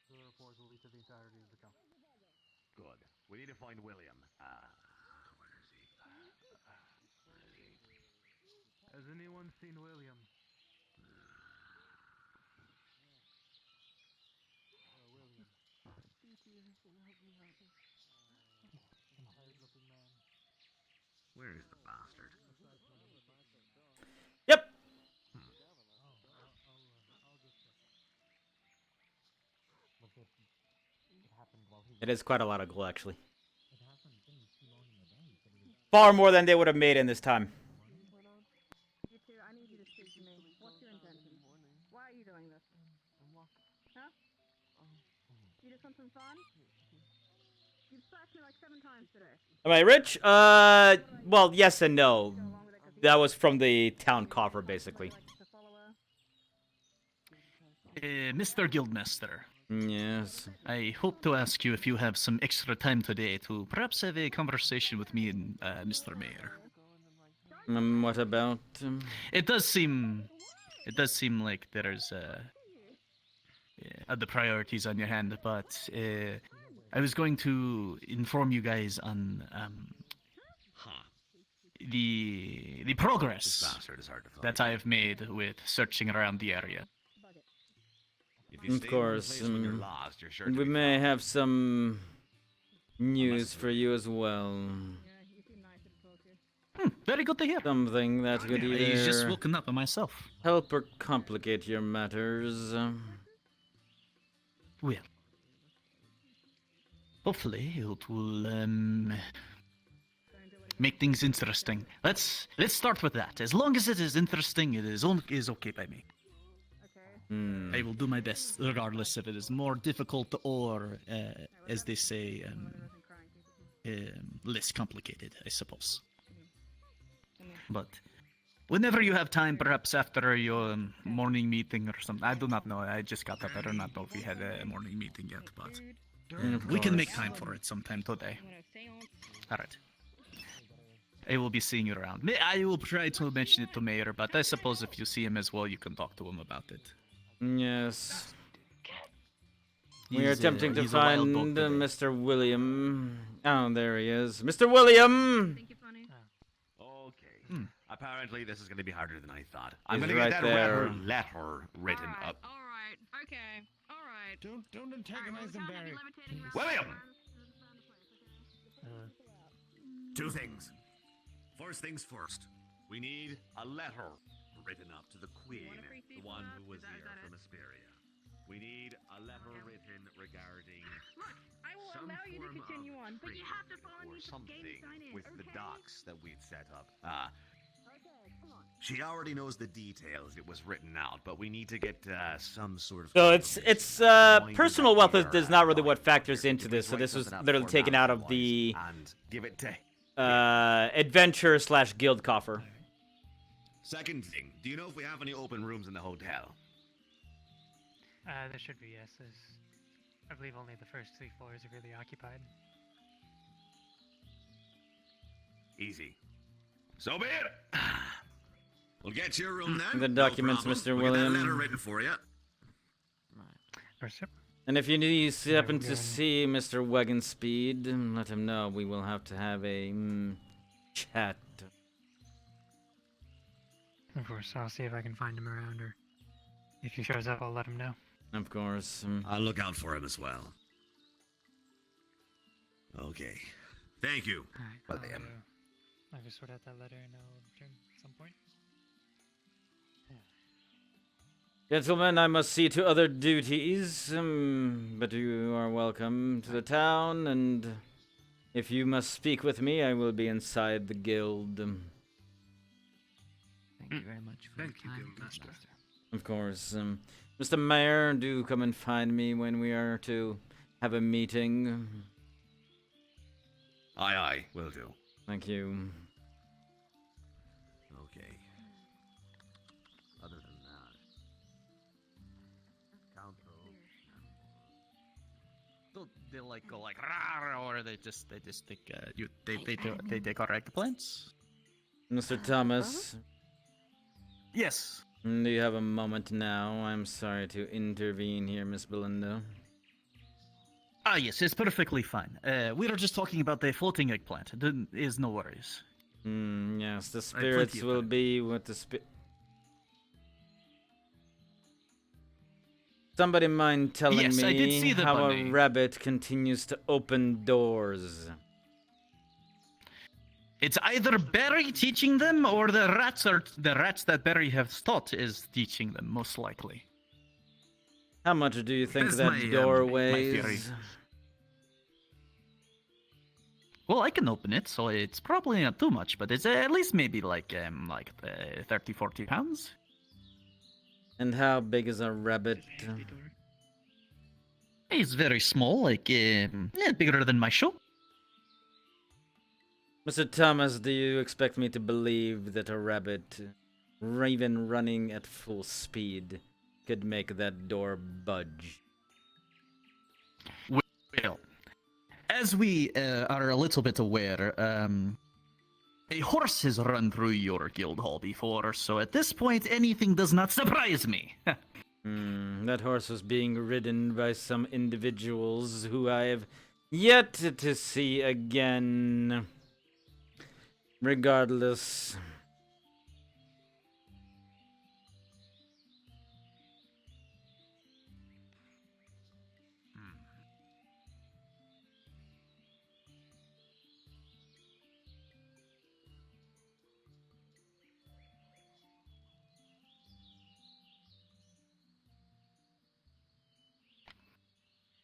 The report will lead to the entirety of the council. Good. We need to find William. Where is he? Has anyone seen William? William. Where is the bastard? Yep. It is quite a lot of gold, actually. Far more than they would have made in this time. You two, I need you to speak to me. What's your intention? Why are you doing this? Huh? You did something fun? You've slashed me like 7 times today. Am I rich? Well, yes and no. That was from the town coffer, basically. Mr. Guildmaster. Yes. I hope to ask you if you have some extra time today to perhaps have a conversation with me and Mr. Mayor. What about? It does seem like there's other priorities on your hand, but I was going to inform you guys on the progress that I have made with searching around the area. Of course, we may have some news for you as well. Very good to hear. Something that could either He's just woken up myself. help or complicate your matters. Well, hopefully it will make things interesting. Let's start with that. As long as it is interesting, it is okay by me. I will do my best, regardless if it is more difficult or, as they say, less complicated, I suppose. But whenever you have time, perhaps after your morning meeting or something, I do not know. I just got up. I do not know if we had a morning meeting yet, but we can make time for it sometime today. All right. I will be seeing you around. I will try to mention it to Mayor, but I suppose if you see him as well, you can talk to him about it. Yes. We are attempting to he's a wild dog find today. Mr. William. Oh, there he is. Mr. William! Okay. Apparently, this is going to be harder than I thought. I'm He's going to right get that there. letter written up. Alright, okay, alright. Don't antagonize them, Barry. William! Uh, Two things. First things first. We need a letter written up to the Queen, the one who was here from Asperia. We need a letter written regarding I will some allow you to form continue of on, but you have to follow or me something in, with the okay? docs that we'd set up. She already knows the details. It was written out, but we need to get some sort of. So it's personal wealth is not really what factors into this. So this was literally taken out of the and give it to. adventure / guild coffer. Second thing, do you know if we have any open rooms in the hotel? There should be, yes. I believe only the first 3 floors are really occupied. Easy. So be it. We'll get your room then. The documents, no Mr. We'll get that letter William. written for you. And if you happen to see Mr. Wagon Speed, let him know. We will have to have a chat. Of course, I'll see if I can find him around, or if he shows up, I'll let him know. Of course. I'll look out for him as well. Okay. Thank you. William. I'll just sort out that letter and I'll return at some point. Gentlemen, I must see to other duties, but you are welcome to the town, and if you must speak with me, I will be inside the guild. Thank you very much for your time, Guildmaster. Of course. Mr. Mayor, do come and find me when we are to have a meeting. Aye, will do. Thank you. Okay. Other than that, council. They'll like go like "Rawr," or they just think they correct the plans. Mr. Thomas. Yes. Do you have a moment now? I'm sorry to intervene here, Miss Belinda. Ah, yes, it's perfectly fine. We were just talking about the floating eggplant. Is no worries. Yes, the I have spirits plenty of will time. be with the Somebody mind telling Yes, me I did see the how bunny. a rabbit continues to open doors? It's either Barry teaching them, or the rats that Barry has taught is teaching them, most likely. How much do you think That's that my door theory. weighs? Well, I can open it, so it's probably not too much, but it's at least maybe like 30, 40 pounds. And how big is a rabbit? It's very small, like bigger than my shoe. Mr. Thomas, do you expect me to believe that a rabbit, even running at full speed, could make that door budge? Well, as we are a little bit aware, a horse has run through your guild hall before, so at this point, anything does not surprise me. That horse was being ridden by some individuals who I have yet to see again. Regardless.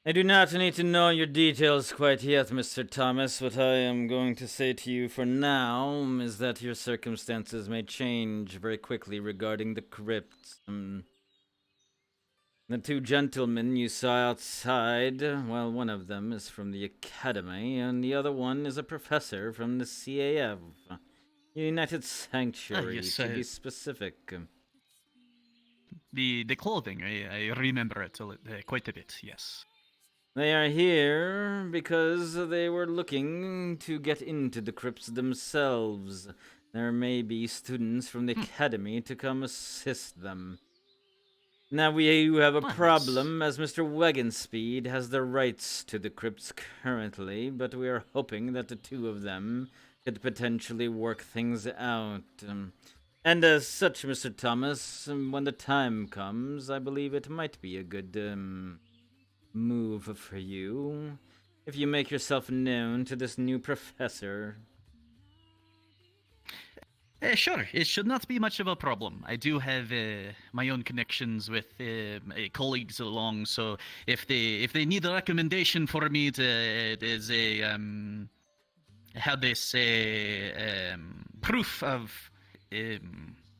I do not need to know your details quite yet, Mr. Thomas. What I am going to say to you for now is that your circumstances may change very quickly regarding the crypts. The two gentlemen you saw outside, well, one of them is from the Academy, and the other one is a professor from the CAF. United Sanctuary, yes, to be specific. The clothing, I remember it quite a bit, yes. They are here because they were looking to get into the crypts themselves. There may be students from the academy to come assist them. Now we have a Nice. problem, as Mr. Wagonspeed has the rights to the crypts currently, but we are hoping that the two of them could potentially work things out. And as such, Mr. Thomas, when the time comes, I believe it might be a good move for you if you make yourself known to this new professor. Sure, it should not be much of a problem. I do have my own connections with colleagues along, so if they need a recommendation for me to as a how they say proof of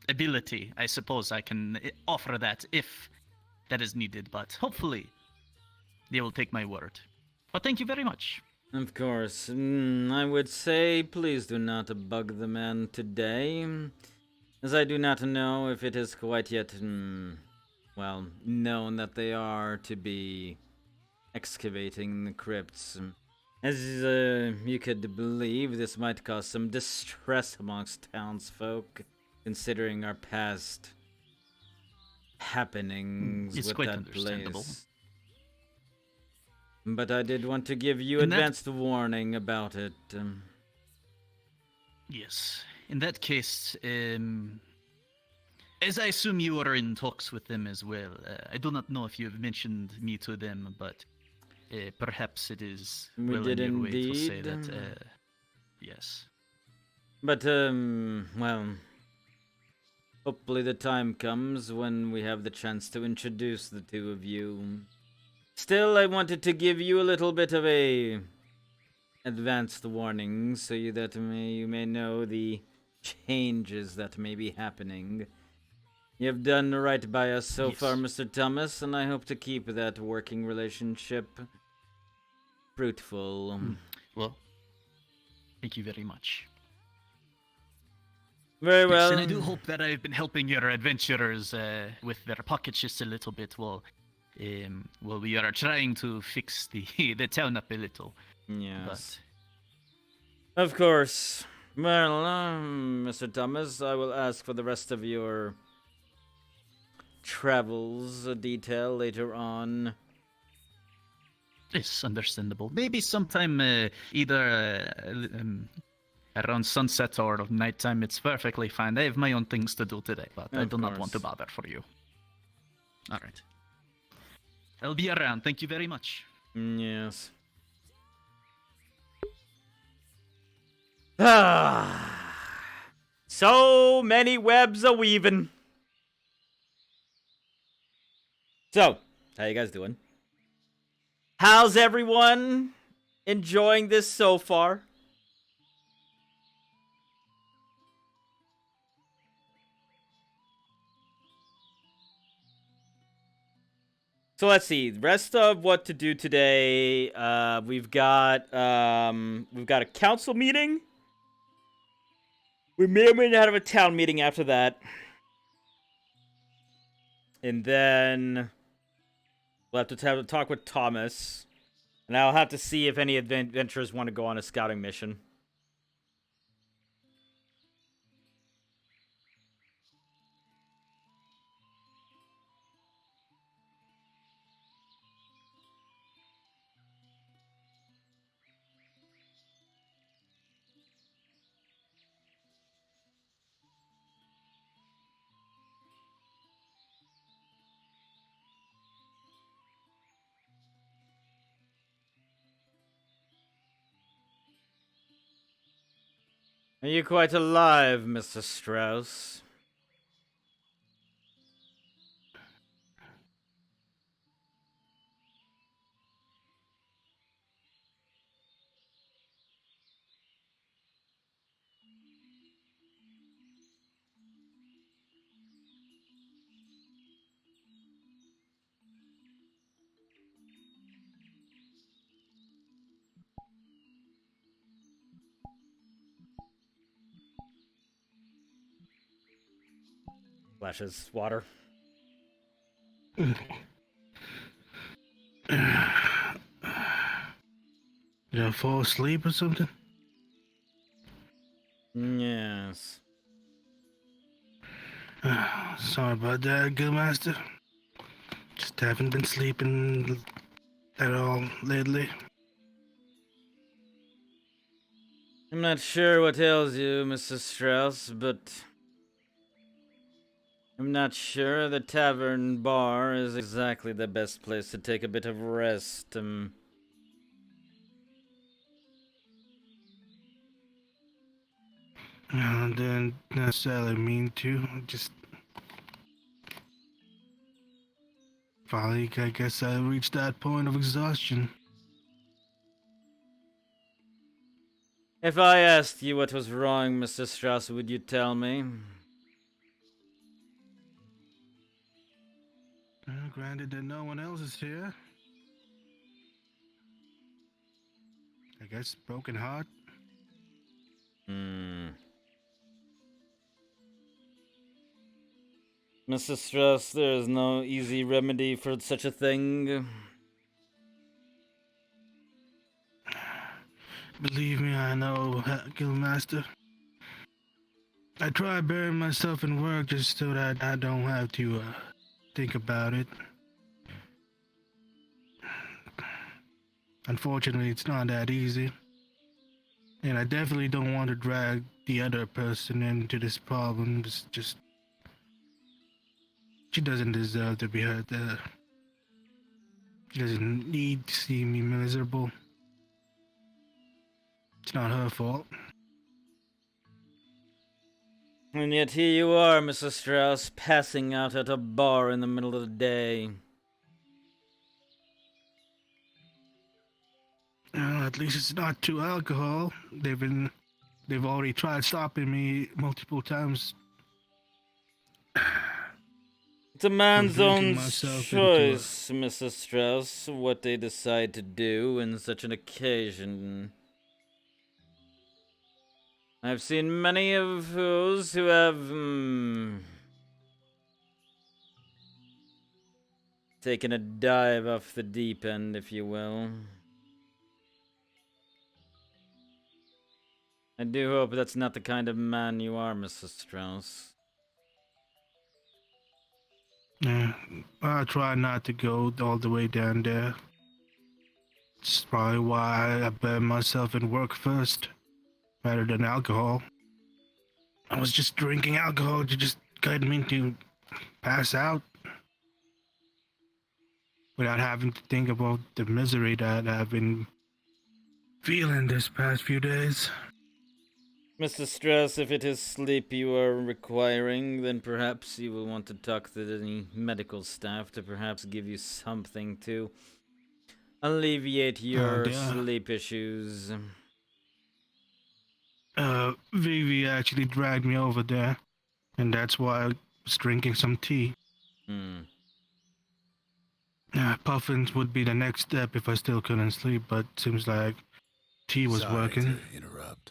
ability, I suppose I can offer that if that is needed. But hopefully, they will take my word. But thank you very much. Of course. I would say please do not bug the man today, as I do not know if it is quite yet, well, known that they are to be excavating the crypts. As you could believe, this might cause some distress amongst townsfolk, considering our past happenings It's with quite that understandable. place. But I did want to give you In that- advanced warning about it. Yes. In that case, as I assume you are in talks with them as well, I do not know if you have mentioned me to them, but perhaps it is We well did in your way to say indeed. that, yes. But, well, hopefully the time comes when we have the chance to introduce the two of you. Still, I wanted to give you a little bit of a advanced warning so you may know the changes that may be happening. You have done right by us so far, Mr. Thomas, and I hope to keep that working relationship fruitful. Well, thank you very much. Very Yes, well. and I do hope that I've been helping your adventurers with their pockets just a little bit. Well, we are trying to fix the the town up a little. Yes. Of course. Well, Mr. Thomas, I will ask for the rest of your travels detail later on. It's understandable. Maybe sometime either around sunset or nighttime. It's perfectly fine. I have my own things to do today, but I Of do not want to course. bother for you. All right. I'll be around. Thank you very much. Yes. Ah. So many webs a weaving. So, how you guys doing? How's everyone enjoying this so far? So let's see. The rest of what to do today. We've got a council meeting. We may or may not have a town meeting after that. And then we'll have to have a talk with Thomas. And I'll have to see if any adventurers want to go on a scouting mission. Are you quite alive, Mr. Strauss? Splashes water. Did I fall asleep or something? Yes. Sorry about that, Guildmaster. Just haven't been sleeping at all lately. I'm not sure what ails you, Mr. Strauss, but I'm not sure the tavern bar is exactly the best place to take a bit of rest. I didn't necessarily mean to. Just finally, I guess I reached that point of exhaustion. If I asked you what was wrong, Mr. Strauss, would you tell me? Granted that no one else is here. I guess broken heart. Mr. Strauss, there is no easy remedy for such a thing. Believe me, I know, Guildmaster. I try burying myself in work just so that I don't have to think about it. Unfortunately, it's not that easy. And I definitely don't want to drag the other person into this problem. It's just... She doesn't deserve to be hurt there. She doesn't need to see me miserable. It's not her fault. And yet here you are, Mr. Strauss, passing out at a bar in the middle of the day. At least it's not true alcohol. They've already tried stopping me multiple times. It's a man's own myself choice, Mr. Strauss, what they decide to do in such an occasion. I've seen many of those who have, taken a dive off the deep end, if you will. I do hope that's not the kind of man you are, Mr. Strauss. Yeah, I try not to go all the way down there. It's probably why I bury myself in work first, rather than alcohol. I was just drinking alcohol to just get me to pass out, without having to think about the misery that I've been feeling this past few days. Mr. Strauss, if it is sleep you are requiring, then perhaps you will want to talk to the medical staff to perhaps give you something to alleviate your sleep issues. Vivi actually dragged me over there, and that's why I was drinking some tea. Puffins would be the next step if I still couldn't sleep, but seems like tea was working. Interrupt.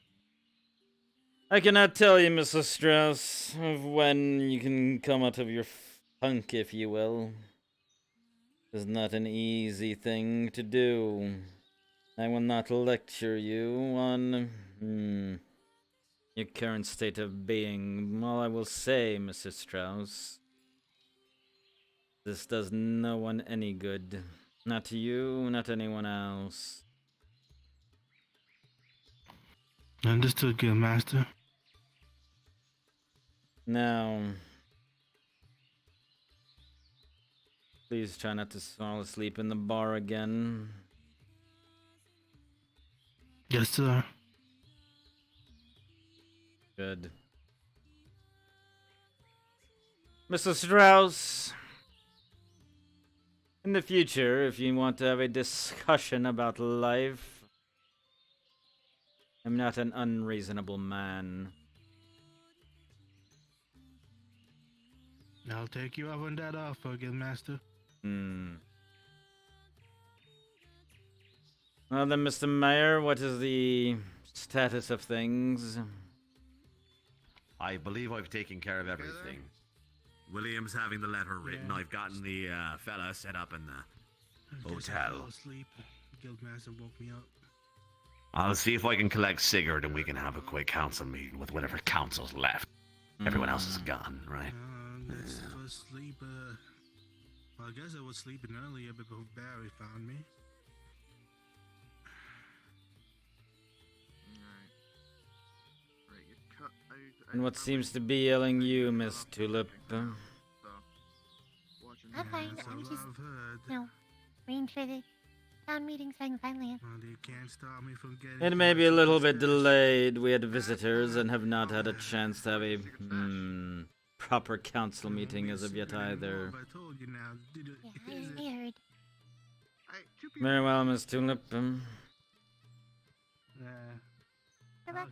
I cannot tell you, Mr. Strauss, of when you can come out of your funk, if you will. It's not an easy thing to do. I will not lecture you on your current state of being. All I will say, Mr. Strauss, this does no one any good. Not to you, not anyone else. Understood, Guildmaster. Now, please try not to fall asleep in the bar again. Yes, sir. Good. Mr. Strauss, in the future, if you want to have a discussion about life, I'm not an unreasonable man. I'll take you up on that offer, Guildmaster. Well then, Mr. Mayor, what is the status of things? I believe I've taken care of everything. William's having the letter written. I've gotten the fella set up in the hotel. Asleep. Guildmaster woke me up. I'll see if I can collect Sigurd and we can have a quick council meeting with whatever council's left. Everyone else is gone, right? Let's sleep. Well, I guess I was sleeping earlier before Barry found me. And what seems to be ailing you, Miss Tulip? I'm fine. I'm just, waiting for the town meeting so I can finally. Well, you can't stop me from getting. It may be a little bit delayed. We had visitors and have not had a chance to have a proper council meeting as of yet either. I told you now. I heard. Very well, Miss Tulip. I'll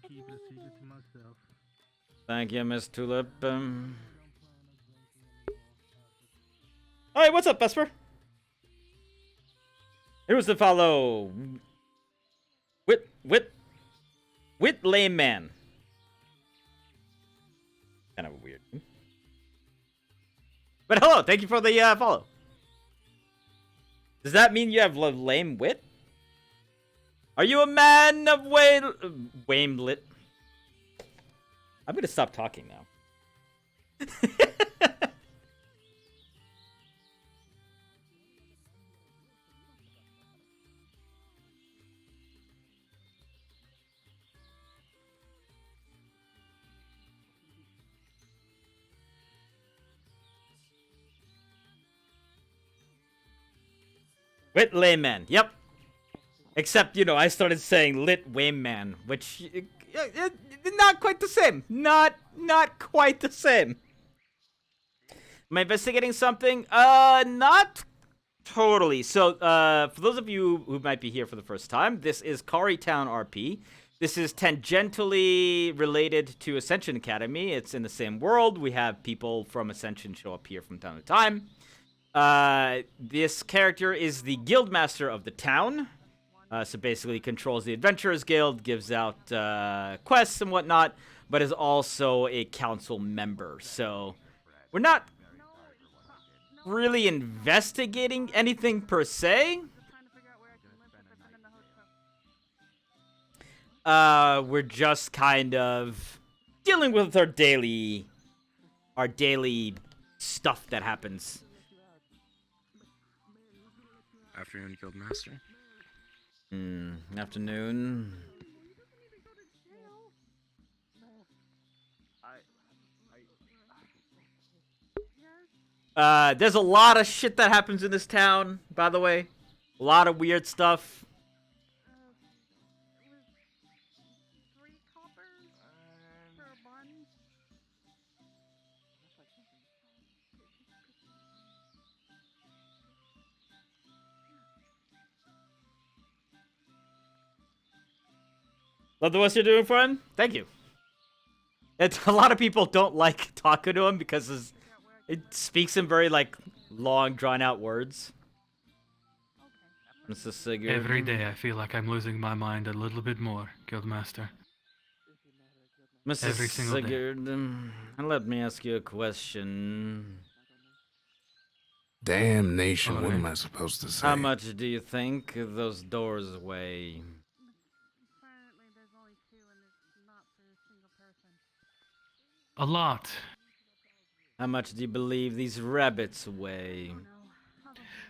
keep the secret to myself. Thank you, Miss Tulip. Hey, what's up, Vesper? Here's to follow. Wit lame man. Kind of weird. But hello, thank you for the follow. Does that mean you have lame wit? Are you a man of Wamelit? I'm gonna stop talking now. Wit layman, yep. Except, you know, I started saying lit wayman, which not quite the same. Not quite the same. Am I investigating something? Not totally. So, for those of you who might be here for the first time, this is Cari Town RP. This is tangentially related to Ascension Academy. It's in the same world. We have people from Ascension show up here from time to time. This character is the Guildmaster of the town. So basically controls the Adventurers Guild, gives out quests and whatnot, but is also a council member. So we're not really investigating anything per se. We're just kind of dealing with our daily stuff that happens. Afternoon, Guildmaster. Afternoon. There's a lot of shit that happens in this town, by the way. A lot of weird stuff. Love the what you're doing for him. Thank you. It's a lot of people don't like talking to him because it speaks in very like long, drawn out words. Mr. Sigurd. Every day I feel like I'm losing my mind a little bit more, Guildmaster. Mr. Every single Sigurd, let me ask you a question. Damnation, what am I supposed to say? How much do you think those doors weigh? A lot. How much do you believe these rabbits weigh?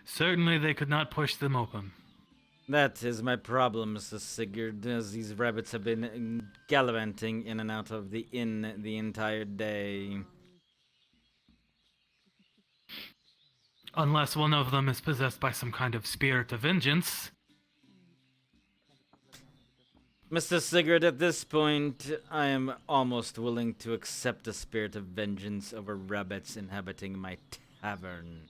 Certainly they could not push them open. That is my problem, Mr. Sigurd, as these rabbits have been gallivanting in and out of the inn the entire day. Unless one of them is possessed by some kind of spirit of vengeance. Mr. Sigurd, at this point, I am almost willing to accept the spirit of vengeance over rabbits inhabiting my tavern.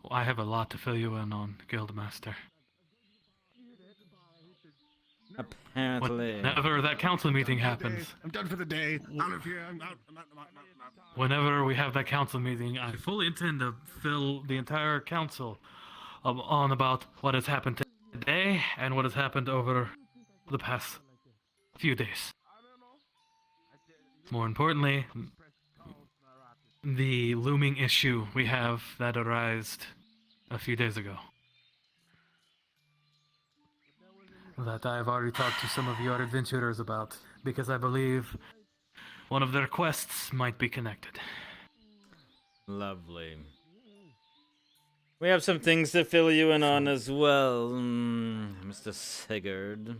I have a lot to fill you in on, Guildmaster. Apparently. Whenever that council meeting happens. I'm done for the day. Out of here. I'm out. Whenever we have that council meeting, I fully intend to fill the entire council on about what has happened today and what has happened over the past few days. More importantly, the looming issue we have that arose a few days ago. That I have already talked to some of your adventurers about, because I believe one of their quests might be connected. Lovely. We have some things to fill you in on as well, Mr. Sigurd.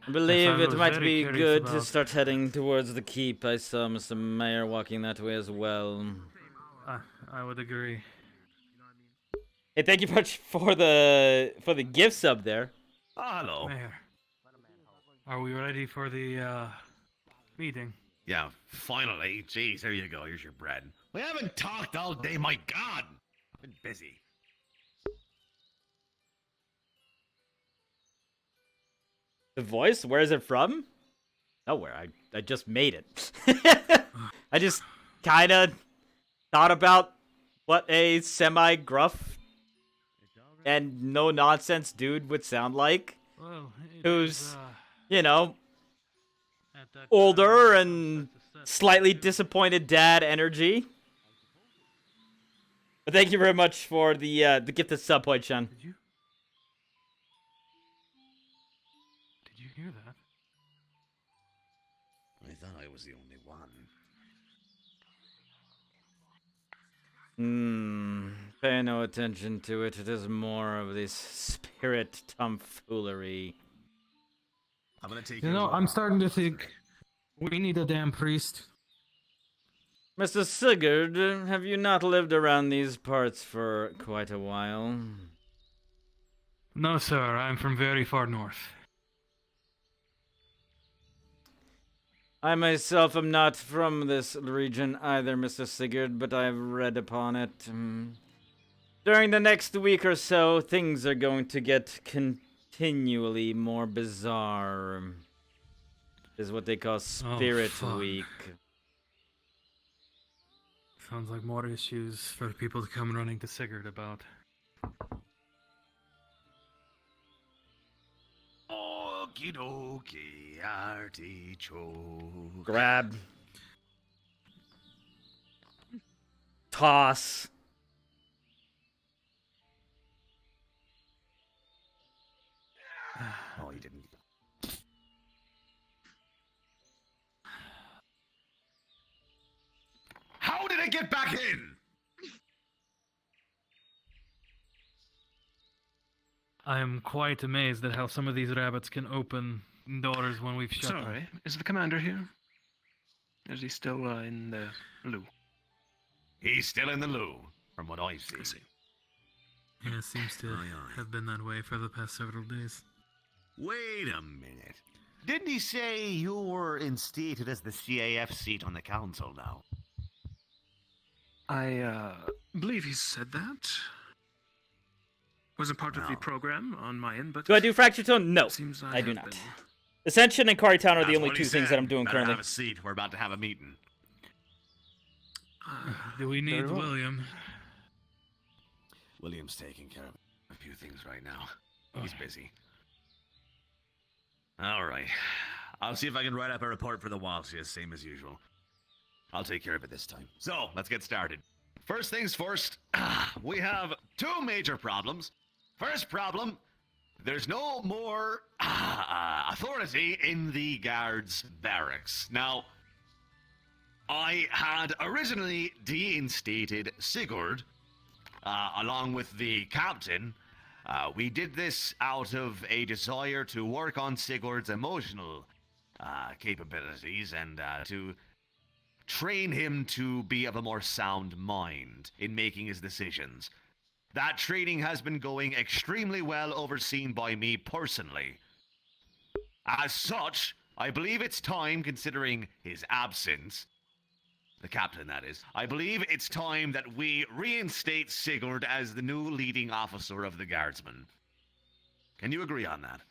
I believe it was might very be curious good to about- start heading towards the keep. I saw Mr. Mayor walking that way as well. I would agree. Hey, thank you much for the gift sub there. Oh, hello. Mayor, are we ready for the meeting? Yeah, finally. Jeez, there you go. Here's your bread. We haven't talked all day, my God. I've been busy. The voice? Where is it from? Nowhere. I just made it. I just kind of thought about what a semi-gruff and no-nonsense dude would sound like. Well, Who's, you know, older and slightly disappointed dad energy. But thank you very much for the gifted sub point, Sean. Did you hear that? I thought I was the only one. Pay no attention to it. It is more of this spirit tomfoolery. I'm gonna take You know, I'm starting to think we need a damn priest. Mr. Sigurd, have you not lived around these parts for quite a while? No, sir. I'm from very far north. I myself am not from this region either, Mr. Sigurd, but I've read upon it. During the next week or so, things are going to get continually more bizarre. Is what they call Spirit fuck. Week. Sounds like more issues for people to come running to Sigurd about. Okie dokie, artichoke. Grab. Toss. Oh, he didn't. How did it get back in? I am quite amazed at how some of these rabbits can open doors when we've shut them. Sorry, is the commander here? Is he still in the loo? He's still in the loo, from what I see. Yeah, it seems to have been that way for the past several days. Wait a minute. Didn't he say you were instated as the CAF seat on the council now? I believe he said that. Wasn't part of the program on my end, but Do I do Fracture Tone? No, seems I do have not. been. Ascension and Cari Town are the That's only what he two things said. that I'm doing Better currently. have a seat. We're about to have a meeting. Do we need very well. William? William's taking care of a few things right now. He's busy. All right. I'll see if I can write up a report for the Walshes, same as usual. I'll take care of it this time. So, let's get started. First things first, we have two major problems. First problem, there's no more authority in the guards' barracks. Now, I had originally deinstated Sigurd, along with the captain. We did this out of a desire to work on Sigurd's emotional capabilities and to train him to be of a more sound mind in making his decisions. That training has been going extremely well, overseen by me personally. As such, I believe it's time, considering his absence, the captain that is, I believe it's time that we reinstate Sigurd as the new leading officer of the guardsmen. Can you agree on that?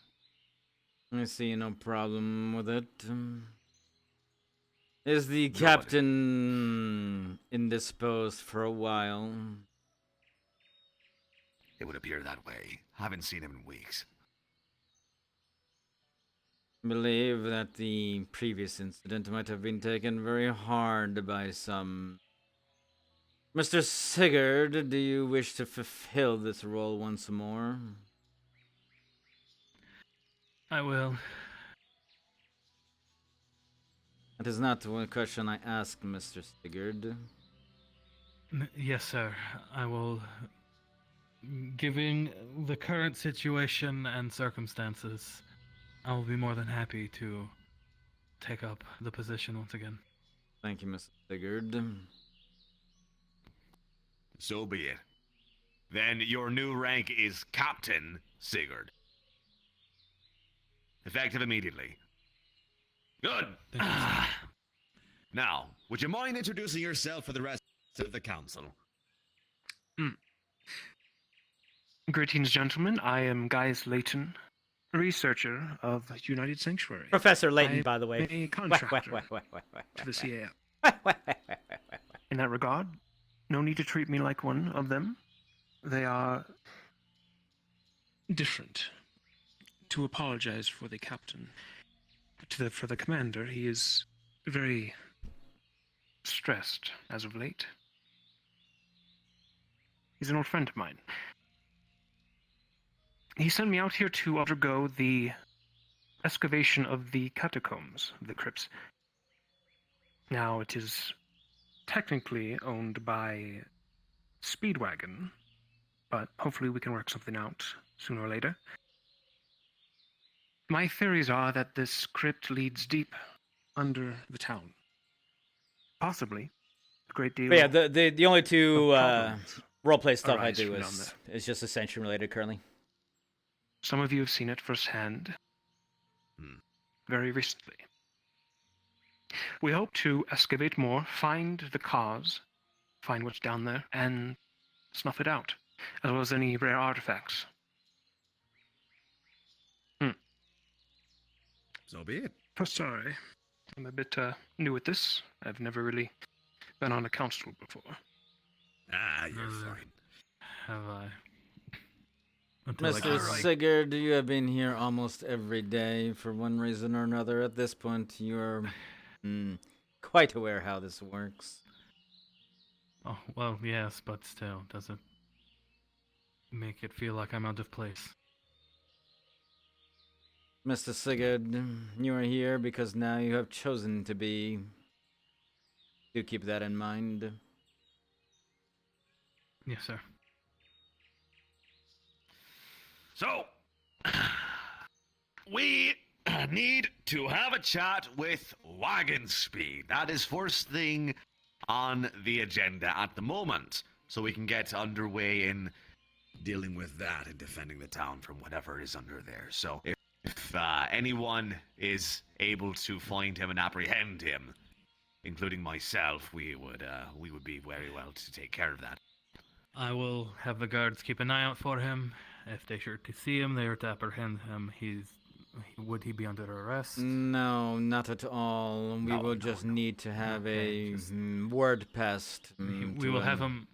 I see no problem with it. Is the captain indisposed for a while? It would appear that way. Haven't seen him in weeks. I believe that the previous incident might have been taken very hard by some. Mr. Sigurd, do you wish to fulfill this role once more? I will. That is not one question I asked, Mr. Sigurd. Yes, sir. I will. Given the current situation and circumstances, I will be more than happy to take up the position once again. Thank you, Mr. Sigurd. So be it. Then your new rank is Captain Sigurd. Effective immediately. Good. Now, would you mind introducing yourself for the rest of the council? Greetings, gentlemen. I am Gaius Layton, researcher of United Sanctuary. Professor Layton, I by the way. am a contractor to the CAF. In that regard, no need to treat me like one of them. They are different. To apologize for the captain, for the commander, he is very stressed as of late. He's an old friend of mine. He sent me out here to undergo the excavation of the catacombs of the crypts. Now, it is technically owned by Speedwagon, but hopefully we can work something out sooner or later. My theories are that this crypt leads deep under the town. Possibly a great deal. But yeah, the only two roleplay stuff I arise do from down is just Ascension related currently. Some of you have seen it firsthand very recently. We hope to excavate more, find the cause, find what's down there, and snuff it out, as well as any rare artifacts. So be it. Oh, sorry. I'm a bit new at this. I've never really been on a council before. Ah, you're fine. Have I? Mr. Sigurd, you have been here almost every day for one reason or another. At this point, you're quite aware how this works. Oh, well, yes, but still, does it make it feel like I'm out of place? Mr. Sigurd, you are here because now you have chosen to be. Do keep that in mind. Yes, sir. So, we need to have a chat with Wagon Speed. That is first thing on the agenda at the moment, so we can get underway in dealing with that and defending the town from whatever is under there. So, if anyone is able to find him and apprehend him, including myself, we would be very well to take care of that. I will have the guards keep an eye out for him. If they sure to see him, they are to apprehend him. Would he be under arrest? No, not at all. We will just need to have a word passed. We will have him.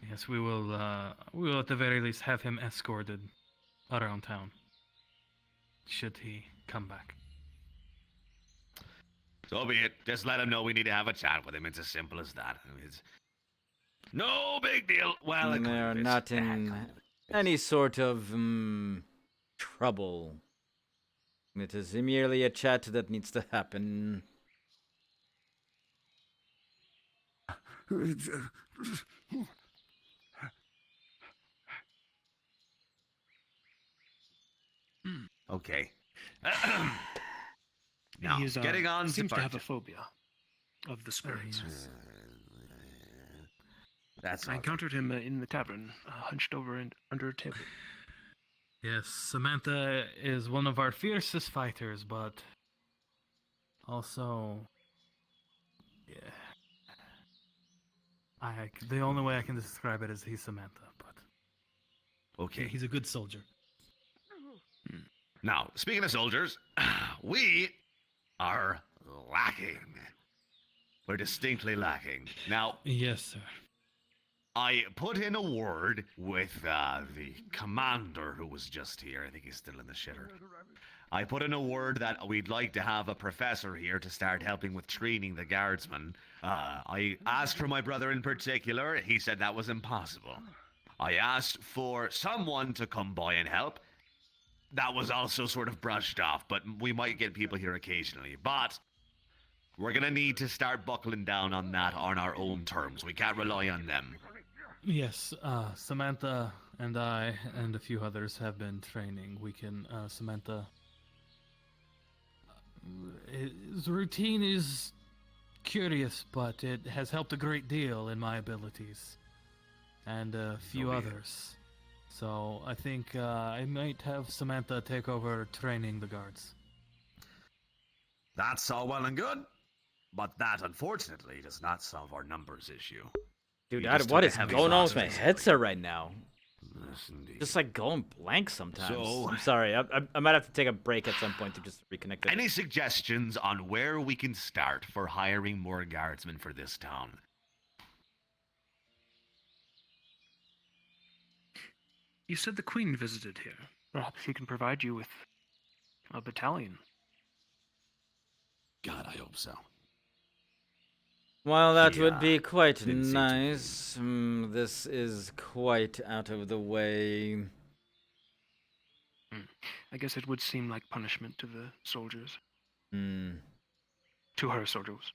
Yes, we will. We will at the very least have him escorted around town. Should he come back? So be it. Just let him know we need to have a chat with him. It's as simple as that. It's no big deal. Well, they are not in any sort of trouble. It is merely a chat that needs to happen. Okay. Now, He's, getting on seems to have a budget. phobia of the spirits. That's I encountered him in the tavern, hunched over under a table. Yes, Samantha is one of our fiercest fighters, but also, yeah, the only way I can describe it is he's Samantha, but Okay. he's a good soldier. Now, speaking of soldiers, we are lacking. We're distinctly lacking. Now, yes, sir. I put in a word with the commander who was just here. I think he's still in the shitter. I put in a word that we'd like to have a professor here to start helping with training the guardsmen. I asked for my brother in particular. He said that was impossible. I asked for someone to come by and help. That was also sort of brushed off, but we might get people here occasionally. But we're gonna need to start buckling down on that on our own terms. We can't rely on them. Yes, Samantha and I and a few others have been training. We can, Samantha. His routine is curious, but it has helped a great deal in my abilities. And a few others. So I think I might have Samantha take over training the guards. That's all well and good, but that unfortunately does not solve our numbers issue. Dude, You just what took a is heavy going on loss with my recently. headset right now? Yes, indeed. Just like going blank sometimes. So- I'm sorry. I might have to take a break at some point to just reconnect it. Any suggestions on where we can start for hiring more guardsmen for this town? You said the Queen visited here. Perhaps she can provide you with a battalion. God, I hope so. Well, that would Yeah, be quite didn't seem to nice. This is quite out of the way. I guess it would seem like punishment to the soldiers. Hmm. To her soldiers.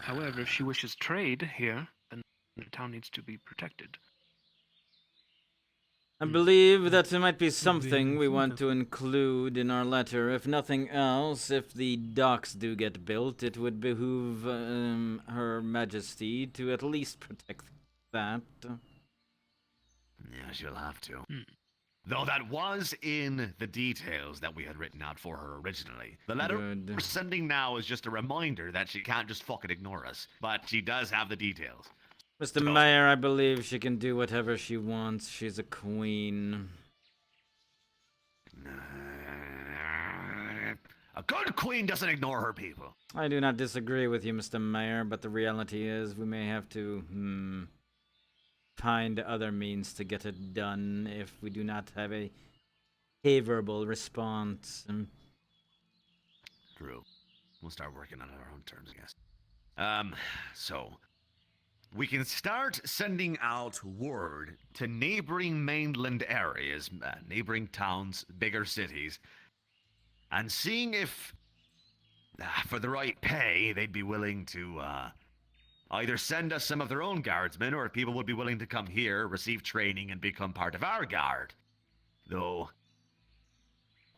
However, if she wishes trade here, then the town needs to be protected. I believe that it might be something we want to include in our letter. If nothing else, if the docks do get built, it would behoove Her Majesty to at least protect that. Yeah, she'll have to. Though that was in the details that we had written out for her originally. The letter Good. we're sending now is just a reminder that she can't just fucking ignore us. But she does have the details. Mr. Mayor, I believe she can do whatever she wants. She's a queen. A good queen doesn't ignore her people. I do not disagree with you, Mr. Mayor, but the reality is we may have to, find other means to get it done if we do not have a favorable response. True. We'll start working on our own terms, I guess. So we can start sending out word to neighboring mainland areas, neighboring towns, bigger cities, and seeing if, for the right pay, they'd be willing to either send us some of their own guardsmen, or if people would be willing to come here, receive training, and become part of our guard. Though,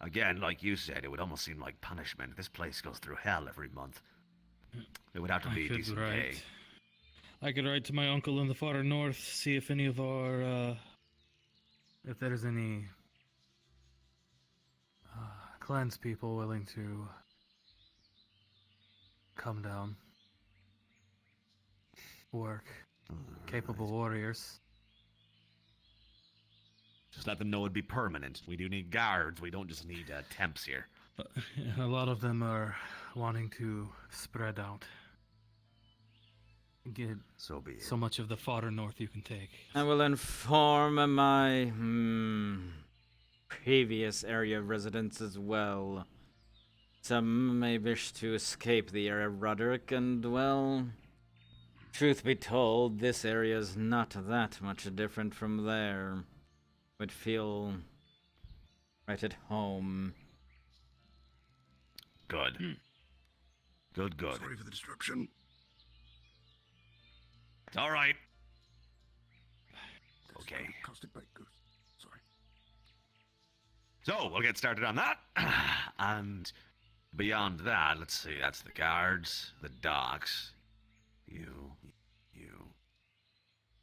again, like you said, it would almost seem like punishment. This place goes through hell every month. It would have to be decent pay. I could write to my uncle in the far north, see if any of our, if there's any clans people willing to come down, work, capable warriors. Just let them know it'd be permanent. We do need guards. We don't just need temps here. A lot of them are wanting to spread out. Get so be it. So much of the far north you can take. I will inform my previous area of residence as well. Some may wish to escape the area of Roderick, and well, truth be told, this area is not that much different from there. Would feel right at home. Good. Good. Sorry for the disruption. It's all right. Okay. Caustic bite goose. Sorry. So, we'll get started on that. And beyond that, let's see, that's the guards, the docks, you.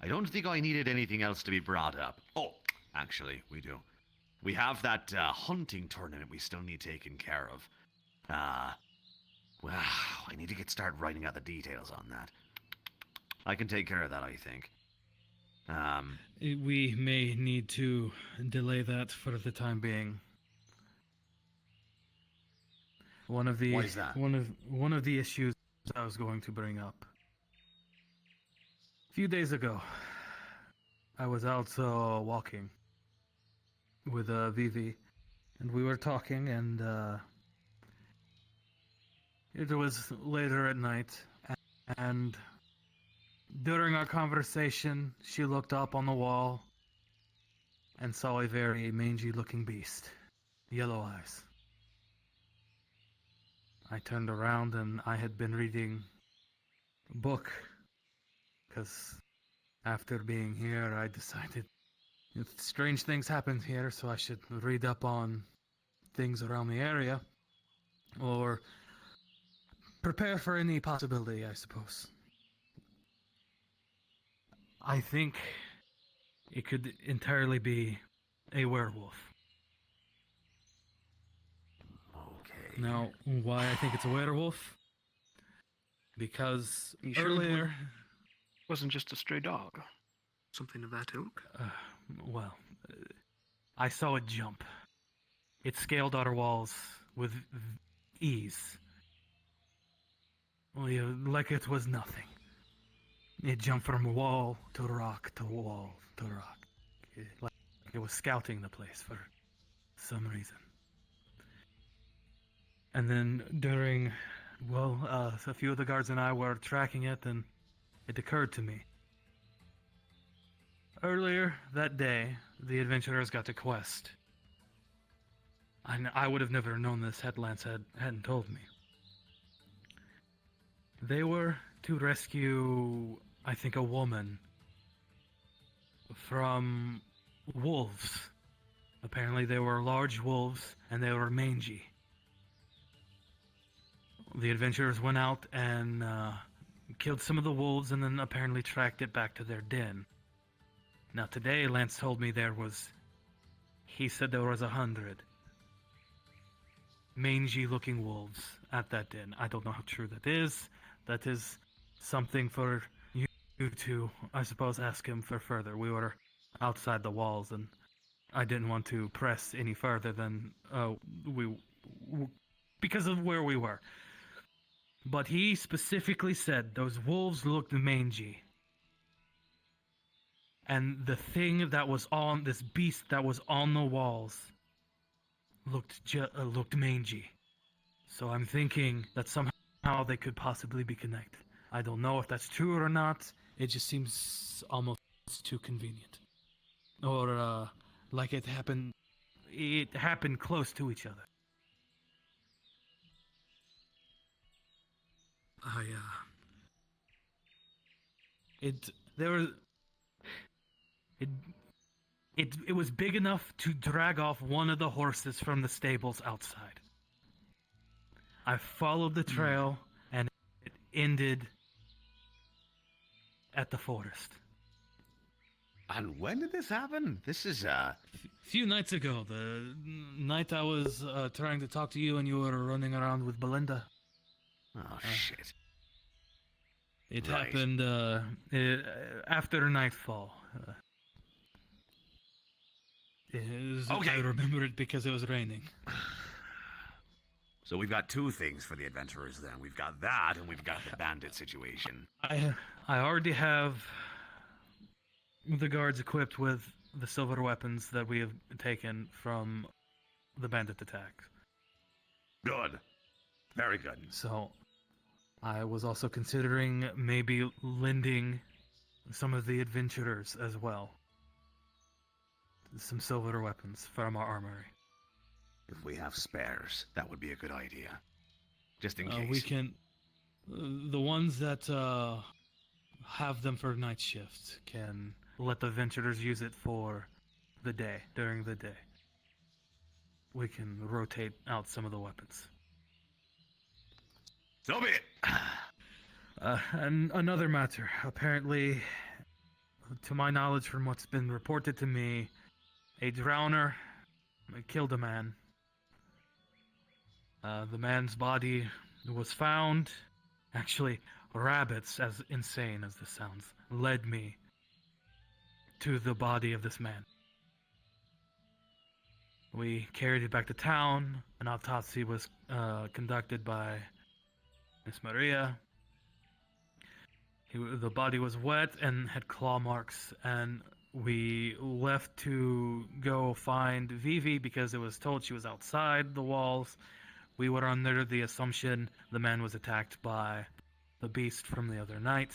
I don't think I needed anything else to be brought up. Oh, actually, we do. We have that hunting tournament we still need taken care of. Well, I need to start writing out the details on that. I can take care of that, I think. We may need to delay that for the time being. One of the Why is that? one of the issues I was going to bring up. A few days ago, I was out walking with Vivi, and we were talking, and it was later at night, and during our conversation, she looked up on the wall and saw a very mangy-looking beast, yellow eyes. I turned around and I had been reading a book. Because after being here, I decided strange things happened here, so I should read up on things around the area. Or prepare for any possibility, I suppose. I think it could entirely be a werewolf. Okay. Now, why I think it's a werewolf? Because You sure it earlier... wasn't just a stray dog? Something of that ilk? Well, I saw it jump. It scaled our walls with ease. Well, like it was nothing. It jumped from wall to rock to wall to rock. Like it was scouting the place for some reason. And then during, a few of the guards and I were tracking it, and it occurred to me. Earlier that day, the adventurers got a quest. I would have never known this had Lance hadn't told me. They were to rescue, I think, a woman from wolves. Apparently they were large wolves, and they were mangy. The adventurers went out and killed some of the wolves, and then apparently tracked it back to their den. Now today, Lance told me he said there was 100 mangy-looking wolves at that den. I don't know how true that is. That is something for you to, I suppose, ask him for further. We were outside the walls, and I didn't want to press any further than because of where we were. But he specifically said those wolves looked mangy. And the thing that was on, this beast that was on the walls, looked mangy. So I'm thinking that somehow they could possibly be connected. I don't know if that's true or not. It just seems almost too convenient. Or like it happened close to each other. It was big enough to drag off one of the horses from the stables outside. I followed the trail, and it ended at the forest. And when did this happen? This is, few nights ago, the night I was trying to talk to you and you were running around with Belinda. Oh, shit. It happened after nightfall. Okay. I remember it because it was raining. So we've got two things for the adventurers then. We've got that, and we've got the bandit situation. I already have the guards equipped with the silver weapons that we have taken from the bandit attack. Good. Very good. So, I was also considering maybe lending some of the adventurers as well. Some silver weapons from our armory. If we have spares, that would be a good idea. Just in case. We can... the ones that have them for night shifts can let the adventurers use it for the day, during the day. We can rotate out some of the weapons. So be it! And another matter. Apparently, to my knowledge from what's been reported to me, a drowner killed a man. The man's body was found. Actually, rabbits, as insane as this sounds, led me to the body of this man. We carried it back to town. An autopsy was conducted by Miss Maria. The body was wet and had claw marks, and we left to go find Vivi because it was told she was outside the walls. We were under the assumption the man was attacked by the beast from the other night.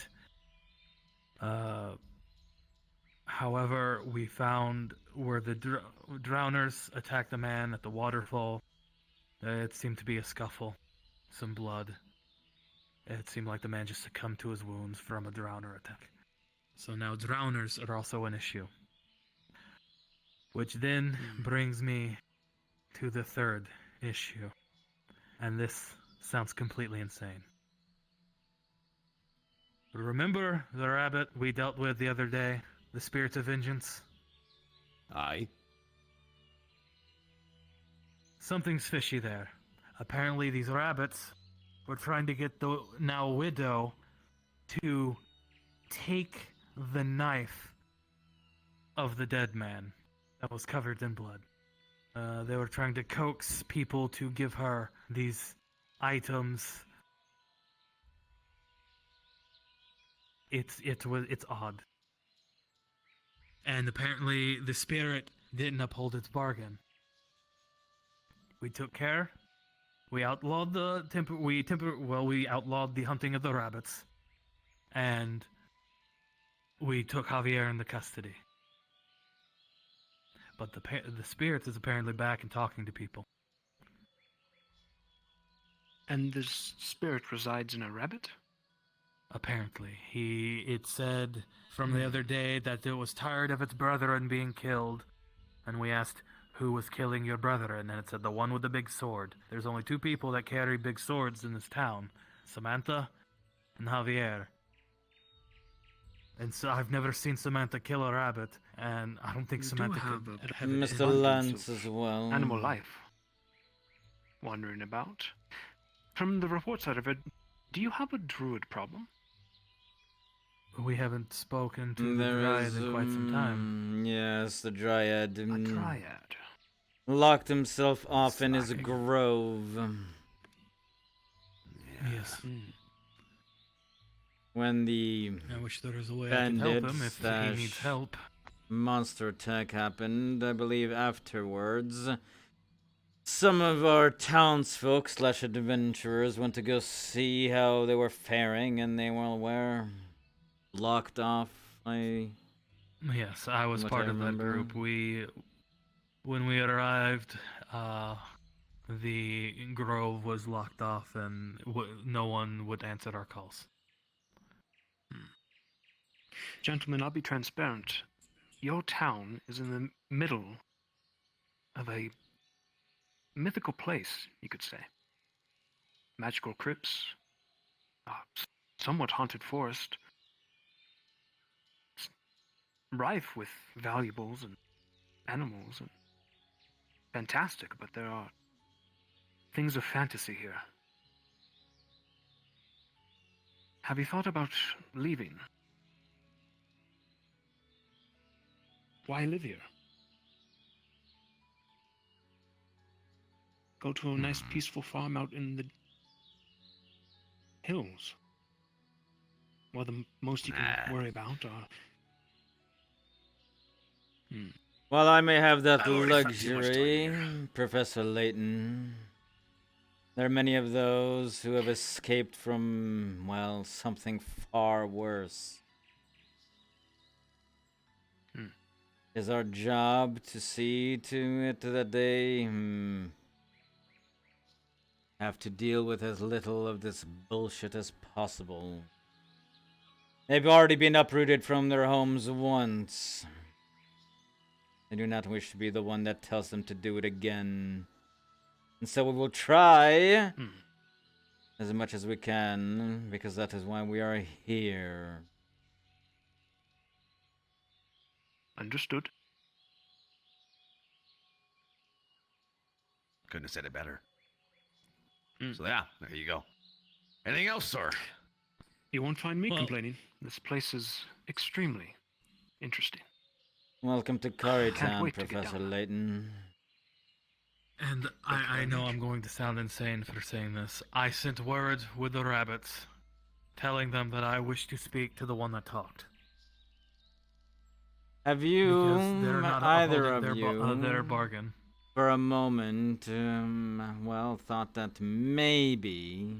However, we found where the drowners attacked the man at the waterfall. It seemed to be a scuffle. some blood. It seemed like the man just succumbed to his wounds from a drowner attack. So now drowners are also an issue. Which then brings me to the third issue. And this sounds completely insane. Remember the rabbit we dealt with the other day? The spirit of vengeance? Aye. Something's fishy there. Apparently these rabbits were trying to get the now widow to take the knife of the dead man that was covered in blood. They were trying to coax people to give her these items. It's odd. And apparently the spirit didn't uphold its bargain. We took care. We outlawed we outlawed the hunting of the rabbits. And we took Javier into custody. But the spirit is apparently back and talking to people. And this spirit resides in a rabbit? Apparently. It said from the other day that it was tired of its brethren being killed. And we asked, who was killing your brethren? And it said, the one with the big sword. There's only two people that carry big swords in this town. Samantha and Javier. And so I've never seen Samantha kill a rabbit, and I don't think Samantha could have Mr. Lance as well. Animal life. Wandering about. From the reports I've read, do you have a druid problem? We haven't spoken to the dryad in quite some time. Yes, the dryad. A dryad. Locked himself off in his grove. Yes. When the I wish there was a way I could help him if he needs help. Monster attack happened, I believe afterwards. Some of our townsfolk / adventurers went to go see how they were faring, and they were locked off. Yes, I was part of that group. When we arrived, the grove was locked off, and no one would answer our calls. Gentlemen, I'll be transparent. Your town is in the middle of a mythical place, you could say. Magical crypts, somewhat haunted forest, rife with valuables and animals and fantastic, but there are things of fantasy here. Have you thought about leaving? Why live here? Go to a nice peaceful farm out in the hills. Well, the most you can worry about are... Well, I may have that luxury, Professor Layton. There are many of those who have escaped from, well, something far worse. Is our job to see to it that they have to deal with as little of this bullshit as possible. They've already been uprooted from their homes once. I do not wish to be the one that tells them to do it again. And so we will try as much as we can, because that is why we are here. Understood. Couldn't have said it better. So yeah, there you go. Anything else, sir? You won't find me complaining. This place is extremely interesting. Welcome to Cari Town, wait to get Professor Layton. And I know I'm going to sound insane for saying this. I sent word with the rabbits, telling them that I wish to speak to the one that talked. Have you, either of their bargain, for a moment, well, thought that maybe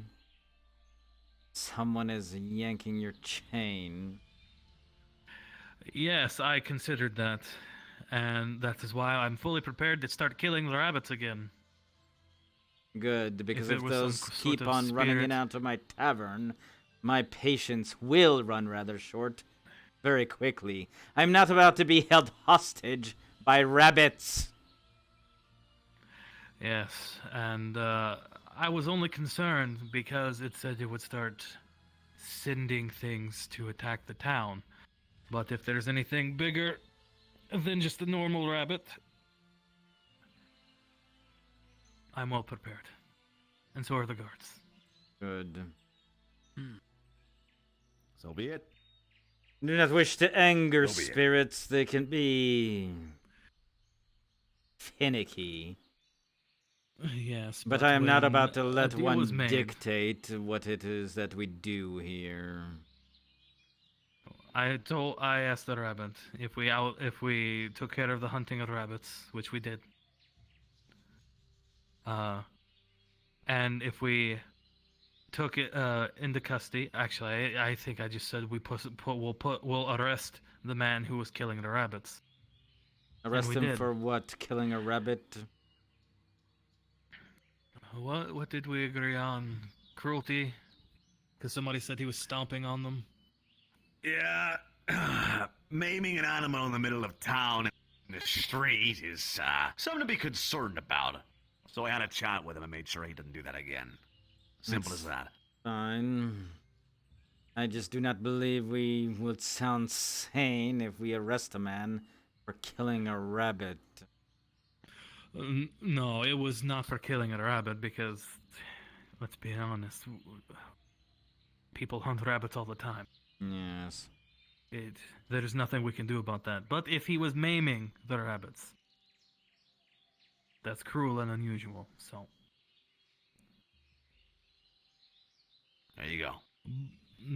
someone is yanking your chain? Yes, I considered that, and that is why I'm fully prepared to start killing the rabbits again. Good, because if it was some those sort keep of on running in spirit. and out of my tavern, my patience will run rather short very quickly. I'm not about to be held hostage by rabbits. Yes, and I was only concerned because it said it would start sending things to attack the town. But if there's anything bigger than just a normal rabbit, I'm well prepared. And so are the guards. Good. So be it. Do not wish to anger So be it. spirits. They can be finicky. Yes, But I am not when about to a let deal was one made, dictate what it is that we do here. I asked the rabbit if we took care of the hunting of rabbits, which we did. And if we took it into custody, actually, I think I just said we'll arrest the man who was killing the rabbits. Arrest we him did. for what? Killing a rabbit? What did we agree on? Cruelty? Because somebody said he was stomping on them. Yeah, maiming an animal in the middle of town in the street is something to be concerned about. So I had a chat with him and made sure he didn't do that again. Simple as that. Fine. I just do not believe we would sound sane if we arrest a man for killing a rabbit. No, it was not for killing a rabbit because, let's be honest, people hunt rabbits all the time. Yes. There's nothing we can do about that. But if he was maiming the rabbits, that's cruel and unusual, so. There you go.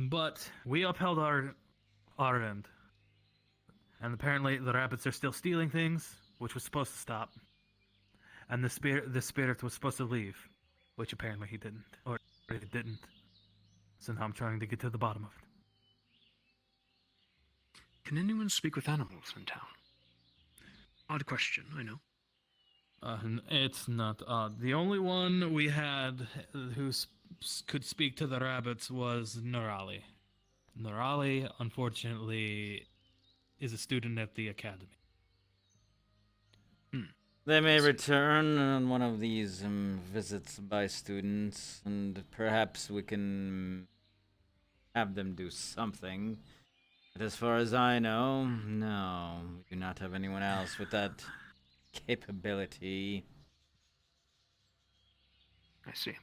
But we upheld our end. And apparently the rabbits are still stealing things, which was supposed to stop. And the spirit was supposed to leave, which apparently he didn't. Or it didn't. So now I'm trying to get to the bottom of it. Can anyone speak with animals in town? Odd question, I know. It's not odd. The only one we had who could speak to the rabbits was Nurali. Nurali, unfortunately, is a student at the academy. They may return on one of these visits by students, and perhaps we can have them do something. But as far as I know, no, we do not have anyone else with that capability. I see.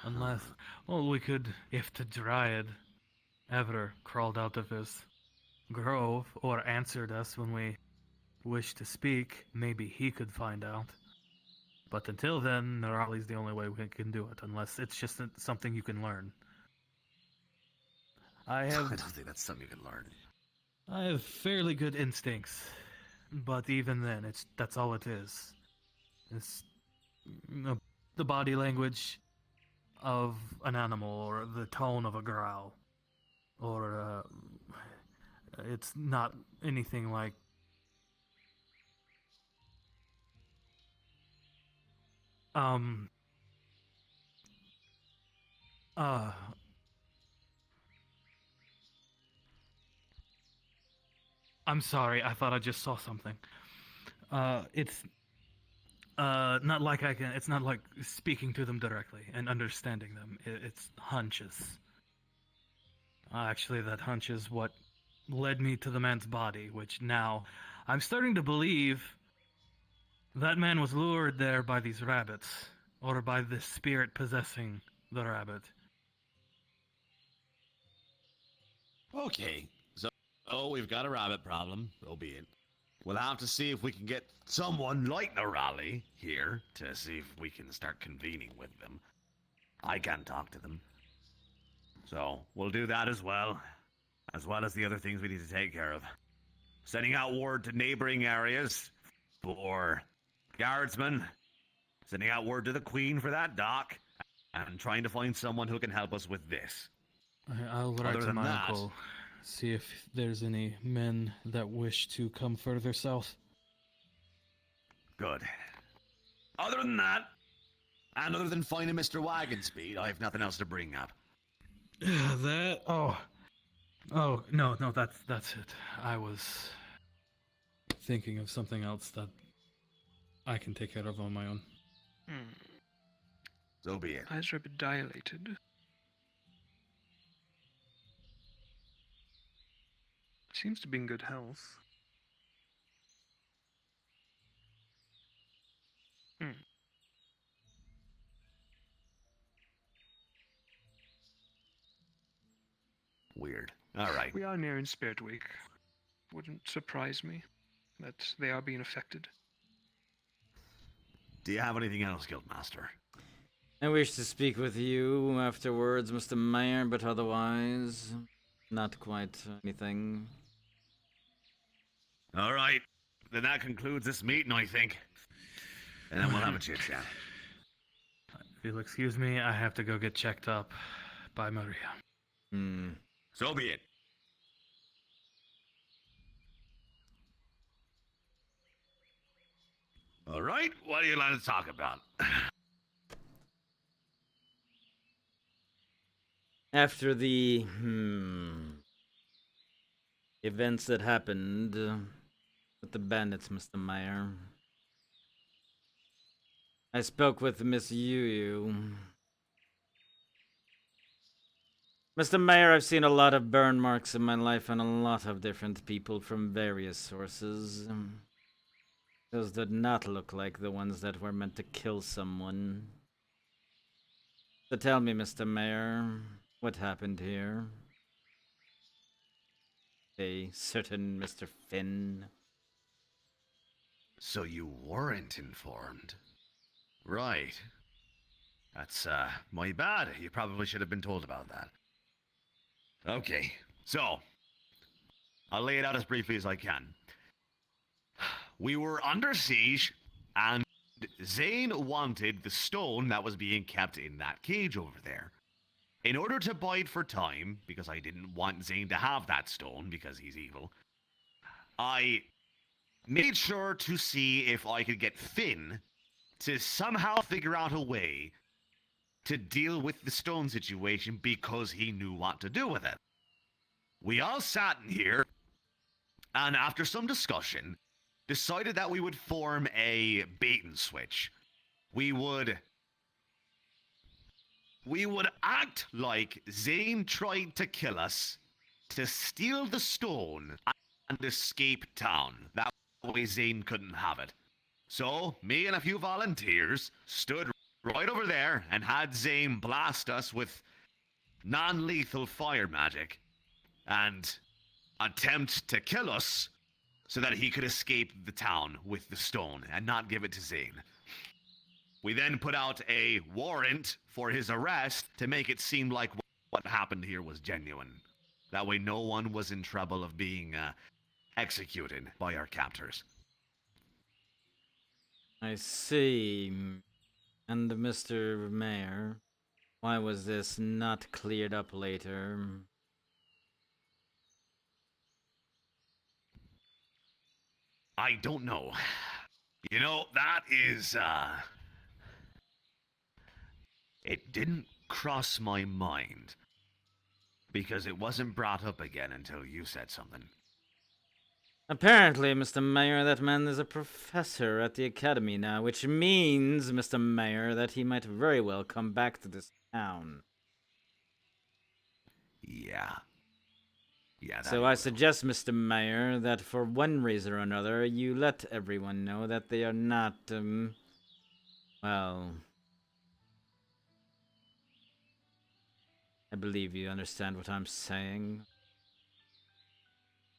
Unless, well, we could, if the Dryad ever crawled out of his grove or answered us when we wished to speak, maybe he could find out. But until then, Nurali's the only way we can do it, unless it's just something you can learn. I don't think that's something you can learn. I have fairly good instincts, but even then, that's all it is. It's the body language of an animal, or the tone of a growl, or it's not anything like. I'm sorry, I thought I just saw something. It's not like it's not like speaking to them directly and understanding them. It's hunches. Actually, that hunch is what led me to the man's body, which now I'm starting to believe that man was lured there by these rabbits, or by the spirit possessing the rabbit. Okay, so we've got a rabbit problem, so be it. We'll have to see if we can get someone like Nurali here to see if we can start convening with them. I can't talk to them. So, we'll do that as well as the other things we need to take care of. Sending out word to neighboring areas for guardsmen, sending out word to the Queen for that dock, and trying to find someone who can help us with this. I'll write Other to than my that- uncle, see if there's any men that wish to come further south. Good. Other than that, and other than finding Mr. Wagon Speed, I have nothing else to bring up. That. Oh no, that's it. I was thinking of something else that I can take care of on my own. So be it. Eyes are a bit dilated. Seems to be in good health. Weird. All right. We are nearing Spirit Week. Wouldn't surprise me that they are being affected. Do you have anything else, Guildmaster? I wish to speak with you afterwards, Mr. Mayor, but otherwise, not quite anything. All right. Then that concludes this meeting, I think. And then we'll have a chit-chat. If you'll excuse me, I have to go get checked up by Maria. So be it. All right, what do you like to talk about? After the events that happened with the bandits, Mr. Mayor, I spoke with Miss Yu. Mr. Mayor, I've seen a lot of burn marks in my life on a lot of different people from various sources. Those did not look like the ones that were meant to kill someone. So tell me, Mr. Mayor, what happened here? A certain Mr. Finn. So you weren't informed. Right. That's, my bad. You probably should have been told about that. Okay, so, I'll lay it out as briefly as I can. We were under siege, and Zane wanted the stone that was being kept in that cage over there. In order to bide for time, because I didn't want Zane to have that stone, because he's evil, I made sure to see if I could get Finn to somehow figure out a way to deal with the stone situation because he knew what to do with it. We all sat in here, and after some discussion, decided that we would form a bait and switch. We would act like Zane tried to kill us to steal the stone and escape town. That way Zane couldn't have it. So, me and a few volunteers stood right over there and had Zane blast us with non-lethal fire magic and attempt to kill us so that he could escape the town with the stone and not give it to Zane. We then put out a warrant for his arrest to make it seem like what happened here was genuine. That way no one was in trouble of being executed by our captors. I see. And Mr. Mayor, why was this not cleared up later? I don't know. You know, that is, it didn't cross my mind. Because it wasn't brought up again until you said something. Apparently, Mr. Mayor, that man is a professor at the academy now, which means, Mr. Mayor, that he might very well come back to this town. Yeah. Yeah, So I suggest, Mr. Mayor, that for one reason or another, you let everyone know that they are not, well... I believe you understand what I'm saying.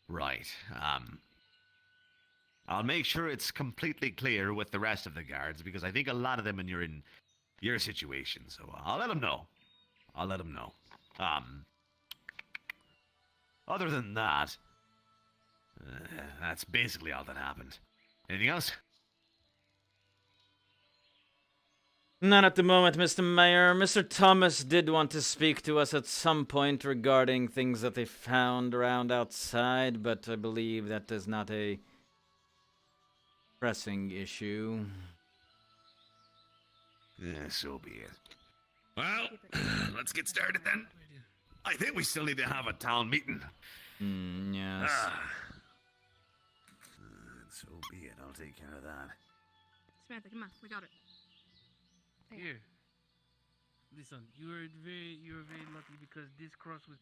Right. I'll make sure it's completely clear with the rest of the guards, because I think a lot of them are in your situation, so I'll let them know. Other than that, that's basically all that happened. Anything else? Not at the moment, Mr. Mayor. Mr. Thomas did want to speak to us at some point regarding things that they found around outside, but I believe that is not a pressing issue. Yeah, so be it. Well, let's get started then. I think we still need to have a town meeting. Yes. So be it. I'll take care of that. Samantha, come on, we got it. Here. Listen, you were very lucky because this cross was.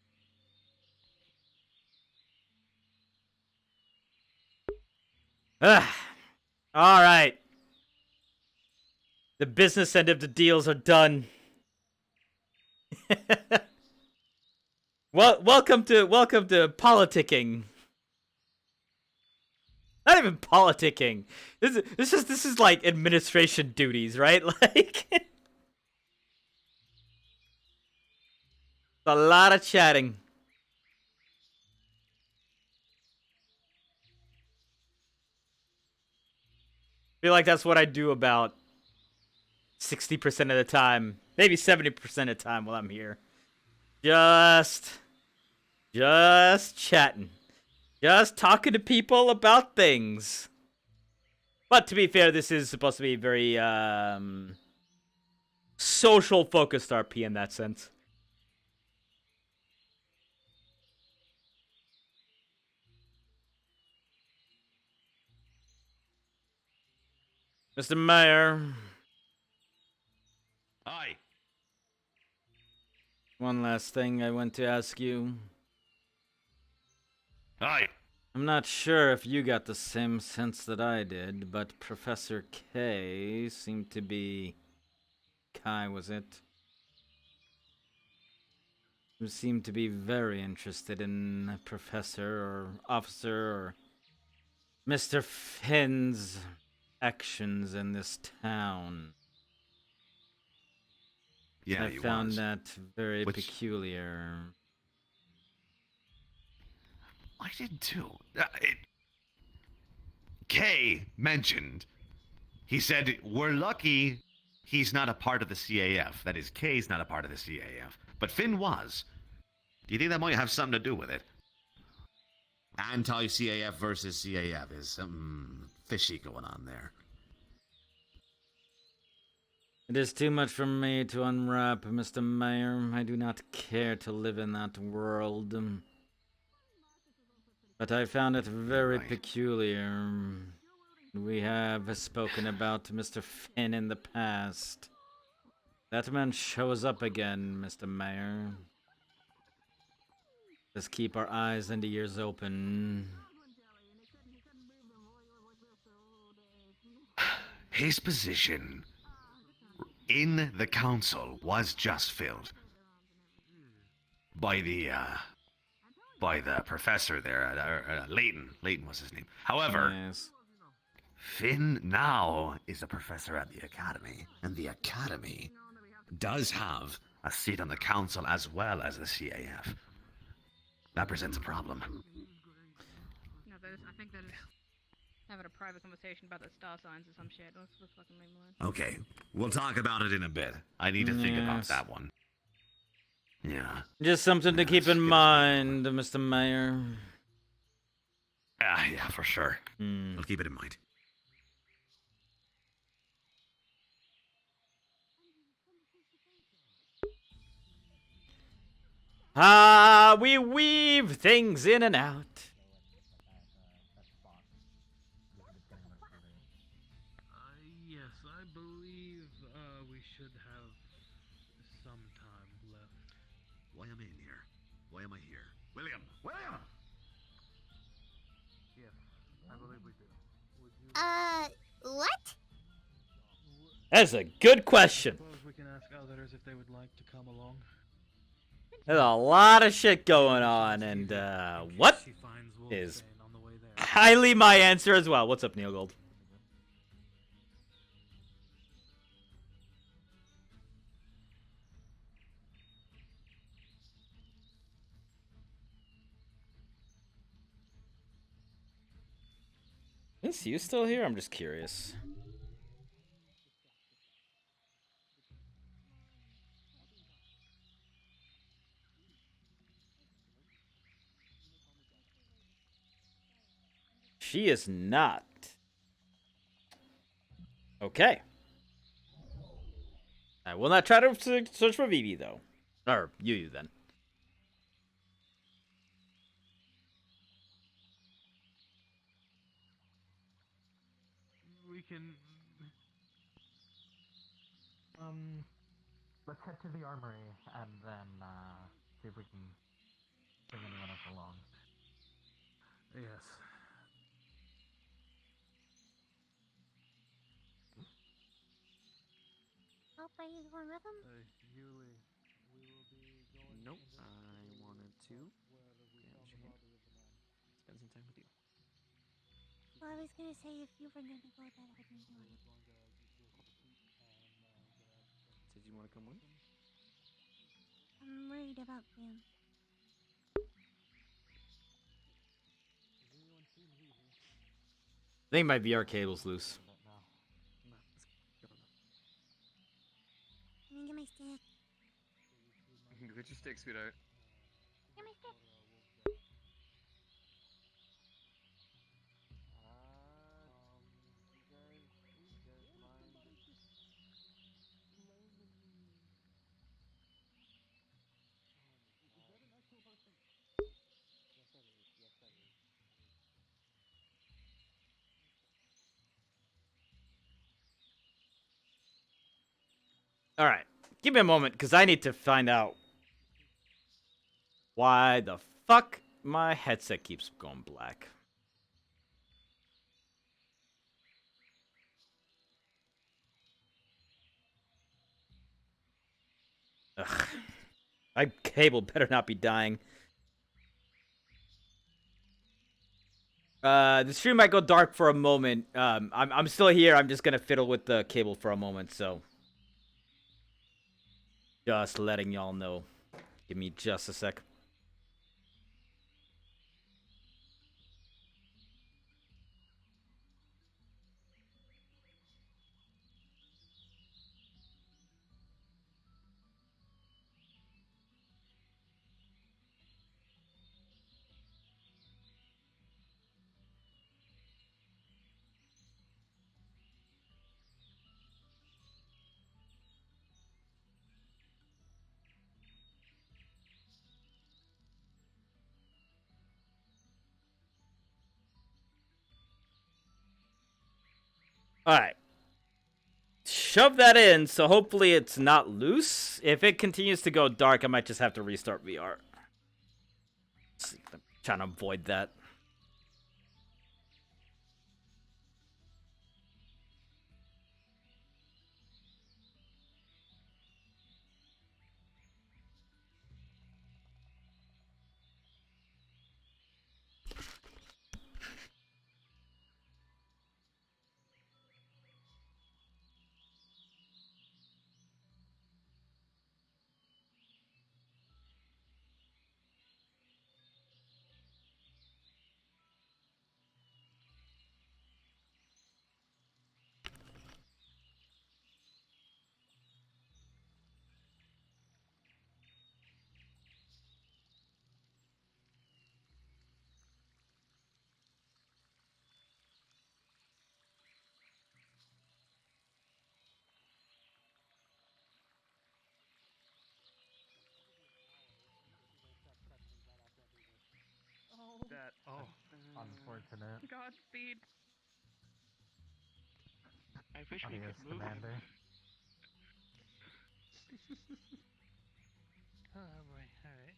All right. The business end of the deals are done. Well, welcome to politicking. Not even politicking. This is like administration duties, right? Like a lot of chatting. Feel like that's what I do about 60% of the time, maybe 70% of the time while I'm here. Just chatting. Just talking to people about things. But to be fair, this is supposed to be very social focused RP in that sense. Mr. Mayor. Aye. One last thing I want to ask you. Aye. I'm not sure if you got the same sense that I did, but Professor K seemed to be... Kai, was it? Who seemed to be very interested in Professor or Officer or Mr. Finn's actions in this town. Yeah, I he found was. that very Which- peculiar. I did too. Kay mentioned, he said, we're lucky he's not a part of the CAF. That is, Kay's not a part of the CAF. But Finn was. Do you think that might have something to do with it? Anti-CAF versus CAF is something fishy going on there. It is too much for me to unwrap, Mr. Mayor. I do not care to live in that world. But I found it very peculiar. We have spoken about Mr. Finn in the past. That man shows up again, Mr. Mayor. Just keep our eyes and ears open. His position in the council was just filled by the professor there, Leighton. Leighton was his name. However, yes. Finn now is a professor at the academy, and the academy does have a seat on the council as well as the CAF. That presents a problem. No, I think that is having a private conversation about the star signs or some shit. Let's fucking leave them alone. Okay, we'll talk about it in a bit. I need to think about Yes. that one. Yeah. Just something to keep in mind, Mr. Mayor. Yeah, for sure. I'll keep it in mind. We weave things in and out. Yes, I believe we should have some time left. Why am I in here? Why am I here? William! William! Yes, I believe we do. What? That's a good question. Suppose we can ask others if they would like to come along. There's a lot of shit going on, and what is highly my answer as well. What's up, Neil Gold? Is you still here? I'm just curious. She is not. Okay. I will not try to search for Vivi, though. Or you then. We can. Let's head to the armory and then see if we can bring anyone else along. Yes. Oh, are you going with him? Yuli, we will be going. Nope, I wanted to spend some time with you. Well, I was gonna say if you were gonna go, that I wouldn't do it. Did you want to come with? I'm worried about Graham. I think my VR cable's loose. Let me get my stick. Go get your stick, sweetheart. Get my stick. All right. Give me a moment, because I need to find out why the fuck my headset keeps going black. Ugh. My cable better not be dying. The stream might go dark for a moment. I'm still here. I'm just gonna fiddle with the cable for a moment, so just letting y'all know. Give me just a sec. Alright. Shove that in, so hopefully it's not loose. If it continues to go dark, I might just have to restart VR. I'm trying to avoid that. Unfortunate. Godspeed. I wish we Adios, could move. Commander. Oh boy, alright.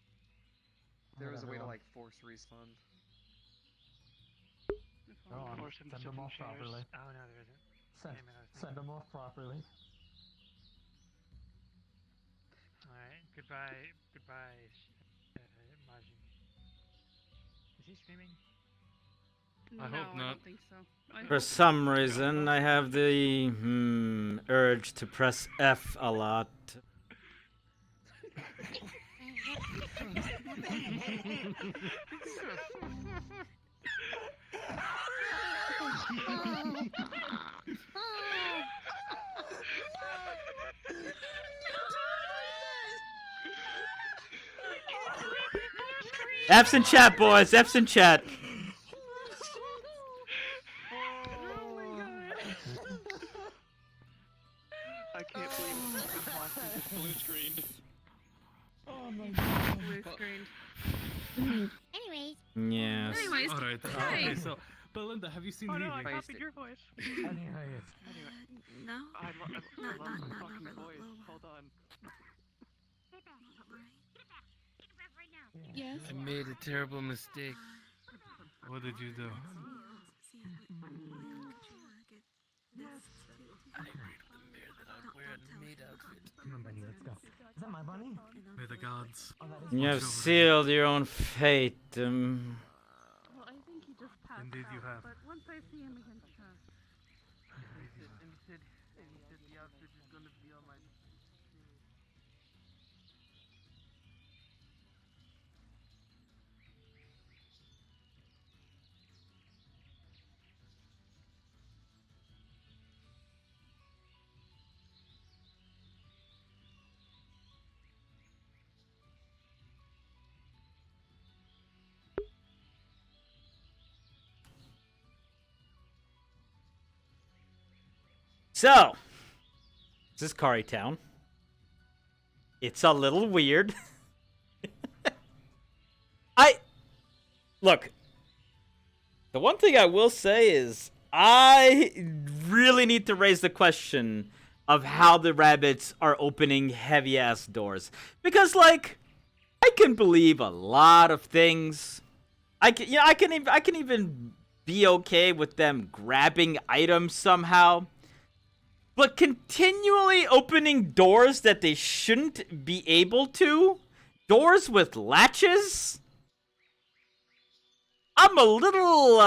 There was a way to everyone. like force respawn. Go on, Force him to send sit them in off chairs. properly. Oh no, there isn't. Send, Damn it, I was send thinking. them off properly. Alright, goodbye, Majin. Is he streaming? No, I hope I not. don't think so. For some reason, I have the urge to press F a lot. F's in chat, boys. F's in chat. blue screened. Anyways. Yes. Anyways, All right. hey. Okay. So, Belinda, have you seen Oh the no, I movie? copied your voice. Anyways. No. I love the fucking voice. Hold on. Yes. I made a terrible mistake. What did you do? Come on, Bunny, let's go. Is that my bunny? May the gods. You have watch over sealed your own fate. Well, I think he just passed Indeed you out, have. but once I see him again, sure. And he said the outfit is gonna be on my. So, this is Cari Town. It's a little weird. Look. The one thing I will say is I really need to raise the question of how the rabbits are opening heavy ass doors, because like I can believe a lot of things. I can even be okay with them grabbing items somehow. But continually opening doors that they shouldn't be able to? Doors with latches? I'm a little,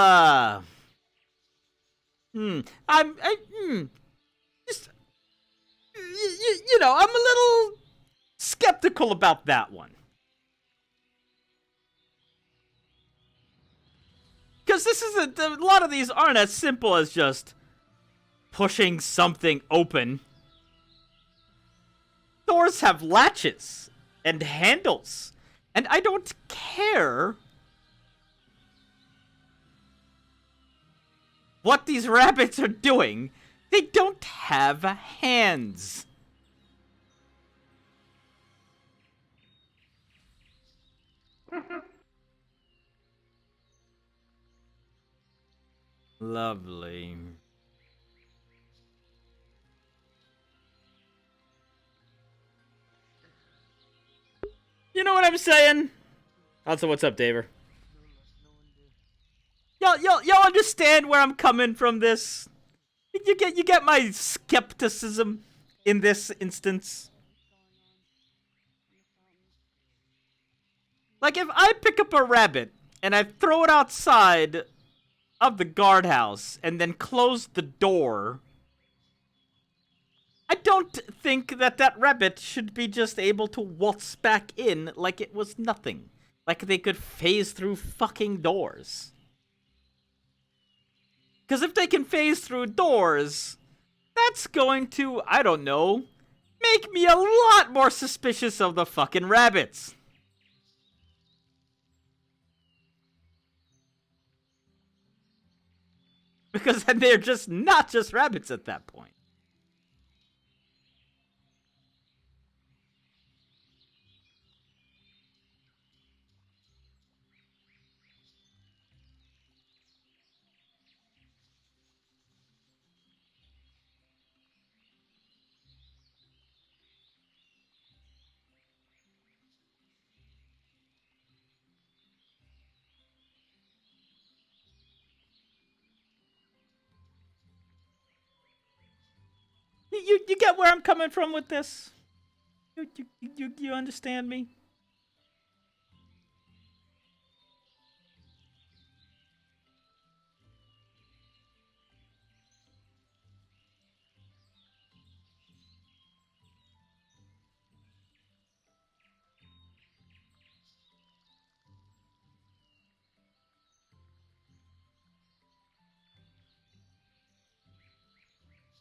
just, I'm a little skeptical about that one. Because this is a lot of these aren't as simple as just pushing something open. Doors have latches and handles, and I don't care what these rabbits are doing. They don't have hands. Lovely. You know what I'm saying? Also, what's up, Daver? Y'all understand where I'm coming from this? You get my skepticism in this instance? Like, if I pick up a rabbit and I throw it outside of the guardhouse and then close the door, I don't think that rabbit should be just able to waltz back in like it was nothing. Like they could phase through fucking doors. Because if they can phase through doors, that's going to, I don't know, make me a lot more suspicious of the fucking rabbits. Because then they're just not just rabbits at that point. You get where I'm coming from with this? You understand me?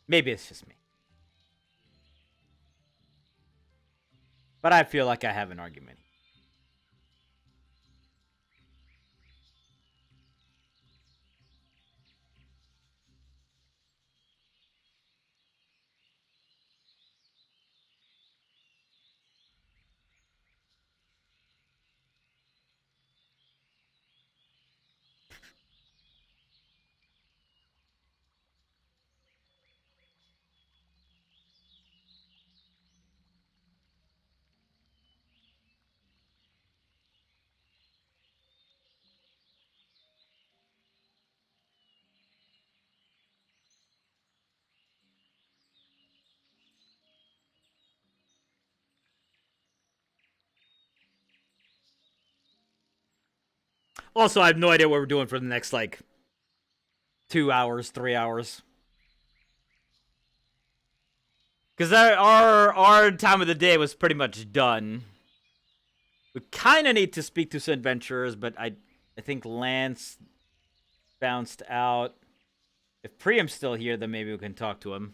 Maybe it's just me. But I feel like I have an argument. Also, I have no idea what we're doing for the next, like, 2 hours, 3 hours. Because our time of the day was pretty much done. We kind of need to speak to some adventurers, but I think Lance bounced out. If Priam's still here, then maybe we can talk to him.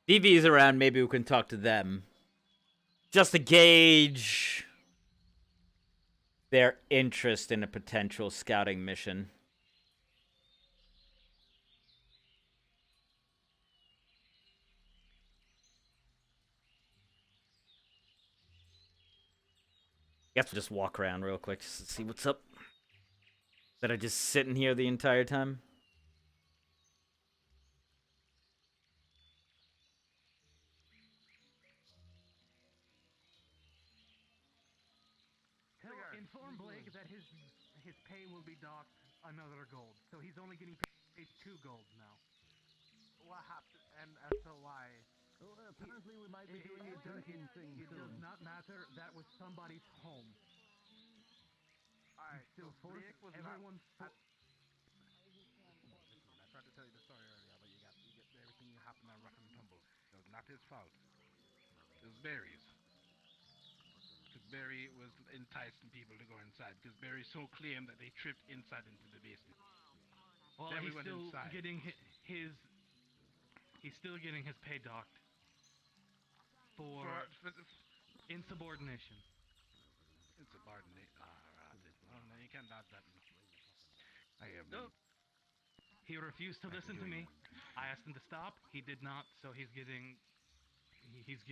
DV's around, maybe we can talk to them. Just to gauge their interest in a potential scouting mission. You have to just walk around real quick just to see what's up. That I just sitting here the entire time. Inform Blake that his pay will be docked another gold, so he's only getting paid 2 gold now. What happened? And so why? Well, apparently we might be doing a drinking thing soon. It does not matter. That was somebody's home. Alright, still force everyone. I tried to tell you the story earlier, but you get everything happened on rough and tumble. It was not his fault. It was Barry's. Because Barry was enticing people to go inside. Because Barry so claimed that they tripped inside into the basement. Well, he's still getting his. He's still getting his pay docked for insubordination. Insubordinate. Well, no, you can't dodge that. I have Nope. He refused to listen to me. I asked him to stop. He did not. So he's getting his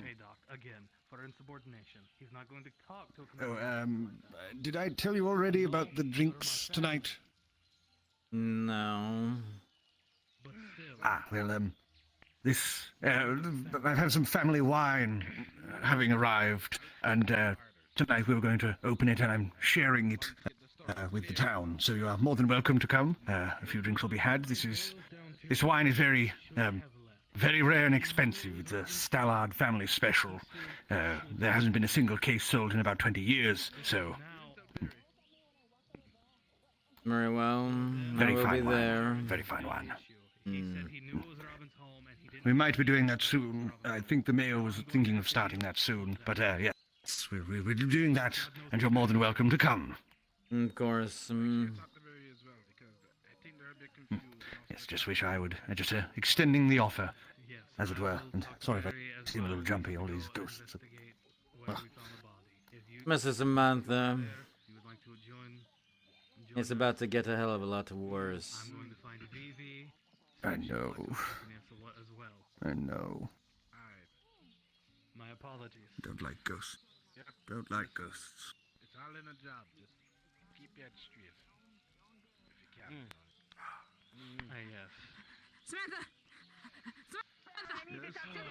pay docked again for insubordination. He's not going to talk to a commander. Did I tell you already about the drinks tonight? No. Well, I've had some family wine having arrived, and tonight we were going to open it, and I'm sharing it with the town. So you are more than welcome to come. A few drinks will be had. This wine is very rare and expensive. It's a Stallard family special. There hasn't been a single case sold in about 20 years, so. Very well. Very I will fine be wine. there. Very fine wine. We might be doing that soon. I think the mayor was thinking of starting that soon. But yes, we're doing that, and you're more than welcome to come. Of course. Yes, just wish I would. Just extending the offer, as it were. And sorry if I seem a little jumpy, all these ghosts. Mrs. Samantha. It's about to get a hell of a lot worse. I know. I know. My apologies. Don't like ghosts. Don't like ghosts. It's all in a job. Just keep your head straight. If you can. Yes. Samantha! I need to talk to you.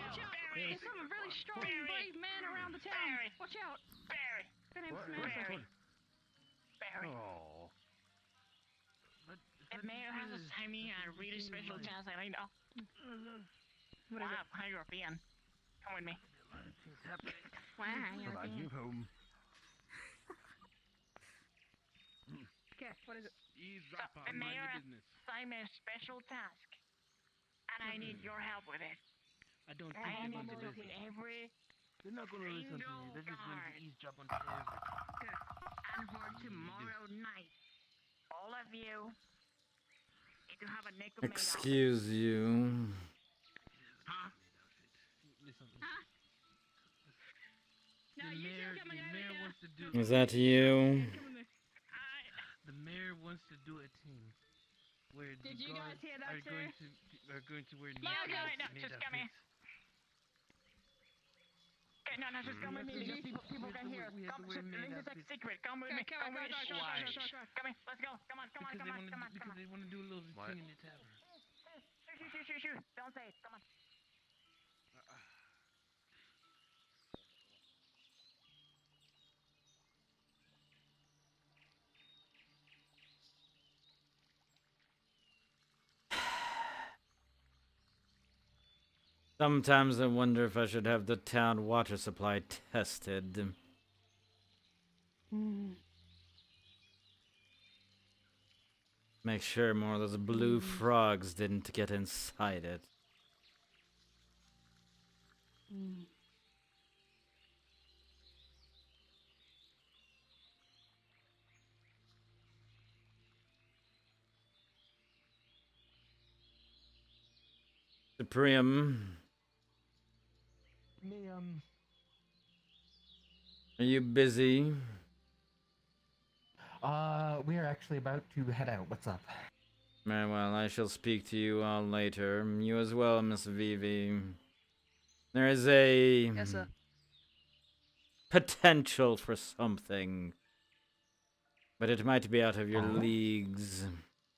There's some really strong and brave men around the town. Watch out. Barry. Her name's Samantha. Barry. Oh. The mayor has assigned me a really special task that I know. What is it? Wow, how European. Come with me. Wow, Provide you home. Okay, what is it? The mayor has assigned me a special task. And I need your help with it. I don't think I they're need going to to look listen. at every They're not going to listen to me. They're just going to eavesdrop on everything. and for tomorrow night, all of you need to have a nickel made off. Excuse you. Huh? Listen. Huh? The mayor wants to do. Is that you? The mayor wants to do a thing where the Did you guys guards hear that, are going to wear No, niqabs made just of come here. it. Okay, no, just come with me. People can hear us. Come, this is like secret. Come with me. Come with me. Why? Come here. Let's go. Come on. Come on. Come on. Come on. Because they want to do a little thing in the tavern. Shoot. Don't say it. Come on. Sometimes I wonder if I should have the town water supply tested. Make sure more of those blue frogs didn't get inside it. Supreme, Me, are you busy? we are actually about to head out. What's up? Very well, I shall speak to you all later. You as well, Miss Vivi. There is a Yes, sir. potential for something, but it might be out of your Oh? leagues.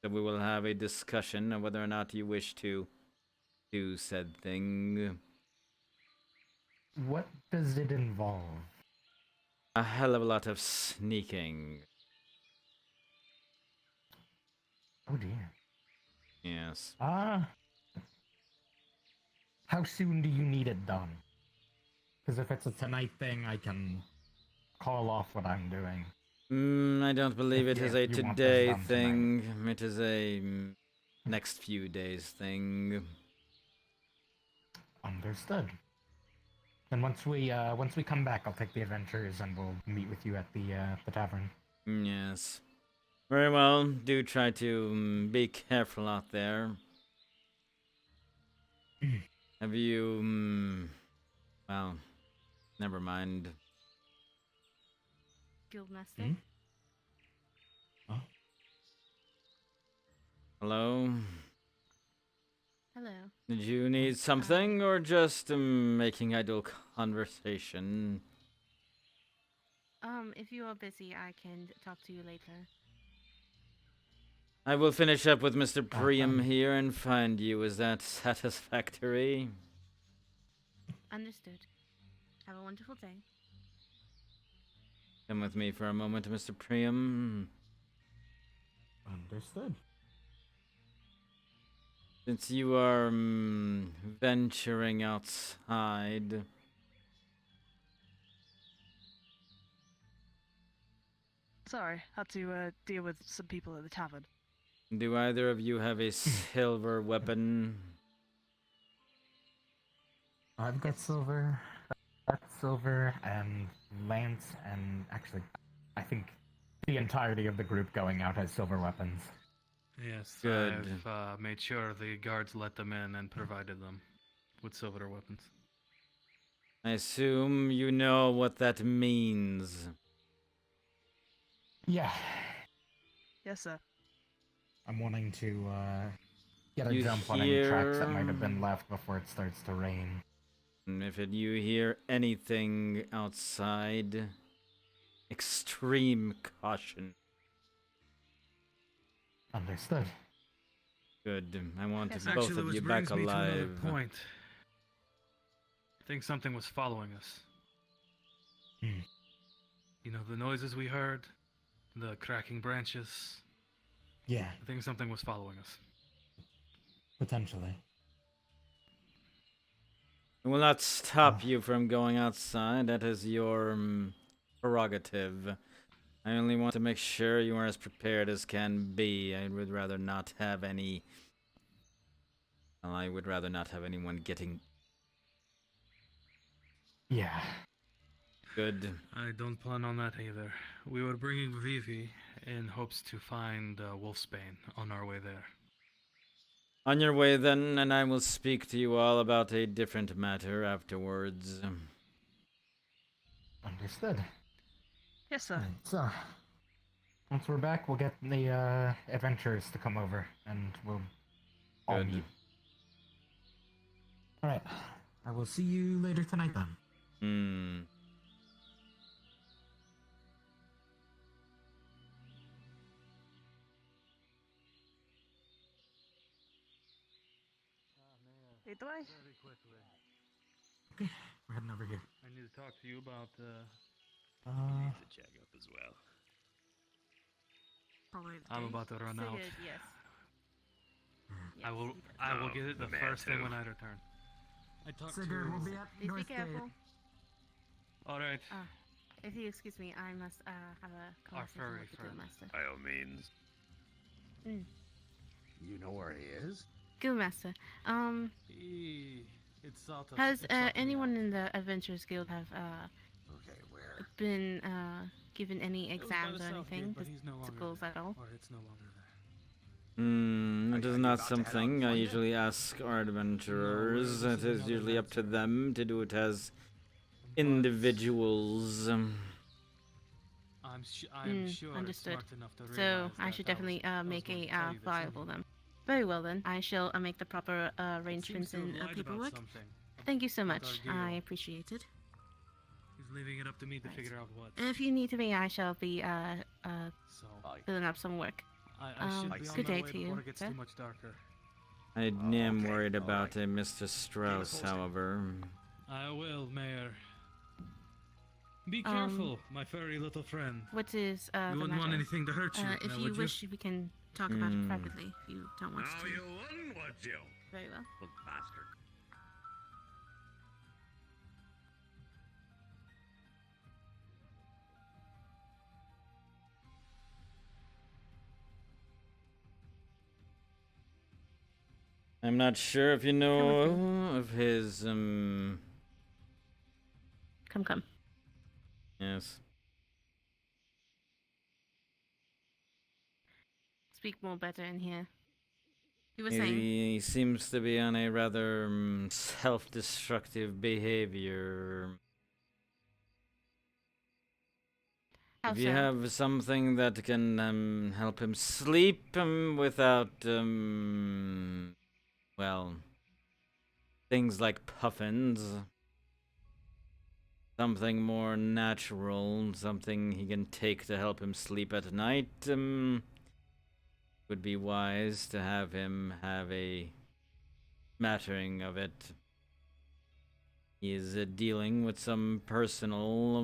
So we will have a discussion of whether or not you wish to do said thing. What does it involve? A hell of a lot of sneaking. Oh dear. Yes. How soon do you need it done? Because if it's a tonight thing, I can call off what I'm doing. I don't believe it is a If you want this today done thing. It is a next few days thing. Understood. And once we come back, I'll take the adventurers and we'll meet with you at the tavern. Yes. Very well. Do try to be careful out there. Have you, well, never mind. Guildmaster? Hello? Hello. Did you need something or just making idle conversation? If you are busy, I can talk to you later. I will finish up with Mr. Priam here and find you. Is that satisfactory? Understood. Have a wonderful day. Come with me for a moment, Mr. Priam. Understood. Since you are venturing outside, Sorry, had to deal with some people at the tavern. do either of you have a silver weapon? I've got silver. That's silver and lance, and actually, I think the entirety of the group going out has silver weapons. Yes, Good. I've made sure the guards let them in and provided them with silver weapons. I assume you know what that means. Yeah, Yes, sir. I'm wanting to get a You jump on any tracks that hear- might have been left before it starts to rain. You hear anything outside, extreme caution. Understood. Good. I want Yes, both actually, of which you back brings me to another alive. point. I think something was following us. You know, the noises we heard, the cracking branches. Yeah, I think something was following us. potentially. I will not stop you from going outside. That is your prerogative. I only want to make sure you are as prepared as can be. I would rather not have any. Well, I would rather not have anyone getting. Yeah. Good. I don't plan on that either. We were bringing Vivi in hopes to find Wolfsbane on our way there. On your way then, and I will speak to you all about a different matter afterwards. Understood. Yes, sir. So, once we're back, we'll get the adventurers to come over, and we'll all Good. meet. All right. I will see you later tonight then. Lead the way. Very quickly. Okay, we're heading over here. I need to talk to you about Uh, To check up as well. Probably the I'm day. about to run out. Figured, yes. I will Oh, get it the the man first thing too. when I return. I talked So to. good, we'll be at Please be North Gate. careful. All right. If you excuse me, I must have a Our conversation furry with the friend. Guildmaster. By all means. You know where he is? Guildmaster, It's sort of. has it's sorting anyone out. in the Adventurers Guild have Okay, where? been given any It was by exams the or south gate, anything? but he's no longer Physicals there. at all? Or it's no longer there. It is not something I usually ask our adventurers. It is usually up to them to do it as individuals. I'm sure understood. it's smart enough to So realize I that should I was- definitely I was make going to a tell you this viable anyway. them. Very well then. I shall make the proper It seems arrangements to have and lied about paperwork. something. Thank you so About much. our I deal. appreciate it. He's leaving it up to me to Right. figure out what. If you need me, I shall be So filling up some work. I should be on good my day way to before you, it gets sir. too much darker. I am worried about Mr. Strauss, however. I will, Mayor. Be Um, careful, my furry little friend. What is the You wouldn't matter? want anything to hurt you, If now, you would wish, we can talk about it Hmm. privately. If you don't want No, to. you wouldn't, would you? Very well. Little bastard. I'm not sure if you know of his, Come. Yes. Speak more better in here. You were saying? He seems to be on a rather self-destructive behavior. How If you so? have something that can help him sleep without well, things like puffins, something more natural, something he can take to help him sleep at night, would be wise to have him have a smattering of it. He is dealing with some personal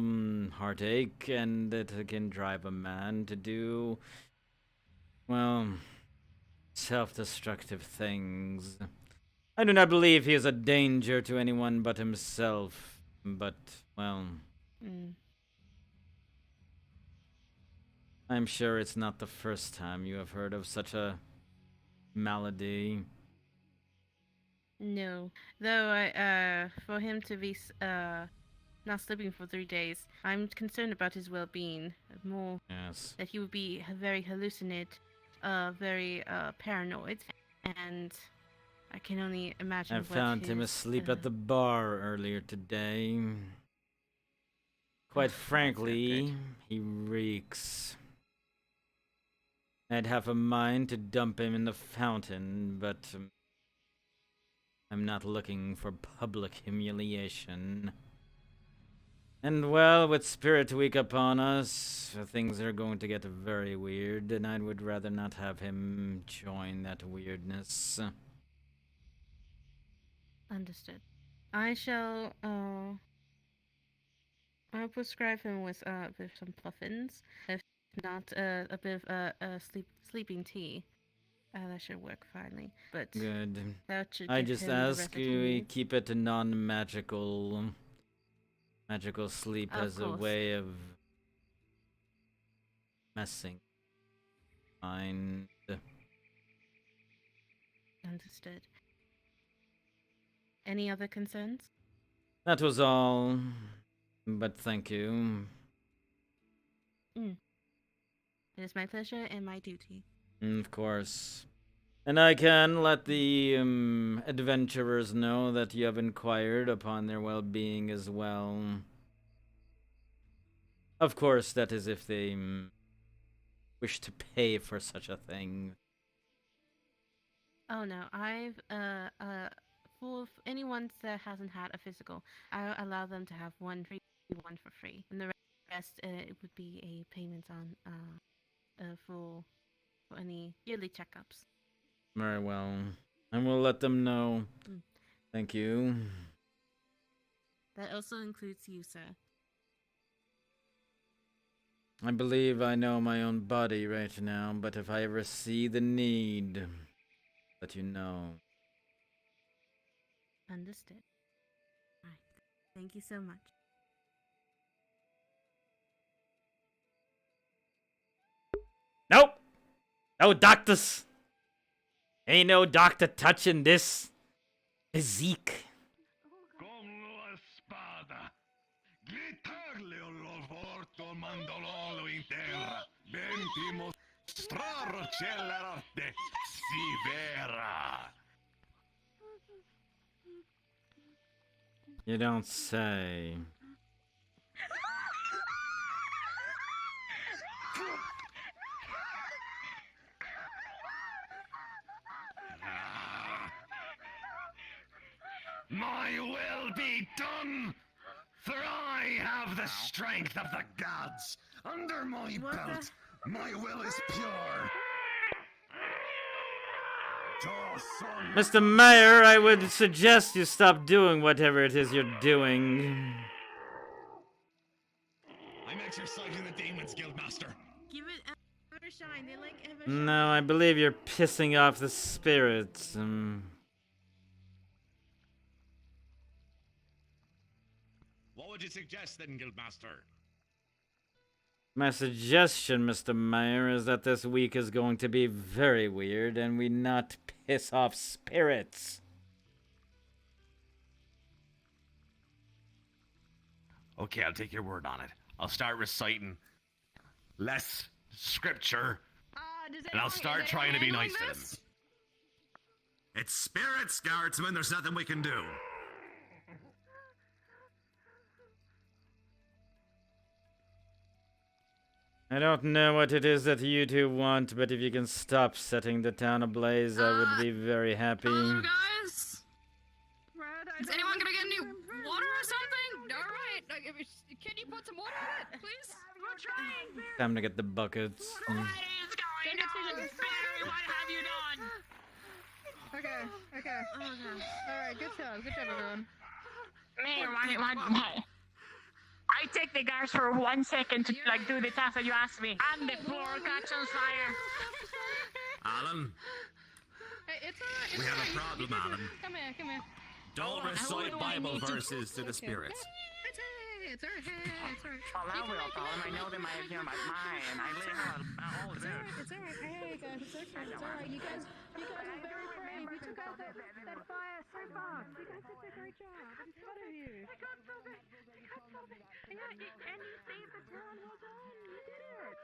heartache, and it can drive a man to do, well, self-destructive things. I do not believe he is a danger to anyone but himself, but, well, I'm sure it's not the first time you have heard of such a malady. No. Though I for him to be not sleeping for 3 days, I'm concerned about his well-being. More Yes. that he would be very hallucinate, very paranoid, and I can only imagine I what found him his, asleep at the bar earlier today. Quite frankly, he reeks. I'd have a mind to dump him in the fountain, but I'm not looking for public humiliation. And well, with Spirit Week upon us, things are going to get very weird, and I would rather not have him join that weirdness. Understood. I shall I'll prescribe him with some puffins. If not a bit of sleeping tea. That should work finely. But Good. that should I give just him the ask rest that he you needs. keep it a non-magical sleep Of as a course. way of messing mind. Understood. Any other concerns? That was all, but thank you. It is my pleasure and my duty. Of course. And I can let the adventurers know that you have inquired upon their well-being as well. Of course, that is if they wish to pay for such a thing. Oh no, I've for anyone that hasn't had a physical, I allow them to have one free, one for free, and the rest it would be a payment on for any yearly checkups. Very well. And we'll let them know. Thank you. That also includes you, sir. I believe I know my own body right now, but if I ever see the need, let you know. Understood. Thank you so much. Nope. No doctors. Ain't no doctor touching this physique. Con la spada, gritarle lo forte mandololo in terra, ben ti mostrar c'è l'arte si vera. You don't say. My will be done, for I have the strength of the gods. Under my belt, my will is pure. Mr. Mayor, I would suggest you stop doing whatever it is you're doing. I'm exercising the demons, Guildmaster. Give it Evershine. They like Evershine. No, I believe you're pissing off the spirits. What would you suggest then, Guildmaster? My suggestion, Mr. Mayor, is that this week is going to be very weird and we not piss off spirits. Okay, I'll take your word on it. I'll start reciting less scripture, and I'll start trying to be nice to them. It's spirits, guardsman. There's nothing we can do. I don't know what it is that you two want, but if you can stop setting the town ablaze, I would be very happy. Hello, guys. Is anyone gonna get any water or something? All right. Can you put some water in it, please? We're trying. Time to get the buckets. What is going on, Barry? What have you done? Okay. Alright, good job, everyone. I take the guards for 1 second to do the task that you asked me. And the floor catch on fire. Alan, Hey, it's alright. we have a problem, Alan. Come here. Don't recite Bible verses to the spirits. It's alright. Well, now we'll tell them. I know they might hear my mind. I live all It's alright. Hey guys, it's alright. You guys are very brave. You took out that fire so fast. You guys did a great job. I'm proud of you. I got something. And you saved the town. Well done. You did it.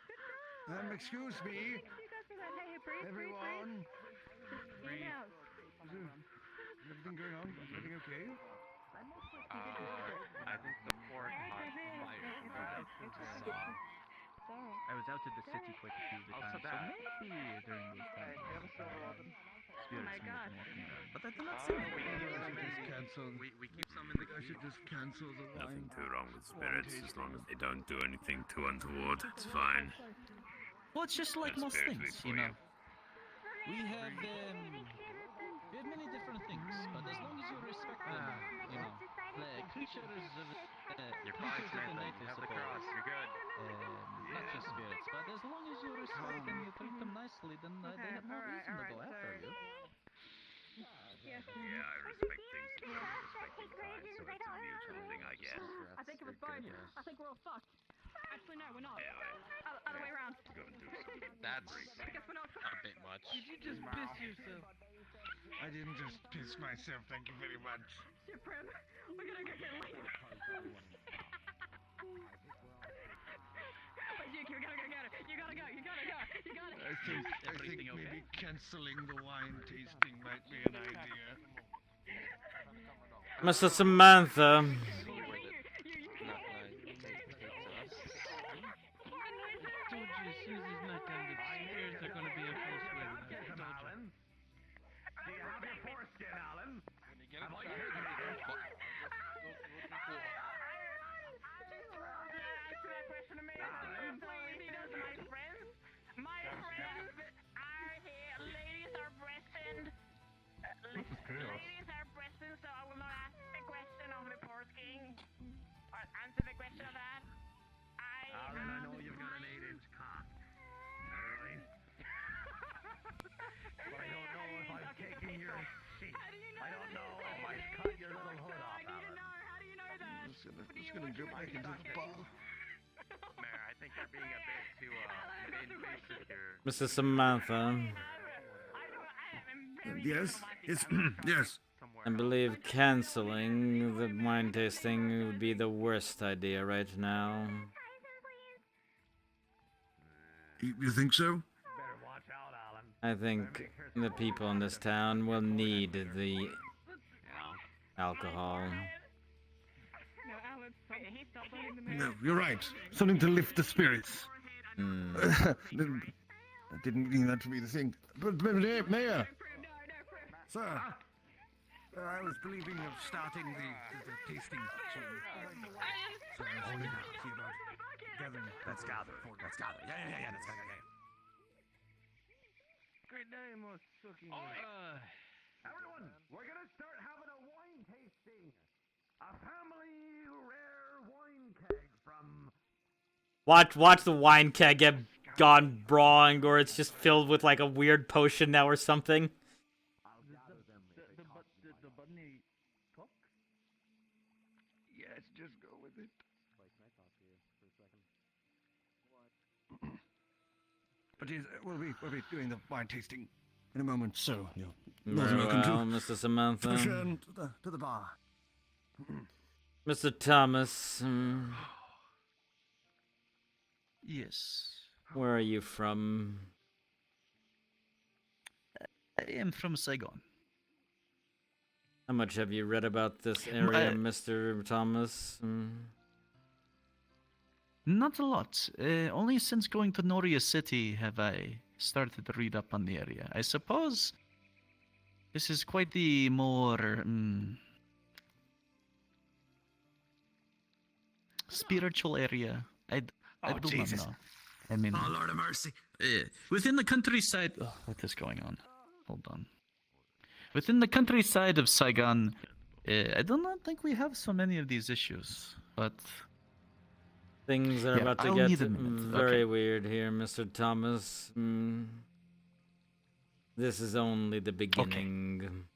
Good job. Excuse me. Thank you guys for that. Hey, breathe. Everyone. Breathe out. Everything going on? Everything okay? I think the floor caught fire. I was out to the city quite a few of the times, so maybe during those times spirits may have been walking around. But I do not see them. We keep some in the I should just cancel the Nothing too wrong with spirits, as long as they don't do anything too untoward. It's fine. Well, it's just like No most spirits things, for you know. We have many different things, but as long as you respect them, you know, the creatures of You're fine, creatures of the Samantha. night, You I have the suppose. cross. You're good. Not just spirits, but as long as you respect them, you treat them nicely, then they have no reason to go after you. Yeah, I respect things that don't respect in kind, so it's a mutual thing, I guess. I think it was both. I think we're all fucked. Actually, no, we're not. Other way around. That's a bit much. Did you just piss yourself? I didn't just piss myself, thank you very much. Shit, Prim. We're gonna go get laid. You gotta go get it. You gotta go. I think maybe cancelling the wine tasting might be an idea. Mr. Samantha. Susie's not done. The spirits are gonna be in full swing. Alan? Do you have your foreskin, Alan? Have I heard you? Ladies are present, so I will not ask the question of the poor king. just gonna go back into the bar. Mayor, I think you're being a bit too invasive here. Mrs. Samantha, Yes, it's yes. I believe canceling the wine tasting would be the worst idea right now. You think so? I think the people in this town will need the alcohol. No, you're right. Something to lift the spirits. I didn't mean that to be the thing. But Mayor! Sir! I was believing of starting the tasting soon. So I was going to see about gathering. Let's gather. Let's gather. Yeah, let's gather. Great day, most sucking. Everyone, we're gonna start having a wine tasting. A family rare wine keg from... Watch the wine keg get gone wrong, or it's just filled with like a weird potion now or something. The bunny talk? Yes, just go with it. But we'll be doing the wine tasting in a moment, so you're Very more than welcome well, to Mr. Samantha. push on to the bar. Mr. Thomas, Yes. where are you from? I am from Saigon. How much have you read about this area, Mr. Thomas? Not a lot. Only since going to Noria City have I started to read up on the area. I suppose this is quite the more spiritual area. I do Jesus. not know. I mean, Oh, Lord of mercy. within the countryside. Oh, what is going on? Hold on. Within the countryside of Saigon, I do not think we have so many of these issues, but. Things are Yeah, about to I'll get need a minute. very weird here, Mr. Thomas. This is only the beginning.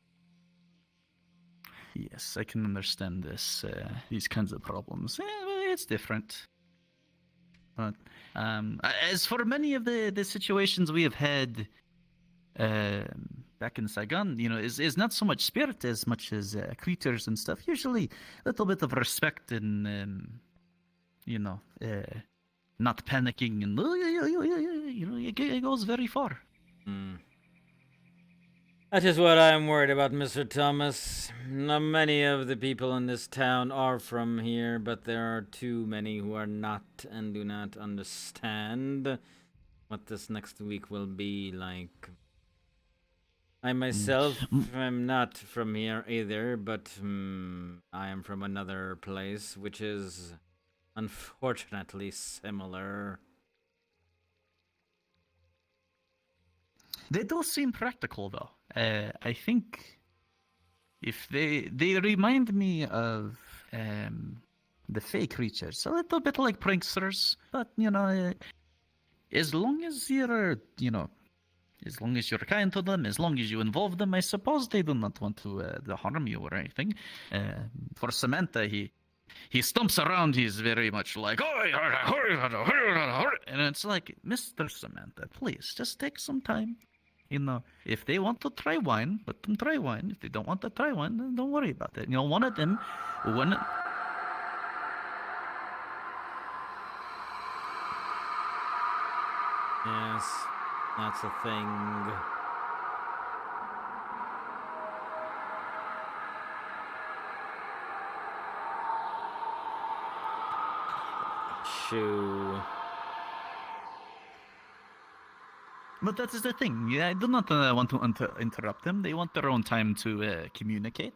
Yes, I can understand this. These kinds of problems. It's different. But as for many of the situations we have had back in Saigon, is not so much spirit as much as creatures and stuff. Usually, a little bit of respect and not panicking, and it goes very far. That is what I'm worried about, Mr. Thomas. Now, many of the people in this town are from here, but there are too many who are not and do not understand what this next week will be like. I myself am not from here either, but I am from another place, which is unfortunately similar. They do seem practical, though. I think if they remind me of the fake creatures, a little bit like pranksters, but as long as you're as long as you're kind to them, as long as you involve them, I suppose they do not want to harm you or anything. For Samantha, he stomps around. He's very much like, and it's like, Mr. Samantha, please just take some time. If they want to try wine, let them try wine. If they don't want to try wine, then don't worry about it. One of them, Yes, that's a thing. Shoo. But that is the thing. I do not want to interrupt them. They want their own time to communicate.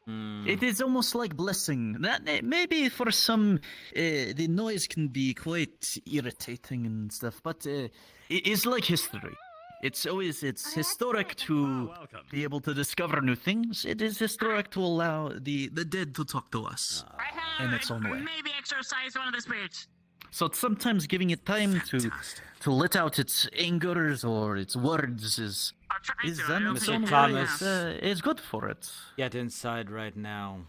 It is almost like blessing. That maybe for some, the noise can be quite irritating and stuff. But it is like history. It's historic to be able to discover new things. It is historic to allow the dead to talk to us in its own way. Maybe exercise one of the spirits. So sometimes giving it time to let out its angers or its words is done in its own way. It's good for it. Get inside right now.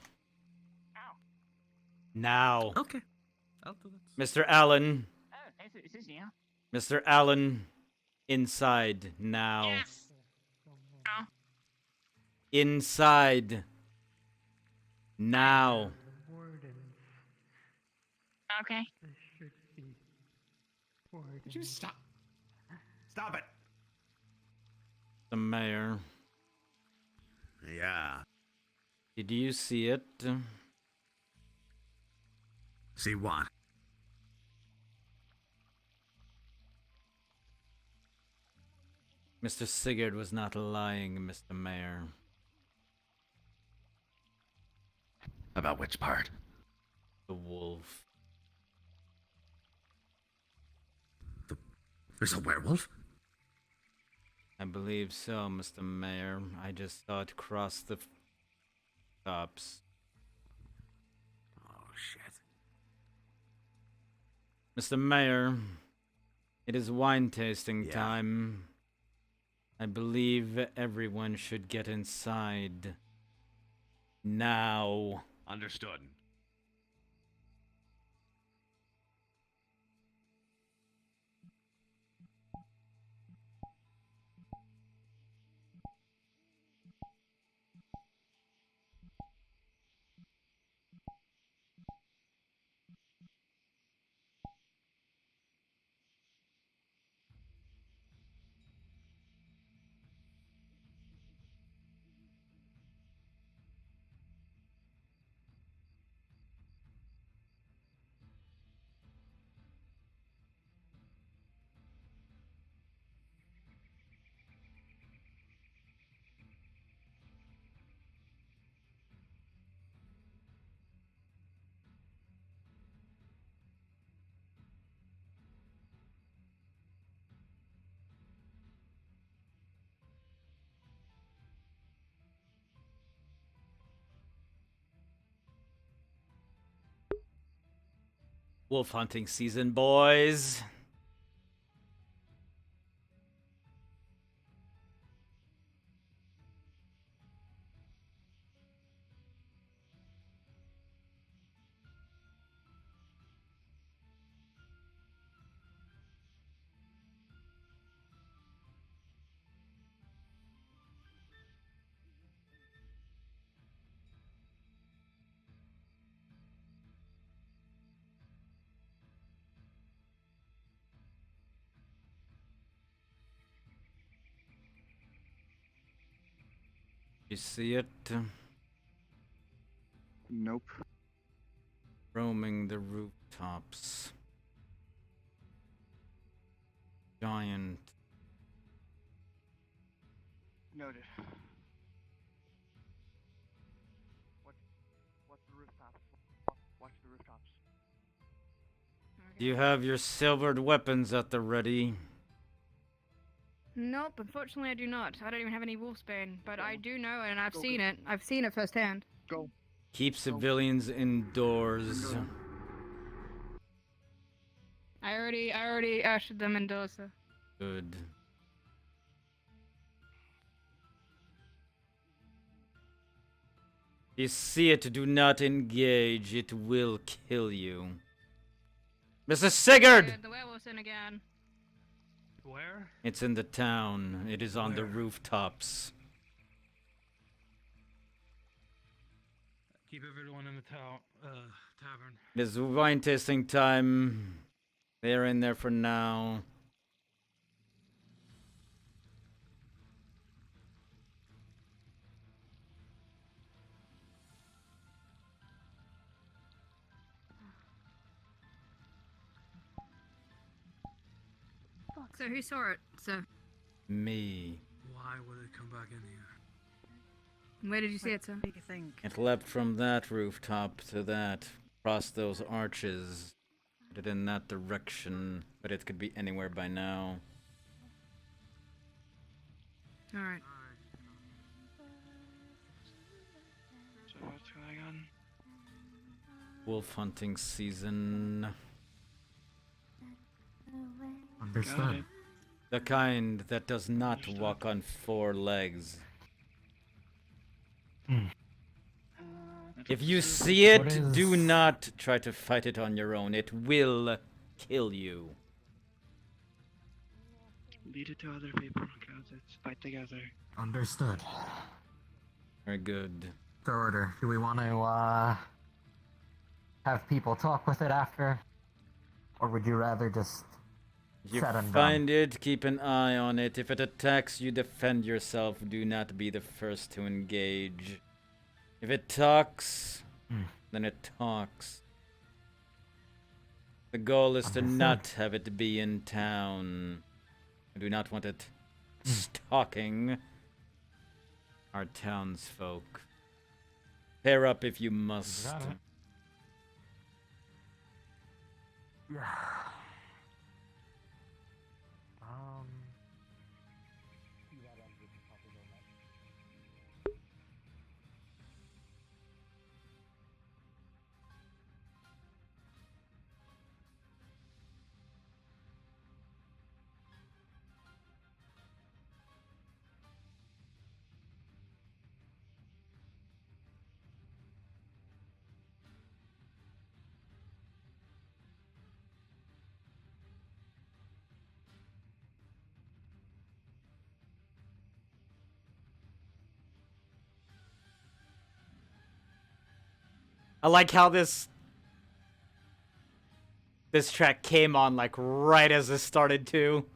Now. Okay. I'll do that. Mr. Allen. Oh, is this you? Mr. Allen. Inside now. Yes. Oh. Inside. Now. Okay. Would you stop? Stop it! The mayor. Yeah. Did you see it? See what? Mr. Sigurd was not lying, Mr. Mayor. About which part? The wolf. There's a werewolf? I believe so, Mr. Mayor. I just saw it cross the tops. Oh, shit. Mr. Mayor, it is wine tasting Yeah. time. I believe everyone should get inside. Now. Understood. Wolf hunting season, boys. You see it? Nope. Roaming the rooftops. Giant. Noted. What's the rooftops? Watch the rooftops. Do you have your silvered weapons at the ready? Nope, unfortunately I do not. I don't even have any wolfsbane, but I do know and I've seen it. I've seen it firsthand. Go. Keep civilians indoors. I already ushered them indoors, so. Good. You see it, do not engage. It will kill you. Mr. Sigurd! The werewolf's in again. Where? It's in the town. It is on the Where? rooftops. Keep everyone in the tavern. It is wine tasting time. They're in there for now. So who saw it? So Me. Why would it come back in here? where did you see it, sir? What do you think? It leapt from that rooftop to that, across those arches. Put it in that direction, but it could be anywhere by now. Alright. So what's going on? Wolf hunting season. Understood. The kind that does not walk on 4 legs. If you see What it, is- do not try to fight it on your own. It will kill you. Lead it to other people, guys. Let's fight together. Understood. Very good. The order. Do we want to have people talk with it after, or would you rather just If you set and find it, keep an eye on it. If it attacks you, defend yourself. Do not be the first to engage. If it talks, then it talks. The goal is to Understood. not have it be in town. I do not want it stalking our townsfolk. Pair up if you must. Got it. Yeah. I like how this track came on like right as this started too.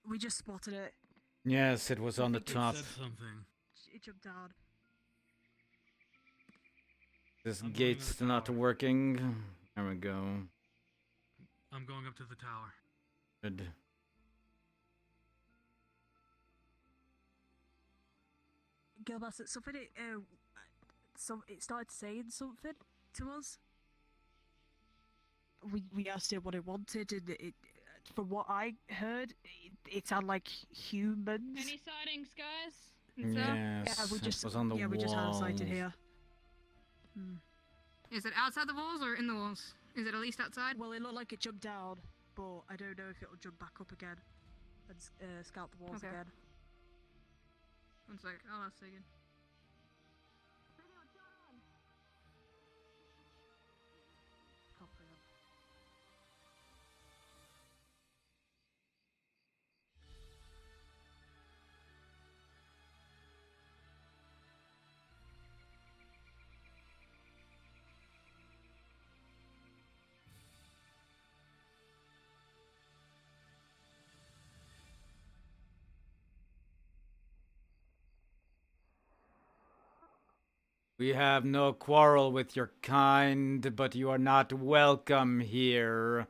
We just spotted it. Yes, it was on the top. Said something. It jumped down. This I'm going to gate's the not tower. working. There we go. I'm going up to the tower. Good. Guildmaster, something it started saying something to us. We asked it what it wanted, and it from what I heard, it sounded like humans. Any sightings, guys? Yes, yeah, we just it was on the we just had it sighted walls. here. Hmm. Is it outside the walls or in the walls? Is it at least outside? Well, it looked like it jumped down, but I don't know if it'll jump back up again and scout the walls Okay. again. One sec. I'll ask again. We have no quarrel with your kind, but you are not welcome here.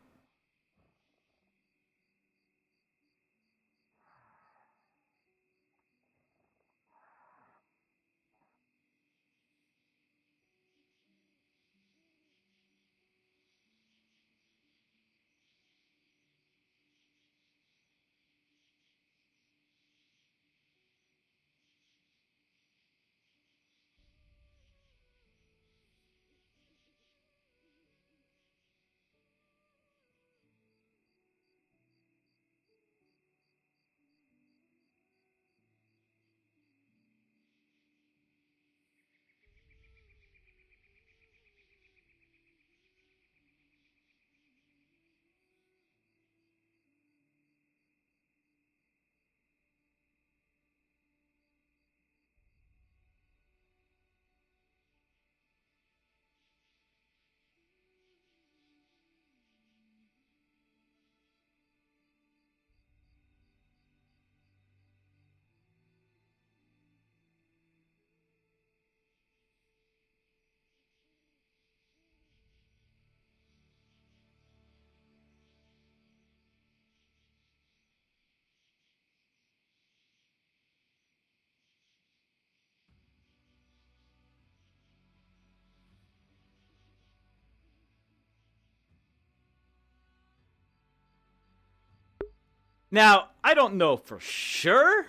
Now, I don't know for sure,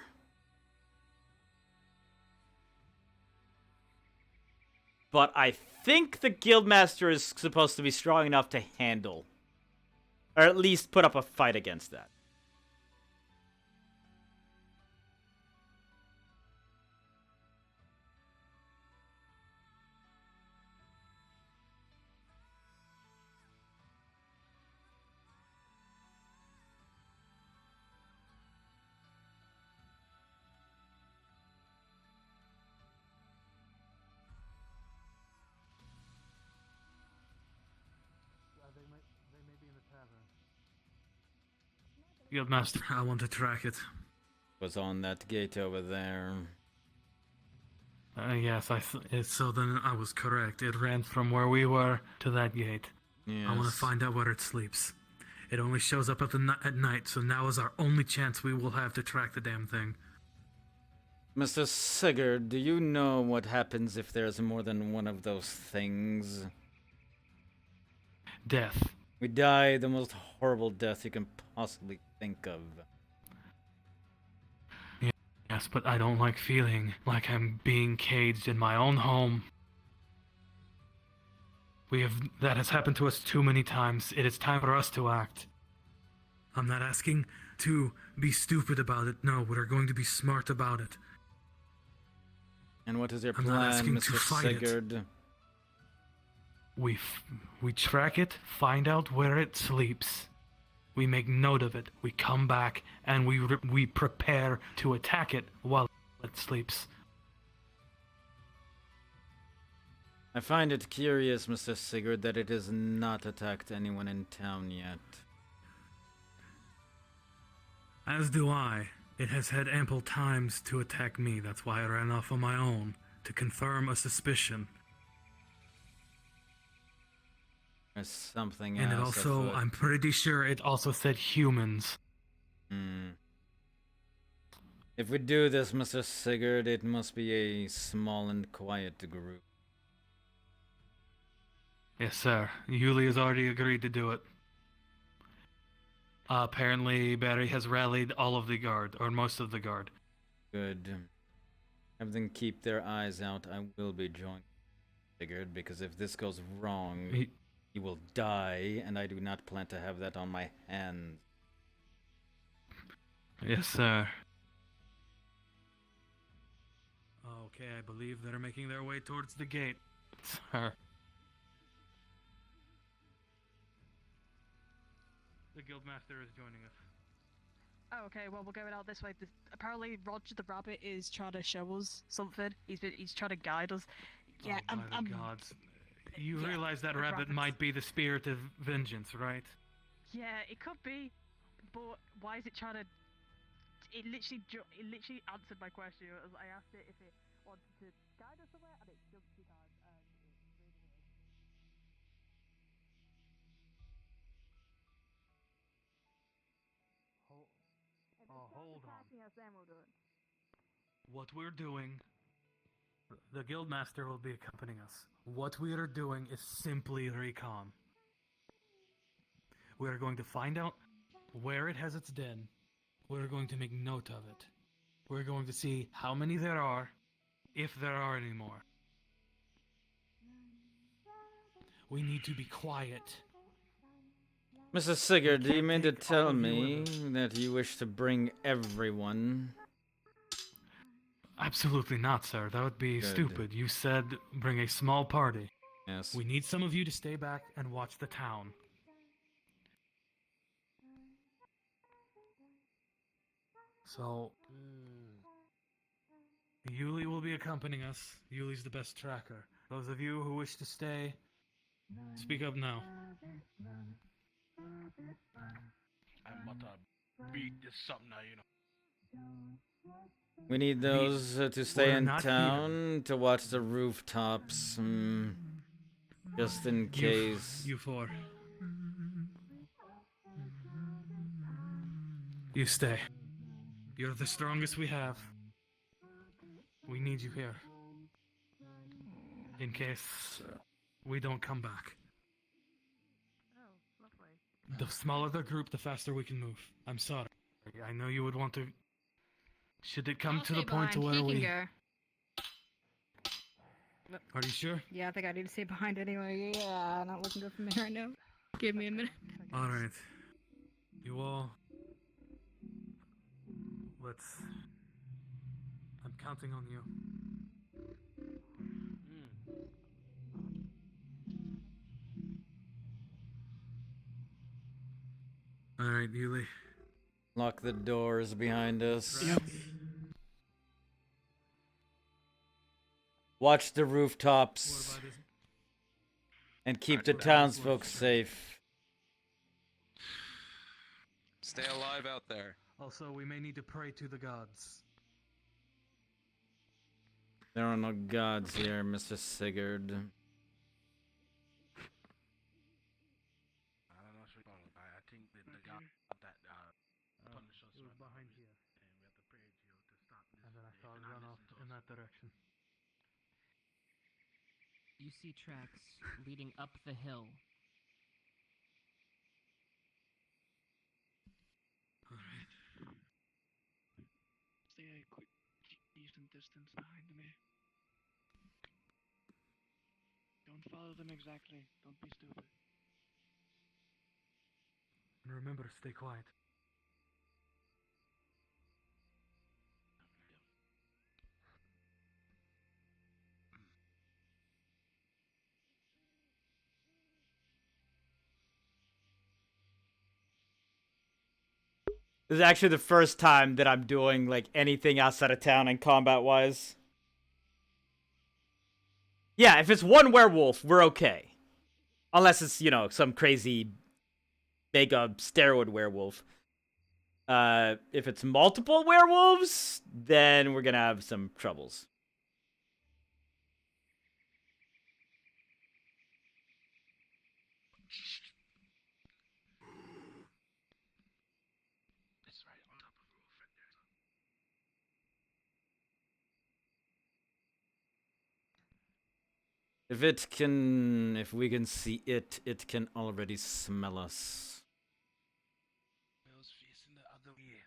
but I think the Guildmaster is supposed to be strong enough to handle, or at least put up a fight against that. They may be in the tavern. Guildmaster, I want to track it. Was on that gate over there. Yes, so then I was correct. It ran from where we were to that gate. Yes. I want to find out where it sleeps. It only shows up at night, so now is our only chance we will have to track the damn thing. Mr. Sigurd, do you know what happens if there's more than one of those things? Death. We die the most horrible death you can possibly think of. Yes, but I don't like feeling like I'm being caged in my own home. That has happened to us too many times. It is time for us to act. I'm not asking to be stupid about it. No, we're going to be smart about it. And what is your I'm plan, not asking Mr. to fight Sigurd? it. We track it, find out where it sleeps. We make note of it. We come back and we prepare to attack it while it sleeps. I find it curious, Mr. Sigurd, that it has not attacked anyone in town yet. As do I. It has had ample times to attack me. That's why I ran off on my own, to confirm a suspicion. There's something And else. it also, I'm pretty sure it also said humans. If we do this, Mr. Sigurd, it must be a small and quiet group. Yes, sir. Yuli has already agreed to do it. Apparently, Barry has rallied all of the guard, or most of the guard. Good. Have them keep their eyes out. I will be joining Sigurd, because if this goes wrong, he will die, and I do not plan to have that on my hands. Yes, sir. Okay, I believe they're making their way towards the gate, sir. The Guildmaster is joining us. Oh, okay. Well, we're going out this way. Apparently, Roger the Rabbit is trying to show us something. He's trying to guide us. Yeah, oh, by the gods. You realize that rabbit might be the spirit of vengeance, right? Yeah, it could be. But why is it trying to? It literally answered my question. I asked it if it wanted to guide us somewhere, and it jumped to that. Hold on. attacking us, then we'll do it. What we're doing, the Guildmaster will be accompanying us. What we are doing is simply recon. We are going to find out where it has its den. We're going to make note of it. We're going to see how many there are, if there are any more. We need to be quiet. Mrs. Sigurd, do you mean to tell me that you wish to bring everyone? Absolutely not, sir. That would be Good. stupid. You said bring a small party. Yes. We need some of you to stay back and watch the town. So, Yuli will be accompanying us. Yuli's the best tracker. Those of you who wish to stay, speak up now. I'm about to beat this something now, you know. We need those to stay We're in not town to watch the rooftops. Just in case. You four. You stay. You're the strongest we have. We need you here. In case we don't come back. Oh, lovely. The smaller the group, the faster we can move. I'm sorry. I know you would want to... Should it come to the point to where we... Go. Are you sure? Yeah, I think I need to stay behind anyway. Yeah, not looking good for me right now. Give me a minute. Alright. You all... Let's... I'm counting on you. Alright, Yuli. Lock the doors behind us. Yep. Watch the rooftops. And keep the townsfolk safe. Stay alive out there. Also, we may need to pray to the gods. There are no gods here, Mr. Sigurd. I don't know what you're about. I think that the god that punished us It was behind here. and we have to pray to you to stop this. And then I saw it run off in that direction. You see tracks leading up the hill. Alright. Stay a quick, decent distance behind me. Don't follow them exactly. Don't be stupid. And remember, stay quiet. This is actually the first time that I'm doing, like, anything outside of town and combat-wise. Yeah, if it's one werewolf, we're okay. Unless it's, you know, some crazy mega steroid werewolf. If it's multiple werewolves, then we're gonna have some troubles. It's right on top of the roof. If we can see it, it can already smell us. Bill's facing the other way.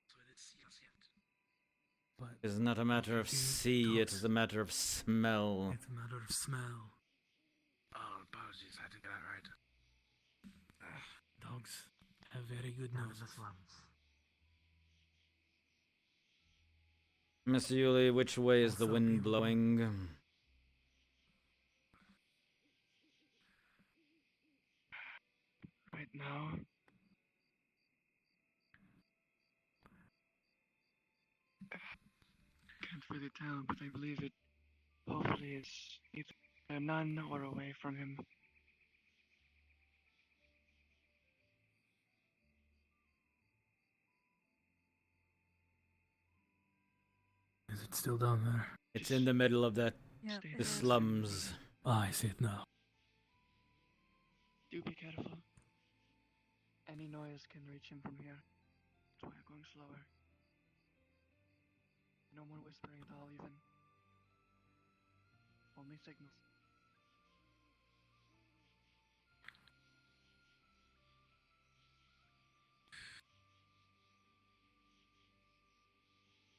So it see us yet. But It's not a matter of see, it's a matter of smell. it's a matter of smell. Oh, apologies. I didn't get that right. Dogs have very good noses. Miss Yuli, which way is the wind blowing? Right now. Can't really tell, but I believe it hopefully is either none or away from him. Is it still down there? It's in the middle of the Yep. slums. Ah, I see it now. Do be careful. Any noise can reach him from here. That's why I'm going slower. No more whispering at all, even. Only signals.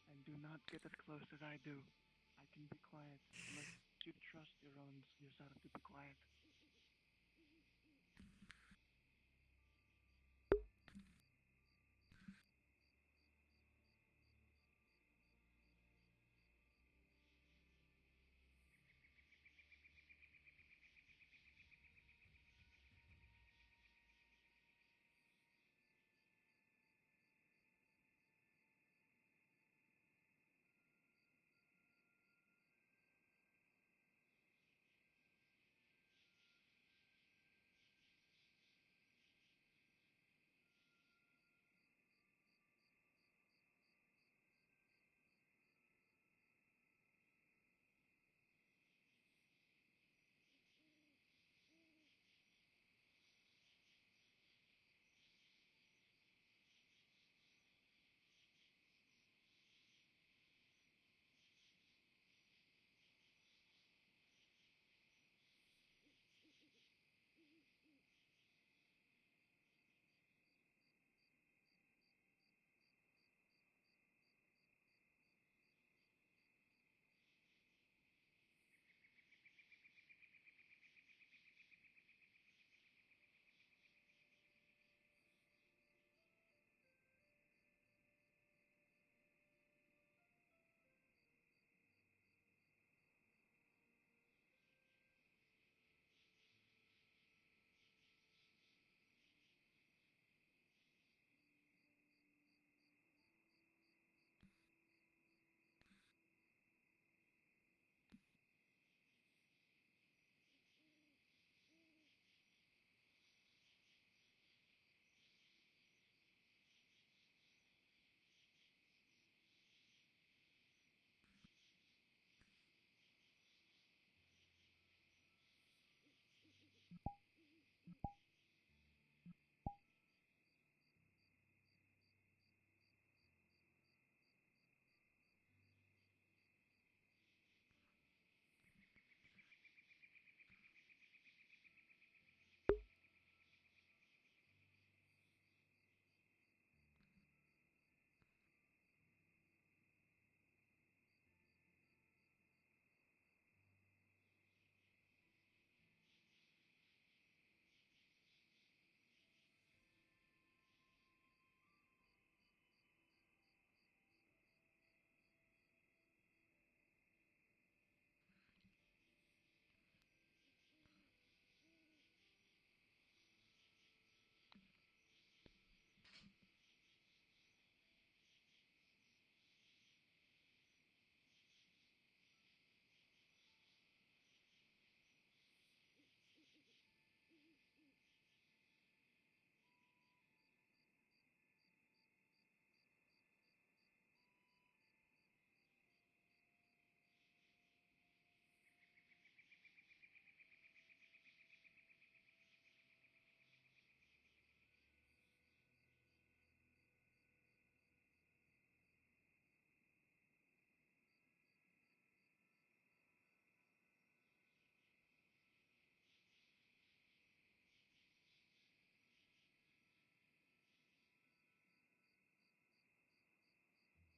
And do not get as close as I do. I can be quiet, unless you trust yourself to be quiet.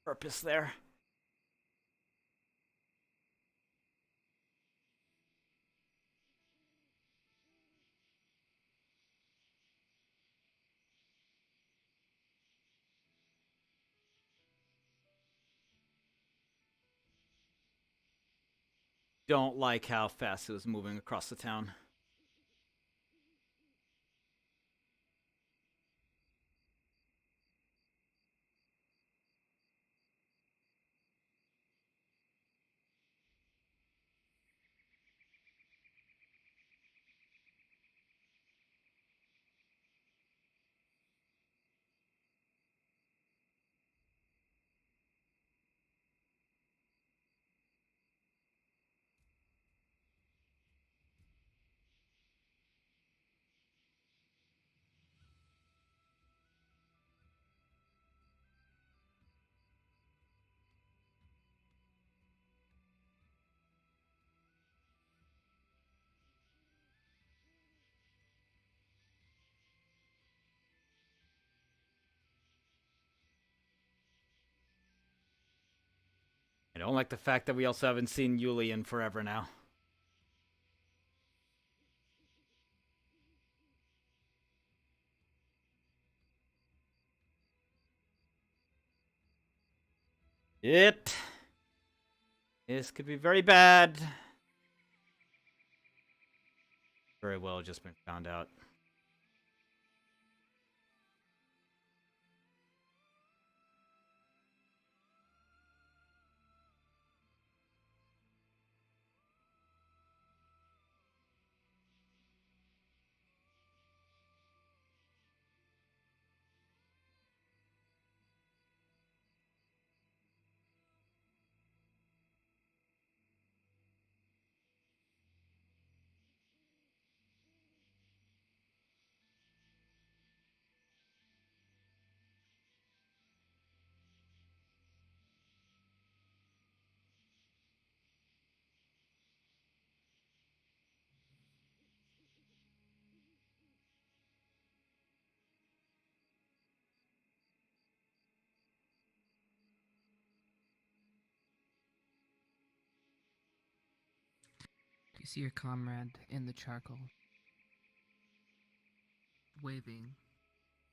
Purpose there. Don't like how fast it was moving across the town. I don't like the fact that we also haven't seen Yuli in forever now. This could be very bad. Very well just been found out. You see your comrade in the charcoal, waving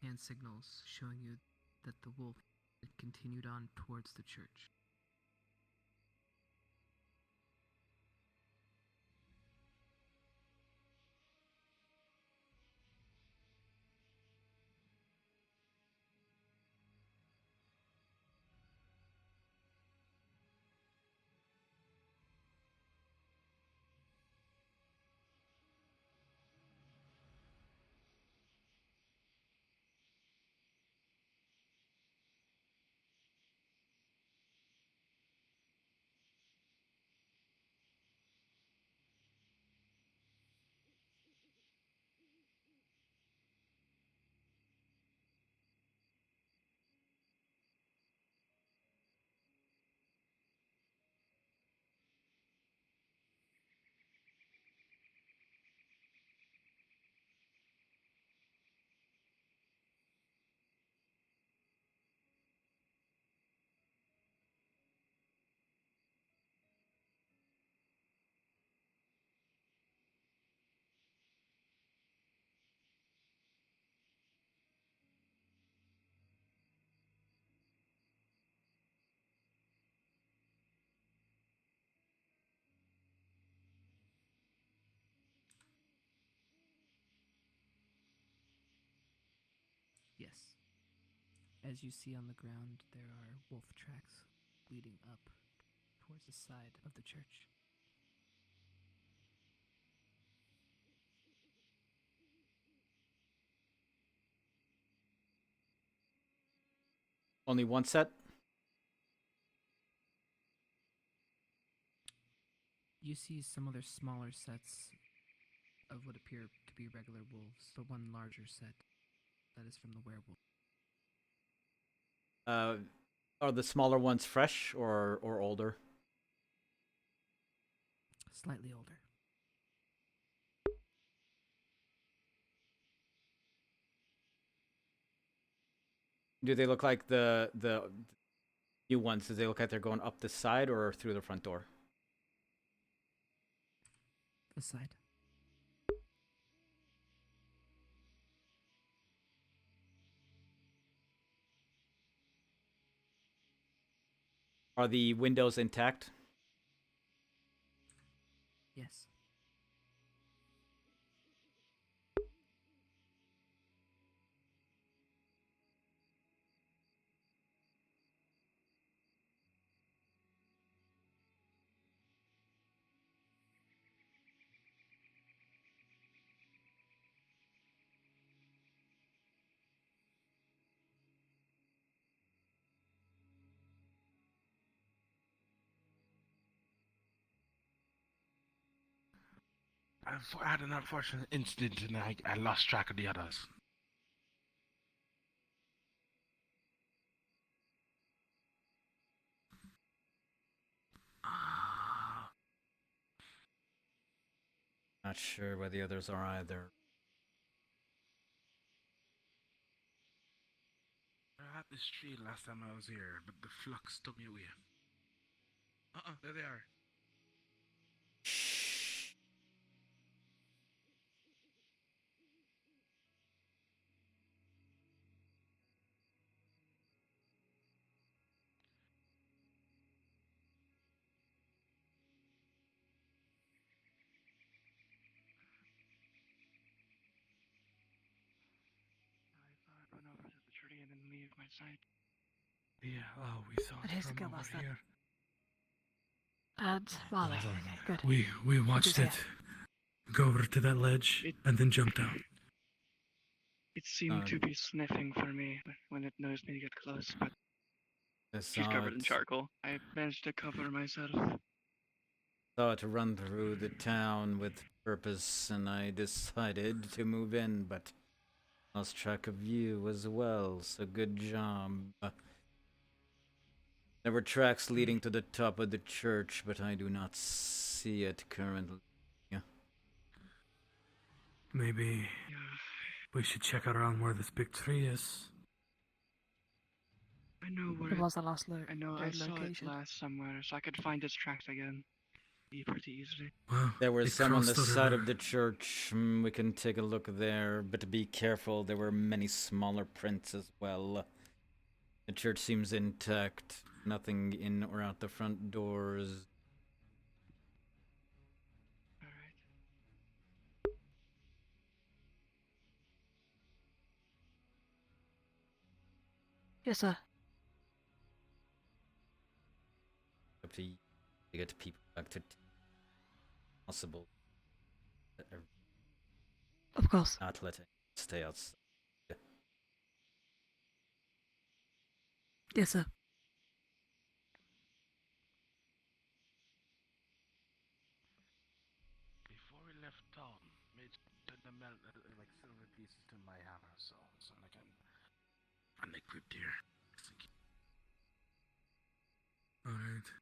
hand signals showing you that the wolf had continued on towards the church. Yes. As you see on the ground, there are wolf tracks leading up towards the side of the church. Only one set? You see some other smaller sets of what appear to be regular wolves, but one larger set that is from the werewolf. Are the smaller ones fresh or older? Slightly older. Do they look like the new ones? Do they look like they're going up the side or through the front door? The side. Are the windows intact? Yes. I had an unfortunate incident and I lost track of the others. Not sure where the others are either. I had this tree last time I was here, but the flux took me away. There they are. Run over to the tree and then leave my sight. Yeah, oh, we saw It it is a from over Guildmaster. here. And Marley. Good. We watched Good it to go over to that ledge and then jump down. It seemed to be sniffing for me when it knows me to get close, but she's covered in charcoal. I managed to cover myself. Saw it run through the town with purpose, and I decided to move in, but lost track of you as well, so good job. There were tracks leading to the top of the church, but I do not see it currently. Maybe we should check around where this big tree is. I know where It was the last I know I saw it location. last somewhere, so I could find its tracks again. Pretty easily. There were it some on the crossed the side river. of the church. We can take a look there, but be careful. There were many smaller prints as well. The church seems intact. Nothing in or out the front doors. Yes, sir. Up to you to get people back to possible. Of course. Not letting stay outside. Yes, sir. Before we left town, made the like silver pieces to my hammer, so I can find the crypt here. Alright.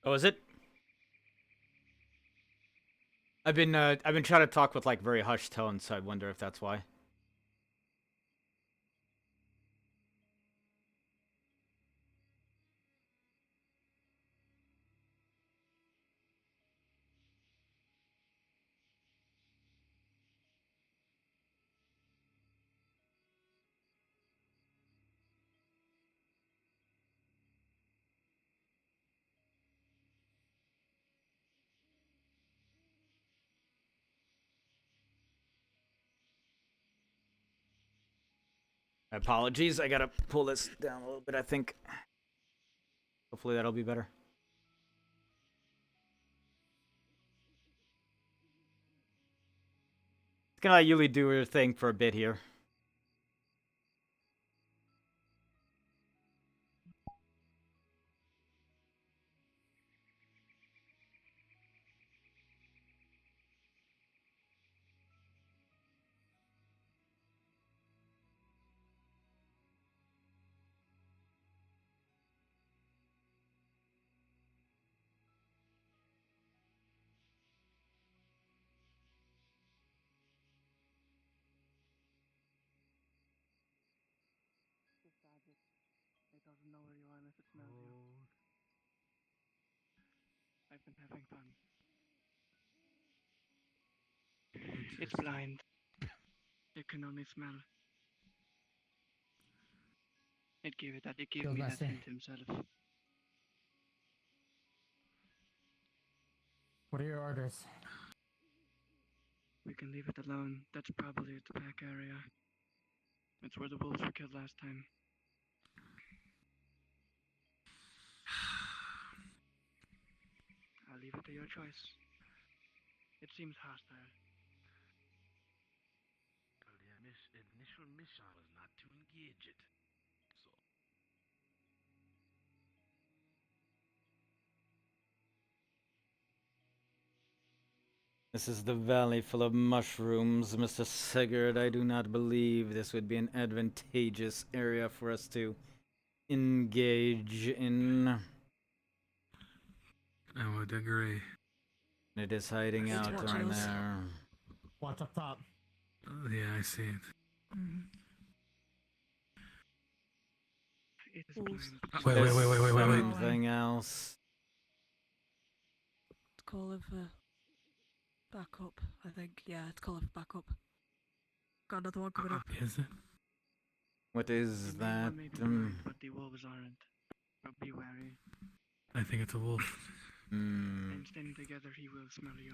Oh, is it? I've been trying to talk with like very hushed tones, so I wonder if that's why. Apologies, I gotta pull this down a little bit, I think. Hopefully that'll be better. It's gonna let Yuli do her thing for a bit here. It doesn't know where you are unless it smells you. I've been having fun. It's blind. It can only smell. It gave me that Guildmaster. hint himself. What are your orders? We can leave it alone. That's probably the back area. It's where the wolves were killed last time. I'll leave it to your choice. It seems hostile. Well, the initial mission was not to engage it. So. This is the valley full of mushrooms, Mr. Sigurd. I do not believe this would be an advantageous area for us to engage in. I would agree. It is hiding out down there. Watch up top. Yeah, I see it. It is blind. Wait. Something else. It's call of backup, I think. Yeah, it's call of backup. Got another one coming up. Is it? What is that? But the wolves aren't. But be wary. I think it's a wolf. And standing together, he will smell you.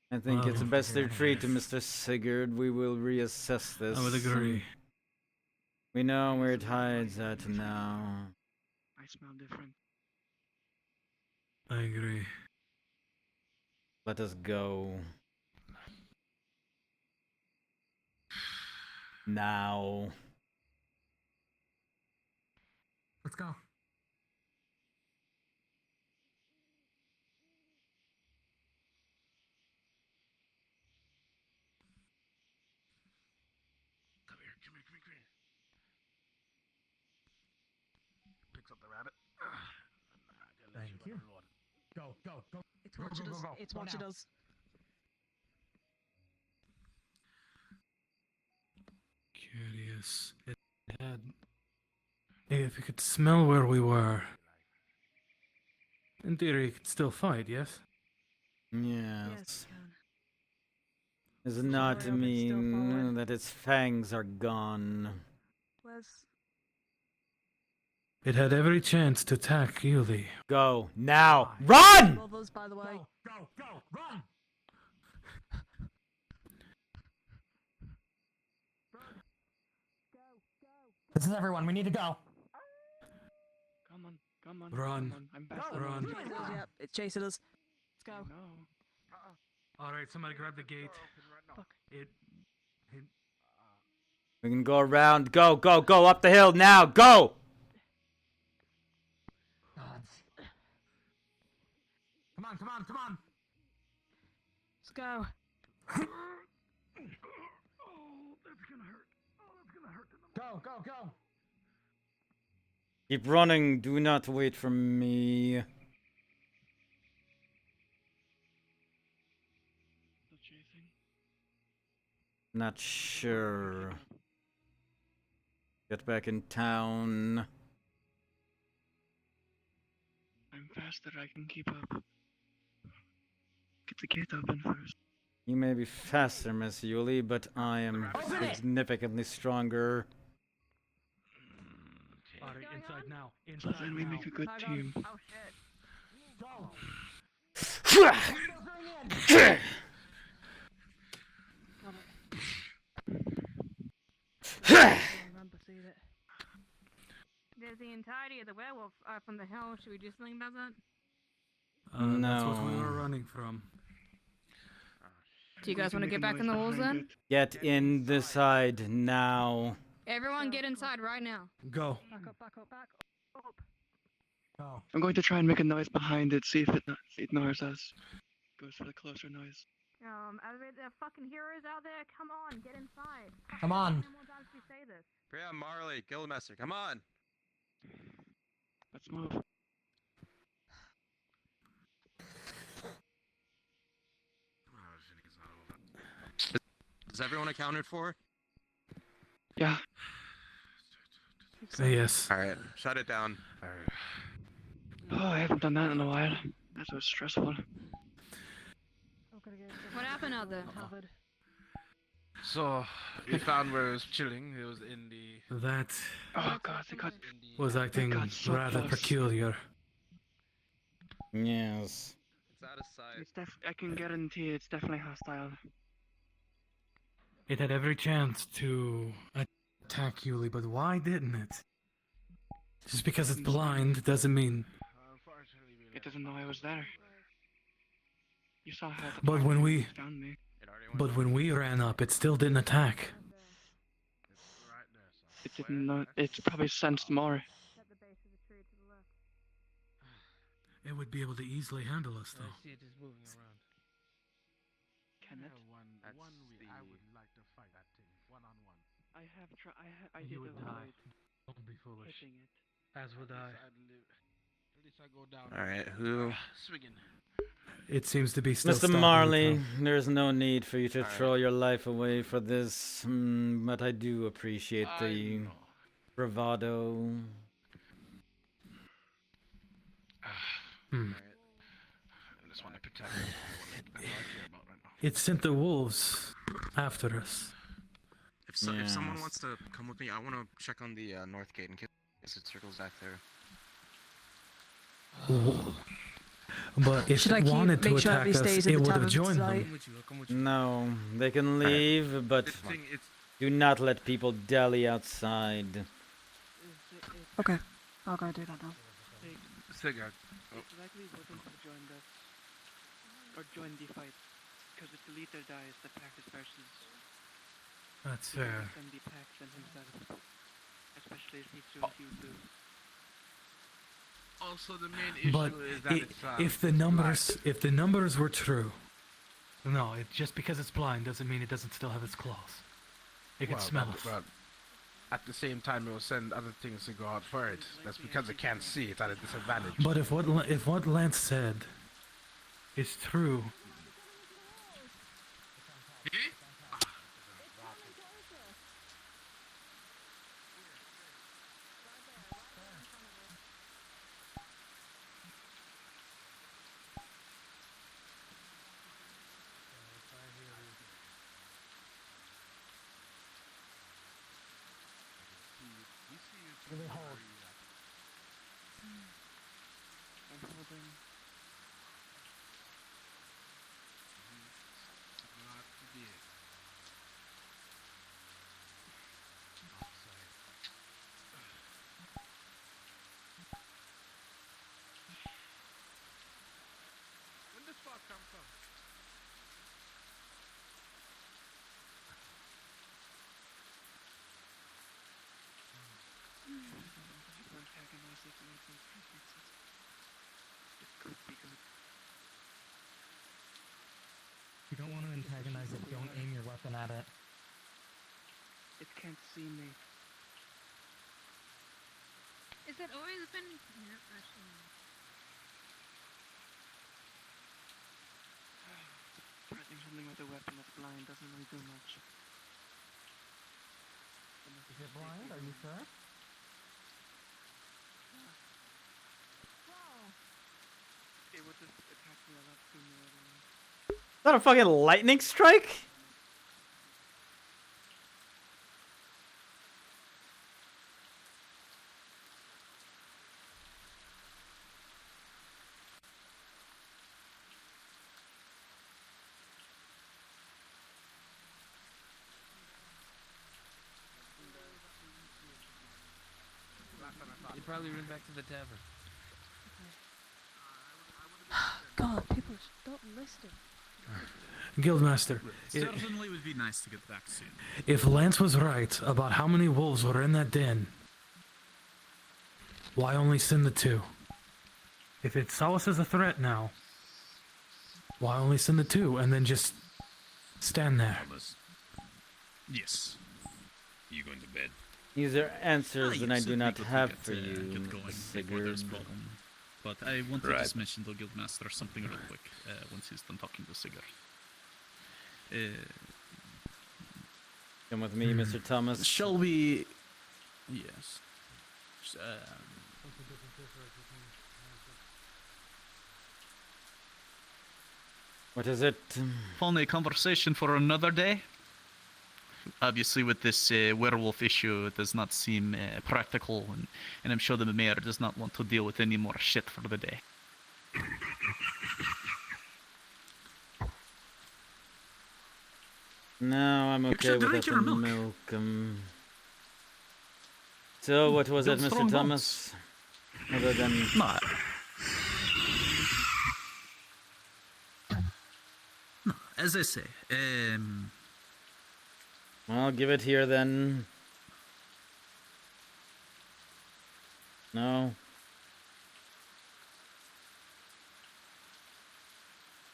I think it's best to retreat to Mr. Sigurd. We will reassess this. I would agree. We know where it hides at now. I smell different. I agree. Let us go. Now. Let's go. Come here. Picks up the rabbit. Thank you. Go. It's watching us. It's watching us. Curious. It had. If it could smell where we were. In theory, it could still fight, yes? Yes. Does not mean that its fangs are gone. Where's... It had every chance to attack Yuli. Go now. Run! Above us, by the way. Go, run! This is everyone. We need to go. Come on. Run. I'm back. Run. Yep, it's chasing us. Let's go. Alright, somebody grab the gate. Fuck. We can go around. Go up the hill now. Go! Come on. Let's go. Go. Keep running. Do not wait for me. Not sure. Get back in town. I'm faster. I can keep up. Get the gate open first. You may be faster, Miss Yuli, but I am significantly stronger. Alright, inside now. So then we make a good team. Oh shit. I remember seeing it. there's the entirety of the werewolf from the hill. Should we do something about that? That's what we No. were running from. Do you guys want to get back in the walls then? Get in the side now. Everyone get inside right now. Go. Back up, back up, back up. Oh. I'm going to try and make a noise behind it, see if it ignores us. Goes for the closer noise. Are there fucking heroes out there? Come on, get inside. Come on. How many more times do we say this? Yeah, Marley, Guildmaster, come on. Let's move. Is everyone accounted for? Yeah. Yes. All right, shut it down. Oh, I haven't done that in a while. That was stressful. What happened out there? So, we found where he was chilling. He was in the... That Oh god, they got... was acting got so rather close. peculiar. Yes. It's out of sight. It's I can guarantee it's definitely hostile. It had every chance to attack Yuli, but why didn't it? Just because it's blind doesn't mean. It doesn't know I was there. You saw how the But when we, found me. but when we ran up, it still didn't attack. It didn't know. It's probably sensed more. It would be able to easily handle us, though. see it just moving around. Can it? I would like to fight that thing one-on-one. I have tried. I did You would die. avoid Don't be foolish. hitting it. As would I. At least I go down. All right, who? Swinging. It seems to be still Mr. stopping Marley, it, there's no need for you to All right. throw your life away for this, but I do appreciate the bravado. Hmm. I just want to protect him. That's all I care about right now. It sent the wolves after us. If someone Yes. wants to come with me, I want to check on the north gate in case it circles back there. But if Should I it keep- wanted to make sure attack every us, stays at it the would top have of joined sight? them. No, they can leave, but do not let people dally outside. Okay, I'll go do that now. Cigarette. Likely wasn't to join us or join the fight, because if the leader dies, the pack disperses. That's He can fair. defend the packs and himself, especially if he's doing few too. Also, the main issue But is that it's if the numbers were true, no, just because it's blind doesn't mean it doesn't still have its claws. It can smell us. But at the same time, it will send other things to go out for it. That's because it can't see. It's at a disadvantage. But if what Lance said is true, Really hold. I'm holding. When does fog come from? People antagonize it and make it. It could be good. If you don't want to antagonize it, don't aim your weapon at it. It can't see me. Is it always been? No, actually. No. Threatening something with a weapon that's blind doesn't really do much. Is it blind? Are you sure? It would have attacked me a lot sooner than... Is that a fucking lightning strike? probably run back to the tavern. God, people don't listen. Guildmaster, Certainly would be nice to get back soon. if Lance was right about how many wolves were in that den, why only send the 2? If it saw us as a threat now, why only send the 2 and then just stand there? Yes. You going to bed? These are answers that I yes, do if we not could have get, for you, get going before Sigurd. there's problem. But I want to Right. just mention to Guildmaster something real quick once he's done talking to Sigurd. Come with me, Mr. Thomas. Shall we? Yes. What is it? Phone a conversation for another day. Obviously, with this werewolf issue, it does not seem practical, and I'm sure the mayor does not want to deal with any more shit for the day. No, I'm okay should with drink the your milk. milk. So, what was it, Build Mr. strong Thomas? Other than... No. No, as I say, Well, give it here then. No.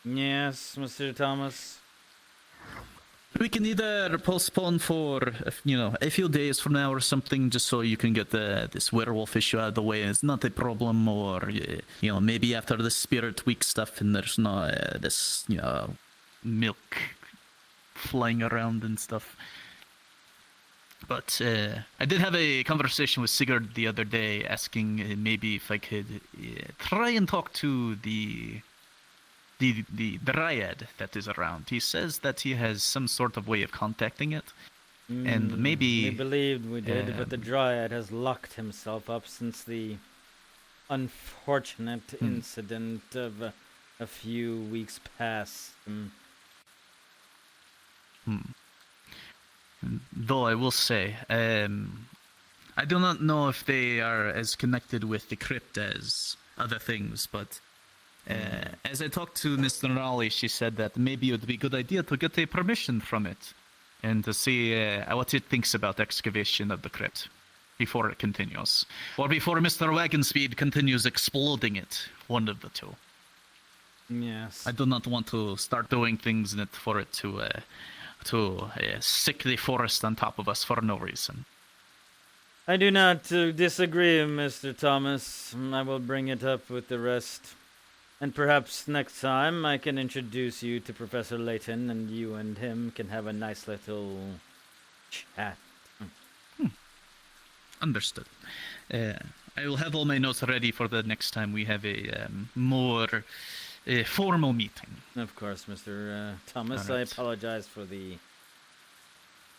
Yes, Mr. Thomas. we can either postpone for a few days from now or something, just so you can get this werewolf issue out of the way. It's not a problem, or maybe after the Spirit Week stuff and there's not this milk flying around and stuff. But I did have a conversation with Sigurd the other day, asking maybe if I could try and talk to the dryad that is around. He says that he has some sort of way of contacting it, and maybe... We believed we did, but the dryad has locked himself up since the unfortunate incident of a few weeks past. Though I will say, I do not know if they are as connected with the crypt as other things, but as I talked to Miss Raleigh, she said that maybe it would be a good idea to get a permission from it and to see what it thinks about excavation of the crypt before it continues. Or before Mr. Wagonspeed continues exploding it, one of the two. Yes. I do not want to start doing things in it for it to sick the forest on top of us for no reason. I do not disagree, Mr. Thomas. I will bring it up with the rest. And perhaps next time I can introduce you to Professor Layton, and you and him can have a nice little chat. Understood. I will have all my notes ready for the next time we have a more formal meeting. Of course, Mr. Thomas. All I right. apologize for the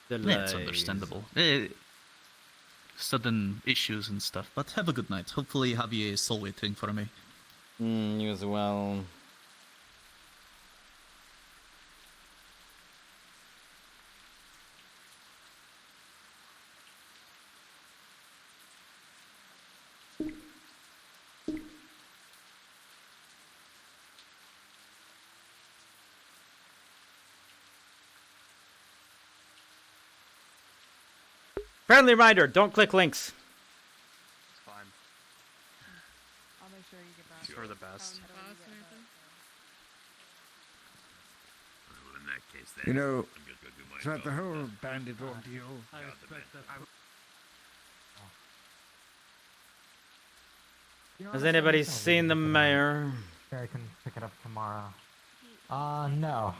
delay. It's understandable. Sudden issues and stuff, but have a good night. Hopefully Javier is still waiting for me. You as well. Friendly reminder, don't click links. It's fine. I'll make sure you get back. It's for the best. Well, in that case, then, You know, I'm just gonna do my throughout the job. whole bandit ordeal, I expect that. Has anybody seen the mayor? I can pick it up tomorrow. No.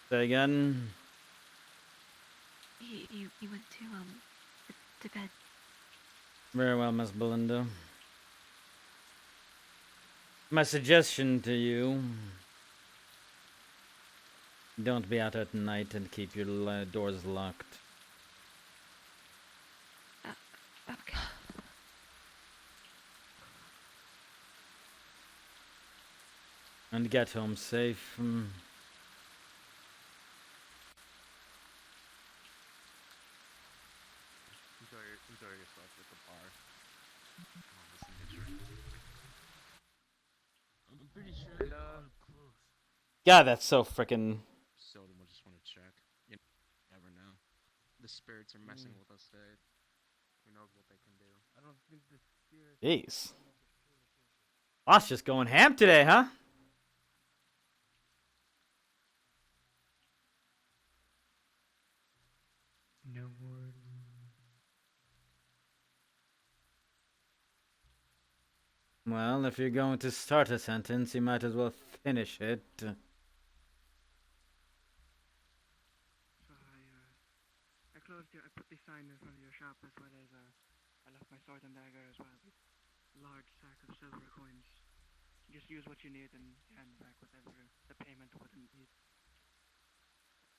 Say again. You went to bed. Very well, Miss Belinda. My suggestion to you: don't be out at night and keep your doors locked. Okay. And get home safe. Enjoy God, that's so freaking. Soda will just want to check. You never know. The spirits are messing with us today. Who knows what they can do? I don't think the spirits. Jeez. Boss just going ham today, huh? No more. Well, if you're going to start a sentence, you might as well finish it. I closed I put the sign in front of your shop as well as I left my sword and dagger as well. Large sack of silver coins. Just use what you need and hand back whatever the payment wouldn't need.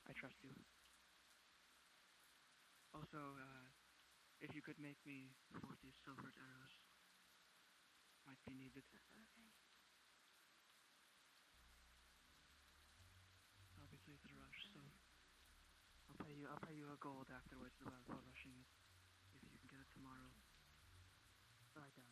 I trust you. Also, if you could make me 40 silver arrows, might be needed. Okay. Obviously, it's a rush, so I'll pay you a gold afterwards as well for rushing it. If you can get it tomorrow. Write down.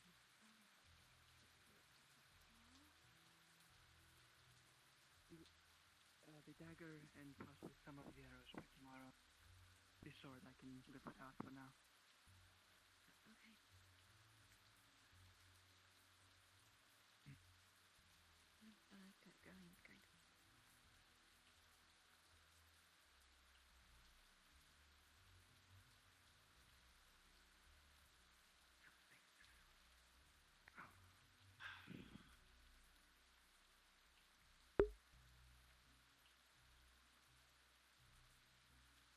The dagger and possibly some of the arrows by tomorrow. The sword I can live without for now. Okay. Go ahead.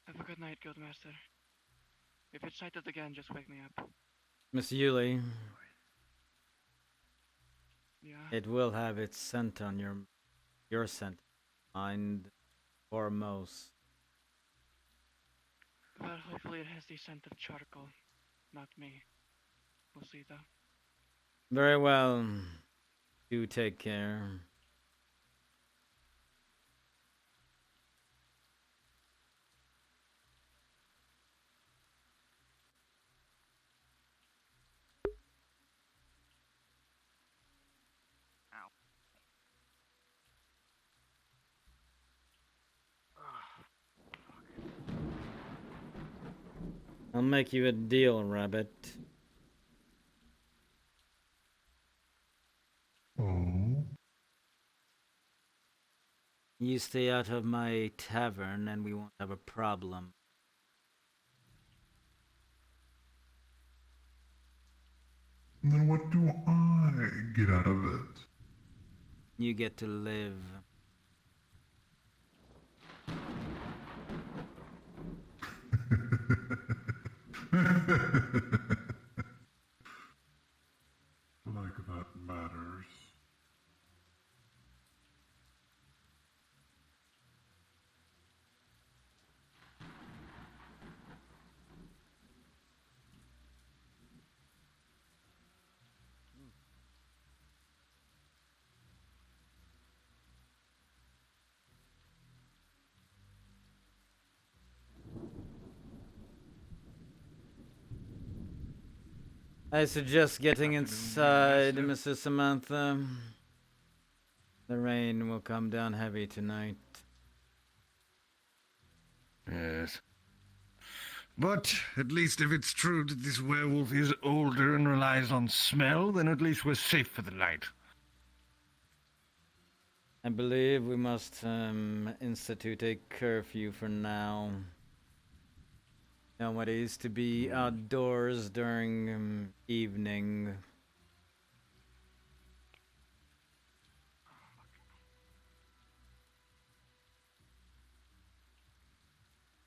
Have a good night, Guildmaster. If it's sighted again, just wake me up. Miss Yuli. Yeah? It will have its scent on your scent. Mind foremost. Well, hopefully it has the scent of charcoal, not me. We'll see though. Very well. Do take care. I'll make you a deal, Rabbit. Oh. You stay out of my tavern and we won't have a problem. Then what do I get out of it? You get to live. Like that matters. I suggest getting inside, Mrs. Samantha. The rain will come down heavy tonight. Yes. But at least if it's true that this werewolf is older and relies on smell, then at least we're safe for the night. I believe we must institute a curfew for now. Nobody's to be outdoors during evening.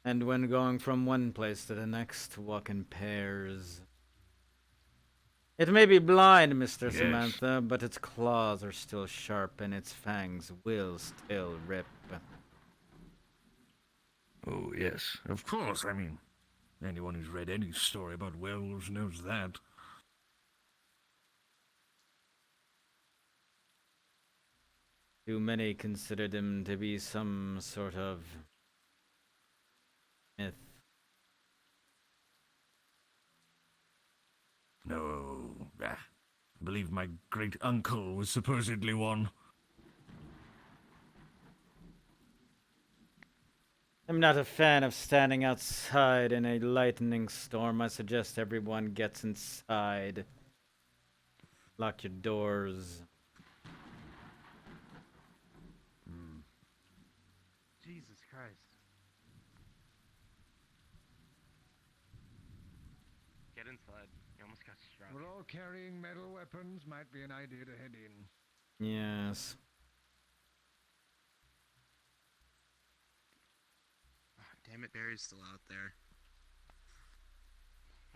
And when going from one place to the next, walk in pairs. It may be blind, Mr. Yes. Samantha, but its claws are still sharp and its fangs will still rip. Oh, yes. Of course, I mean, anyone who's read any story about werewolves knows that. Too many consider them to be some sort of myth. No, I believe my great uncle was supposedly one. I'm not a fan of standing outside in a lightning storm. I suggest everyone gets inside. Lock your doors. Jesus Christ. Get inside. You almost got struck. We're all carrying metal weapons. Might be an idea to head in. Yes. Damn it, Barry's still out there.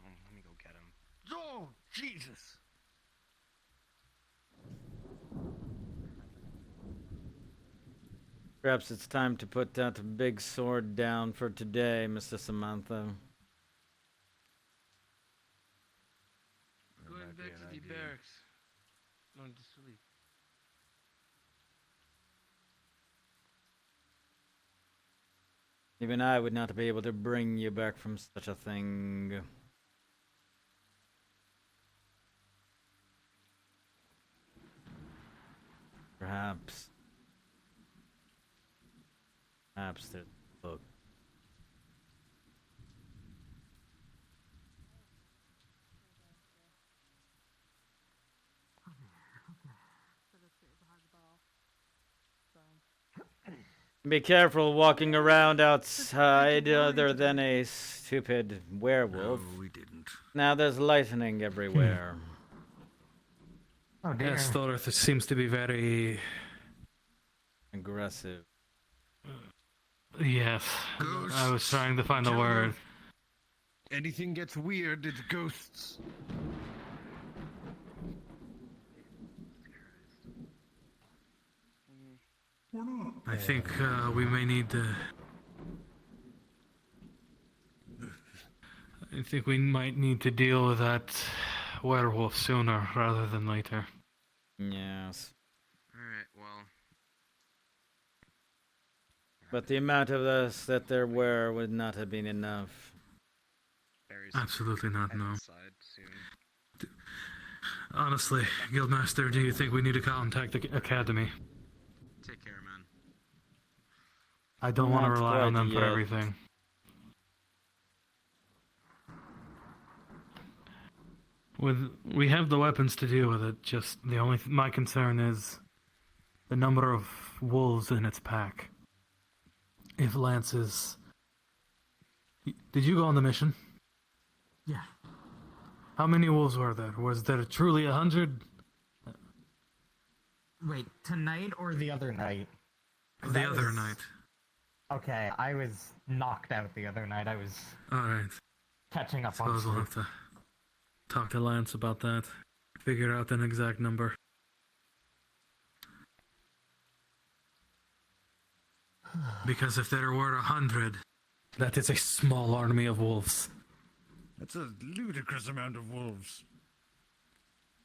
Let me go get him. Oh, Jesus! Perhaps it's time to put that big sword down for today, Mr. Samantha. Going back to the barracks. Going to sleep. Even I would not be able to bring you back from such a thing. Perhaps. Perhaps there's a book. Be careful walking around outside other than a stupid werewolf. No, we didn't. Now there's lightning everywhere. Oh dear. Yes, Thorith seems to be very... aggressive. Yes. I was trying to find the word. Anything gets weird, it's ghosts. I think we may need to... I think we might need to deal with that werewolf sooner rather than later. Yes. Alright, well. But the amount of us that there were would not have been enough. Absolutely not, no. Inside soon. Honestly, Guildmaster, do you think we need to contact the Academy? Take care, man. I don't want to Not rely on quite them for yet. everything. We have the weapons to deal with it, just my concern is the number of wolves in its pack. If Lance is... Did you go on the mission? Yeah. How many wolves were there? Was there truly 100? Wait, tonight or the other night? The other night. Okay, I was knocked out the other night. I was Alright. catching up on Suppose we'll sleep. have to talk to Lance about that. Figure out an exact number. Because if there were 100, that is a small army of wolves. That's a ludicrous amount of wolves.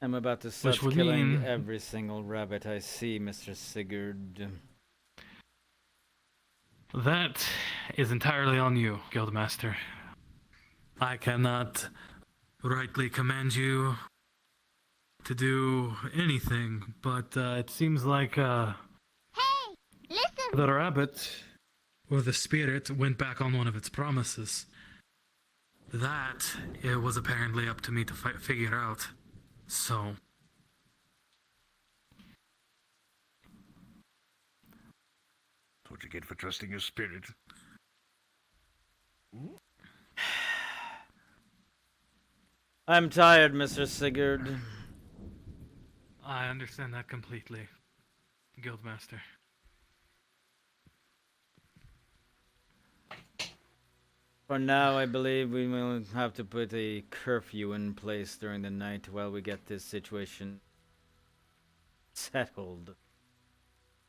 I'm about to start Which would killing mean- every single rabbit I see, Mr. Sigurd. That is entirely on you, Guildmaster. I cannot rightly command you to do anything, but it seems like Hey, listen. the rabbit, or the spirit, went back on one of its promises. That it was apparently up to me to figure out. So... That's what you get for trusting your spirit. I'm tired, Mr. Sigurd. I understand that completely, Guildmaster. For now, I believe we will have to put a curfew in place during the night while we get this situation settled.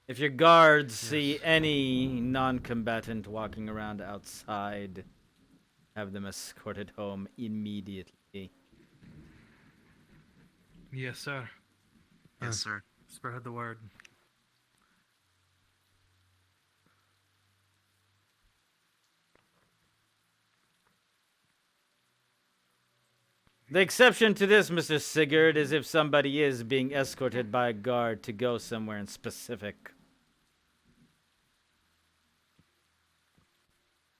If your guards see any non-combatant walking around outside, have them escorted home immediately. Yes, sir. Yes, sir. Spread the word. The exception to this, Mr. Sigurd, is if somebody is being escorted by a guard to go somewhere in specific.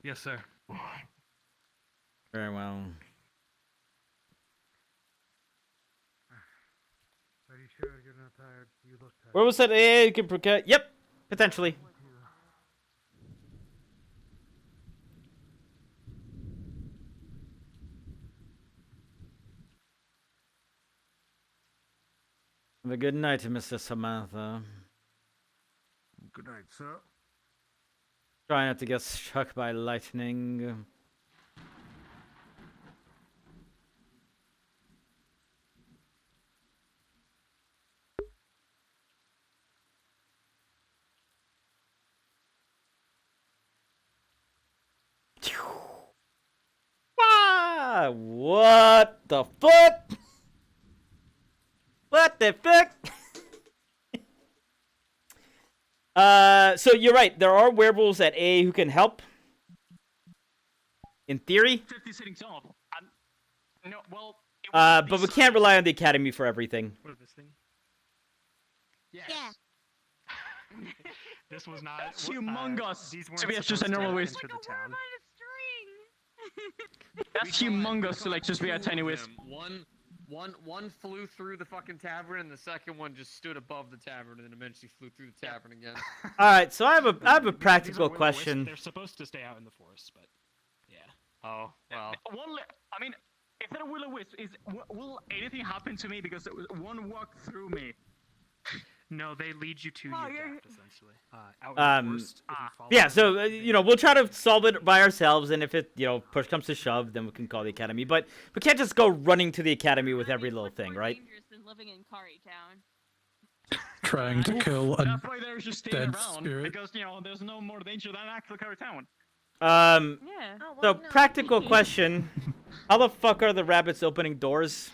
Yes, sir. Very well. Are you sure you're not tired? You look tired. Where was that? You can procure. Yep, potentially. Have a good night, Mr. Samantha. Good night, sir. Try not to get struck by lightning. Ah, what the fuck? What the fuck? So you're right. There are werewolves at A who can help. In theory. No, well. But we can't rely on the academy for everything. What is this thing? Yes. Yeah. This was not. That's humongous. These To be just a normal waste. the town. That's humongous to like just be a tiny wisp. One flew through the fucking tavern, and the second one just stood above the tavern, and then eventually flew through the tavern again. All right, so I have a practical question. They're supposed to stay out in the forest, but yeah. Oh well. I mean, if they're will-o-wisp, will anything happen to me because one walked through me? No, they lead you to your death, essentially. Out in the forest, if you follow Yeah, them, so you know, we'll try to solve it by ourselves, and if it, you know, push comes to shove, then we can call the academy. But we can't just go running to the academy with every little thing, right? Dangerous than living in Cari town. Trying to kill a That's why they're just staying dead around spirit. because there's no more danger than actual Cari town. Yeah. So practical question: how the fuck are the rabbits opening doors?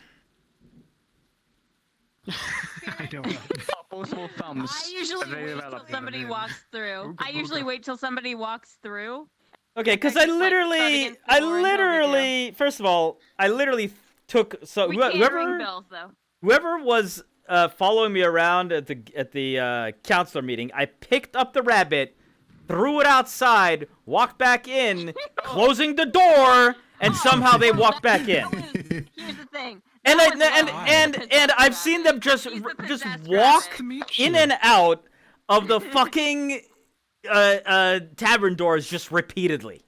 I don't know. Opposable thumbs. I usually wait till somebody walks through. I usually wait till somebody walks through. Okay, because I literally, first of all, I literally took We can't ring bells though. whoever was following me around at the counselor meeting, I picked up the rabbit, threw it outside, walked back in, closing the door, and somehow they walked back in. Here's the thing. And I've seen them just walk in and out of the fucking tavern doors just repeatedly.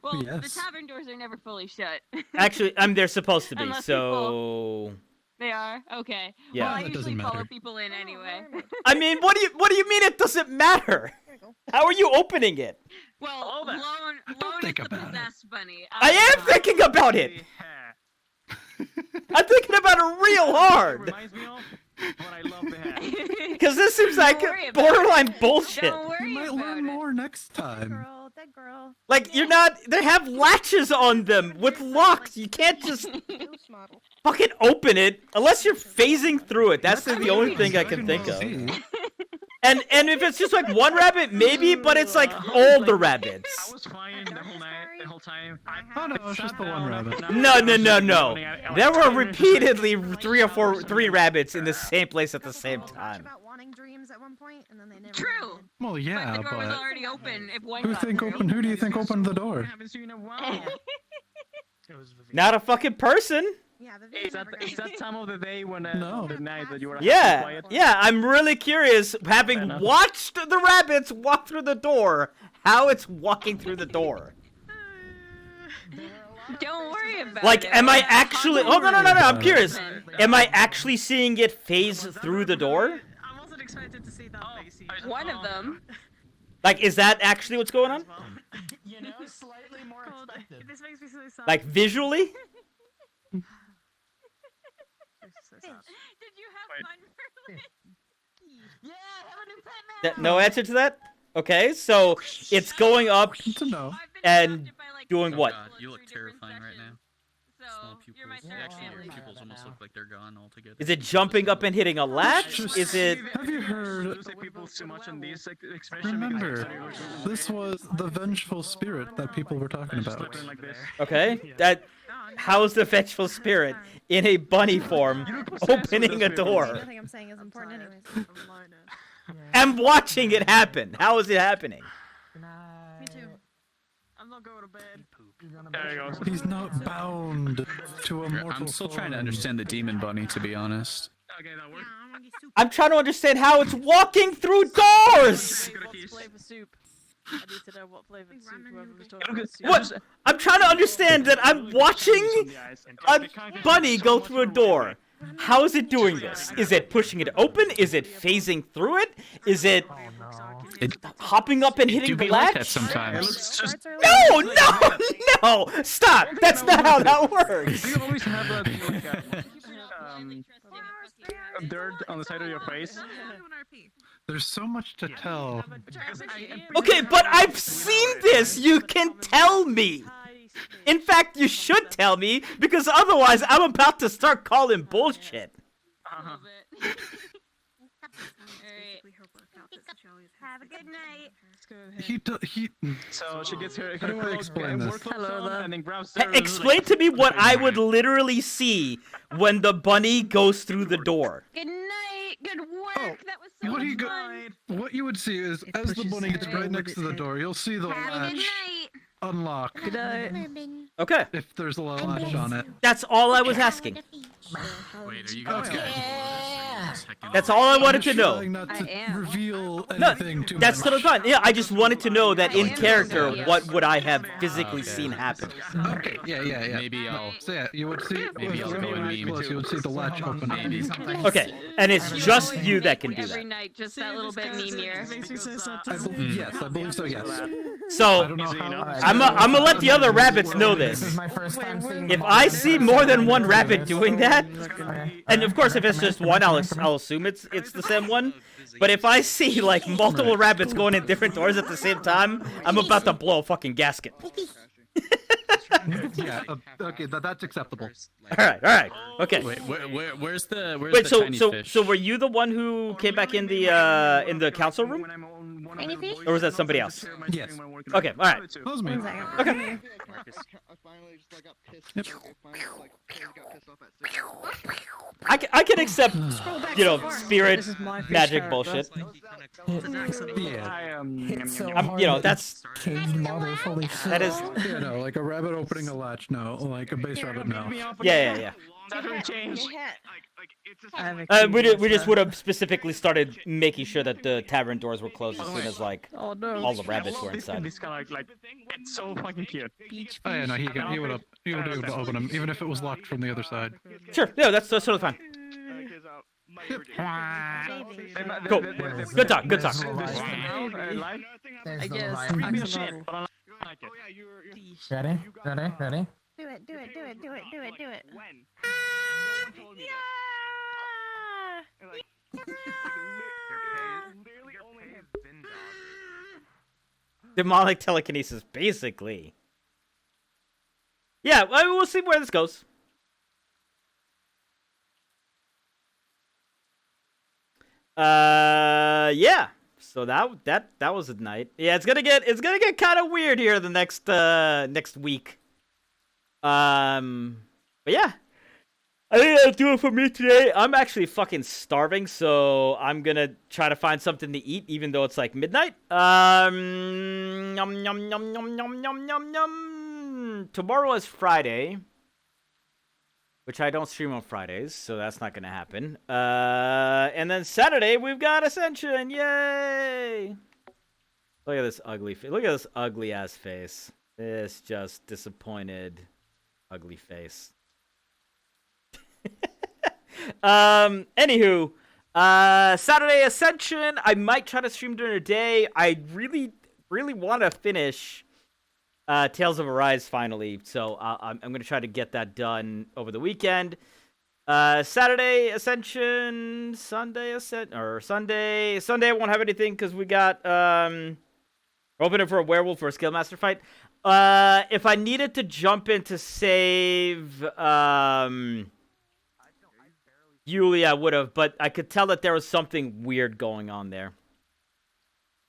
Well, the tavern doors are never fully shut. Actually, they're supposed to be. Unless So They are? Okay. Yeah. Well, I That usually doesn't follow matter. people in anyway. I mean, what do you mean it doesn't matter? How are you opening it? Well, Lone is the possessed bunny. I am thinking about it. I'm thinking about it real hard. Reminds me of, but I love the hat. Because this seems like borderline bullshit. You might learn more next time. That girl. Like, they have latches on them with locks. You can't just fucking open it unless you're phasing through it. That's the only thing I can think of. And if it's just like one rabbit, maybe, but it's like all the rabbits. I was fine the whole night, the whole time. Oh no, it's just the one rabbit. No. There were repeatedly three rabbits in the same place at the same time. About wanting dreams at one point, and then they never. True. Well, yeah, The door was but already open. If one who got do you think opened the door? Not a fucking person. Yeah, Is that time of the day when No. the night that you were quiet? Yeah. I'm really curious, having watched the rabbits walk through the door, how it's walking through the door. Don't worry about Like, it. am I actually? Oh no! I'm curious. Am I actually seeing it phase through the door? I wasn't expected to see that. One of them. Like, is that actually what's going on? You know, slightly more expected. This makes me so sad. Like visually? Did you have fun, Merlin? Yeah, have a new pet No answer to that? Okay, so it's going up and doing what? God, you look terrifying right now. Small pupils. Actually, your pupils almost look like they're gone altogether. Is it jumping up and hitting a latch? Is it? Have you heard? Remember, this was the vengeful spirit that people were talking about. Okay, how's the vengeful spirit in a bunny form opening a door? Nothing I'm saying is important, anyways. I'm watching it happen. How is it happening? not go to bed. There you go. He's not bound to a mortal I'm still trying to form. understand the demon bunny, to be honest. Okay, that works. I'm trying to understand how it's walking through doors. What flavor soup? I need to know what flavored soup whoever was talking about soup. What? I'm trying to understand that I'm watching a bunny go through a door. How is it doing this? Is it pushing it open? Is it phasing through it? Is it hopping up and hitting the like that latch? sometimes. No, no, no! Stop! That's not how that works. Do you always have dirt on the side of your face? There's so much to tell. Okay, but I've seen this! You can tell me! In fact, you should tell me, because otherwise I'm about to start calling bullshit. Have a good night. So she gets her. How do I explain this? And then grabs Explain to me what I would literally see when the bunny goes through the door. Good night. Good work. That was so What do you fun. What you would see is, as the bunny gets right next to the door, you'll see the Have a good latch night. unlock. Good night. Okay. If there's a latch on it. That's all I was asking. Wait, are you guys That's all I wanted to know. Trying not to reveal No, anything too that's much. totally fine. Yeah, I just wanted to know that in character, what would I have physically seen happen? Okay, yeah. Maybe I'll. So yeah, you would see. Maybe I'll go and meme Close, you would see the latch open. Okay, and it's just you that can do Every that. night, just that little bit memier. Yes, I believe so. Yes. So, I'm gonna let the other rabbits know this. If I see more than one rabbit doing that, and of course if it's just one, I'll assume it's the same one. But if I see like multiple rabbits going in different doors at the same time, I'm about to blow a fucking gasket. Yeah. Okay, that's acceptable. All right. Okay. Wait, where's the Wait, the tiny fish? so were you the one who came back in the council room, or was that somebody else? Yes. Okay. All right. That was me. Okay. I can accept, spirit magic bullshit. That's that is like a rabbit opening a latch. No, like a base rabbit. No. Yeah. change. We just would have specifically started making sure that the tavern doors were closed as soon as all the rabbits were inside. This kind of like it's so fucking cute. Oh yeah, no, he would have been able to open them even if it was locked from the other side. Sure, yeah, that's totally fine. Cool. Good talk. I guess. Ready? Do it. Demonic telekinesis, basically. Yeah, well, we'll see where this goes. Yeah. So that was a night. Yeah, it's gonna get kind of weird here the next week. But yeah, I think that'll do it for me today. I'm actually fucking starving, so I'm gonna try to find something to eat, even though it's like midnight. Yum yum yum yum yum yum yum yum. Tomorrow is Friday, which I don't stream on Fridays, so that's not gonna happen. And then Saturday we've got Ascension. Yay! Look at this ugly ass face. This just disappointed, ugly face. Anywho, Saturday Ascension. I might try to stream during the day. I really want to finish Tales of Arise finally, so I'm gonna try to get that done over the weekend. Saturday Ascension, Sunday I won't have anything because we got we're opening for a werewolf for a Guildmaster fight. If I needed to jump in to save Yulia, I would have, but I could tell that there was something weird going on there.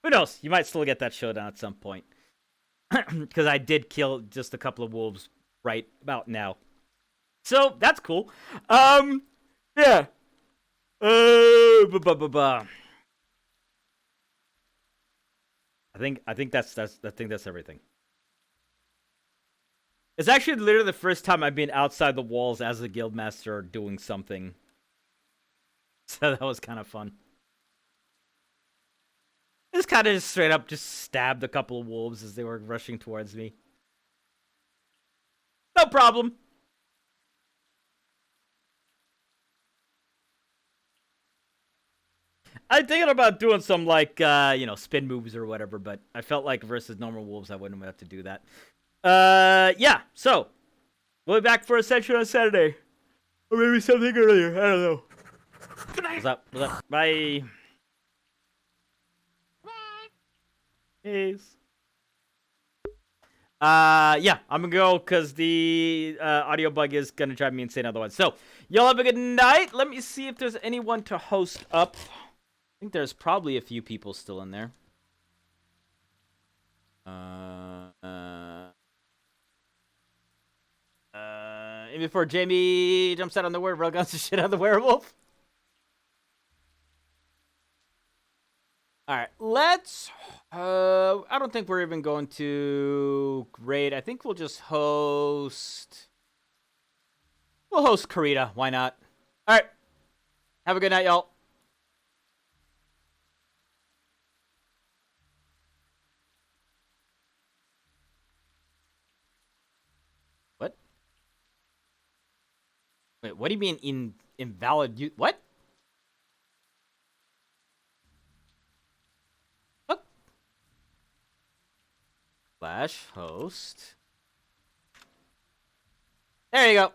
Who knows? You might still get that showdown at some point. Because I did kill just a couple of wolves right about now. So, that's cool. Yeah. I think that's everything. It's actually literally the first time I've been outside the walls as a guildmaster doing something. So that was kind of fun. Just kind of straight up just stabbed a couple of wolves as they were rushing towards me. No problem. I'm thinking about doing some, like, you know, spin moves or whatever, but I felt like versus normal wolves, I wouldn't have to do that. Yeah, so, we'll be back for Ascension on Saturday. Or maybe something earlier, I don't know. What's up? What's up? Bye. Peace. Yeah, I'm gonna go because the audio bug is gonna drive me insane otherwise. So, y'all have a good night. Let me see if there's anyone to host up. I think there's probably a few people still in there. And before Jamie jumps out on the word, guns the shit out of the werewolf. Alright, let's... I don't think we're even going to raid. I think we'll just host... We'll host Carita. Why not? Alright. Have a good night, y'all. What? Wait, what do you mean invalid? What? Slash host. There you go.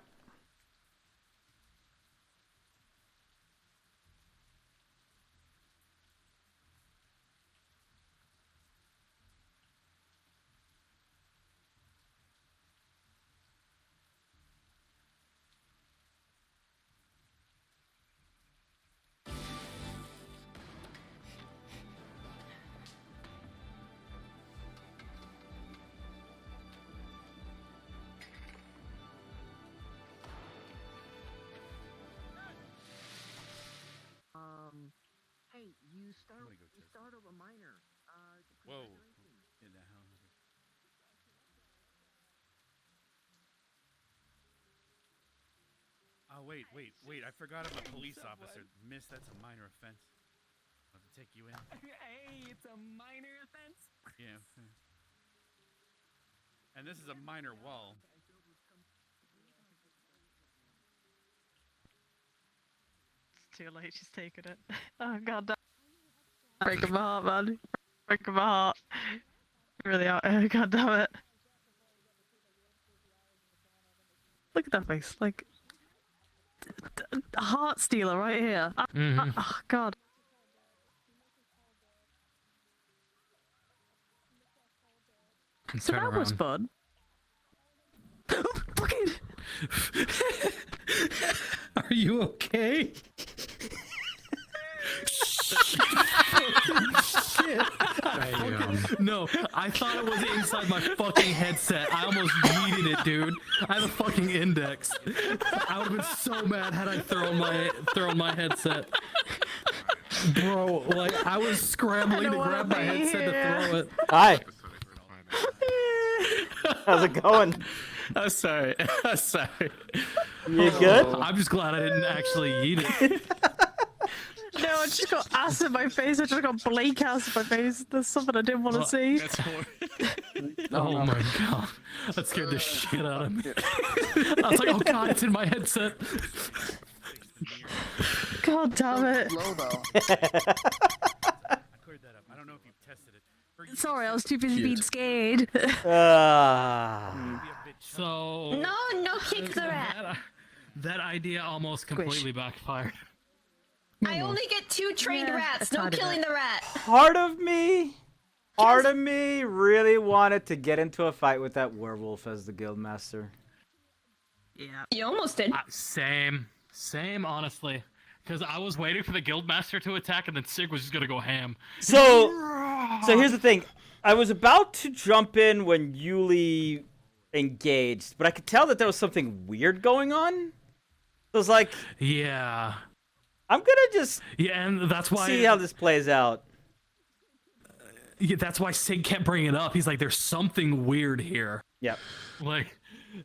Hey, you start over minor. Whoa. Oh, wait. I forgot I'm a police officer. Miss, that's a minor offense. I'll have to take you in. Hey, it's a minor offense. Yeah. And this is a minor wall. It's too late, she's taking it. Oh god damn. Breaking my heart, man. Breaking my heart. Really out. Oh god damn it. Look at that face, like a heart stealer right here. Oh god. So that was fun. Fucking. Are you okay? Shit. No, I thought it was inside my fucking headset. I almost yeeted it, dude. I have a fucking index. I would have been so mad had I thrown my headset. Bro, like I was scrambling to grab my headset to throw it. Hi. How's it going? I'm sorry. I'm sorry. You good? I'm just glad I didn't actually eat it. No, I just got ass in my face. I just got Blake ass in my face. There's something I didn't want to see. Oh my god. That scared the shit out of me. I was like, oh god, it's in my headset. God damn it. Sorry, I was too busy being scared. So... No kick the rat. That idea almost completely backfired. I only get 2 trained rats. No killing the rat. Part of me really wanted to get into a fight with that werewolf as the guildmaster. Yeah. You almost did. Same, honestly. Because I was waiting for the guildmaster to attack, and then Sig was just gonna go ham. So here's the thing. I was about to jump in when Yuli engaged, but I could tell that there was something weird going on. So I was like, yeah. I'm gonna just and that's why see how this plays out. Yeah, that's why Sig kept bringing it up. He's like, "There's something weird here." Yep. Like,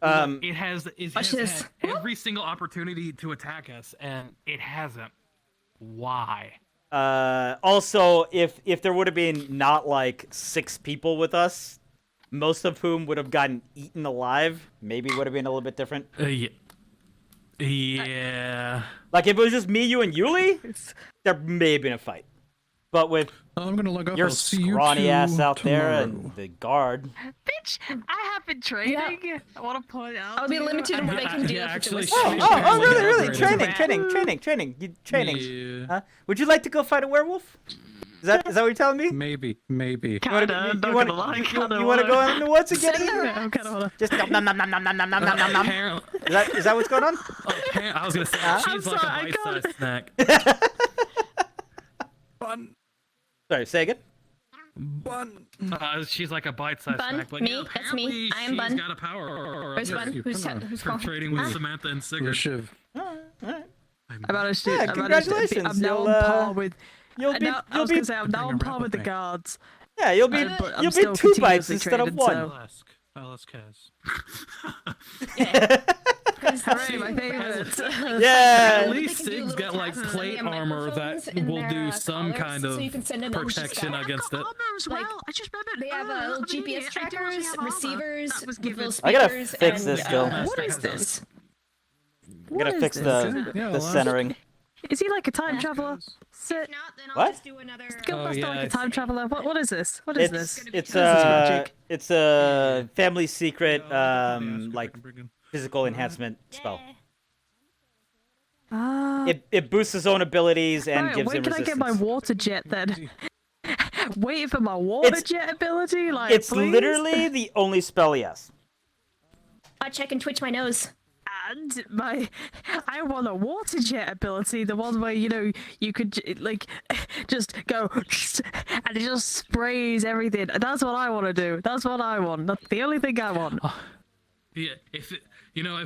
It has had every single opportunity to attack us, and it hasn't. Why? Also, if there would have been not like 6 people with us, most of whom would have gotten eaten alive, maybe it would have been a little bit different. Yeah. Yeah. Like if it was just me, you, and Yuli, there may have been a fight. But with I'm gonna look up. your I'll see you scrawny ass out there tomorrow. and the guard. Bitch, I have been training. I want to point out. I'll be limited in what I can do. Yeah, actually, Oh, really? upgraded. Training. Training. Huh? Would you like to go fight a werewolf? Is that what you're telling me? Maybe. You want to go in the woods and get eaten? Just go nom nom nom nom nom nom nom nom nom. Is that what's going on? I was gonna say she's like a bite-sized snack. Sorry, say again. Bun. She's like a bite-sized Bun? snack. But Me? yeah, That's me. apparently I am she's Bun. got a power. Where's Bun? Who's for trading with Samantha and Sigurd. Shiv. I'm now on par with. You'll be I'm now on par with the guards. Yeah, you'll be But I'm you'll be still 2 bites continuously instead of training, 1. so- I'll ask Kaz. Hooray, my favorite. Yeah. At least Sig's got like plate armor that will do some kind of protection against it. Like, they have little GPS trackers, receivers, little speakers, I gotta fix this, Gil. What is this? I gotta fix the centering. Is he like a time traveler? What? Guildmaster like a time traveler? What is this? What is this? It's a family secret, like physical enhancement spell. It boosts his own abilities and Right, gives when him can I resistance. get my water jet then? Waiting for my water jet ability? Like, It's please? literally the only spell he has. I check and twitch my nose. And I want a water jet ability, the one where you could like just go and it just sprays everything. That's what I want to do. That's what I want. That's the only thing I want. Yeah, if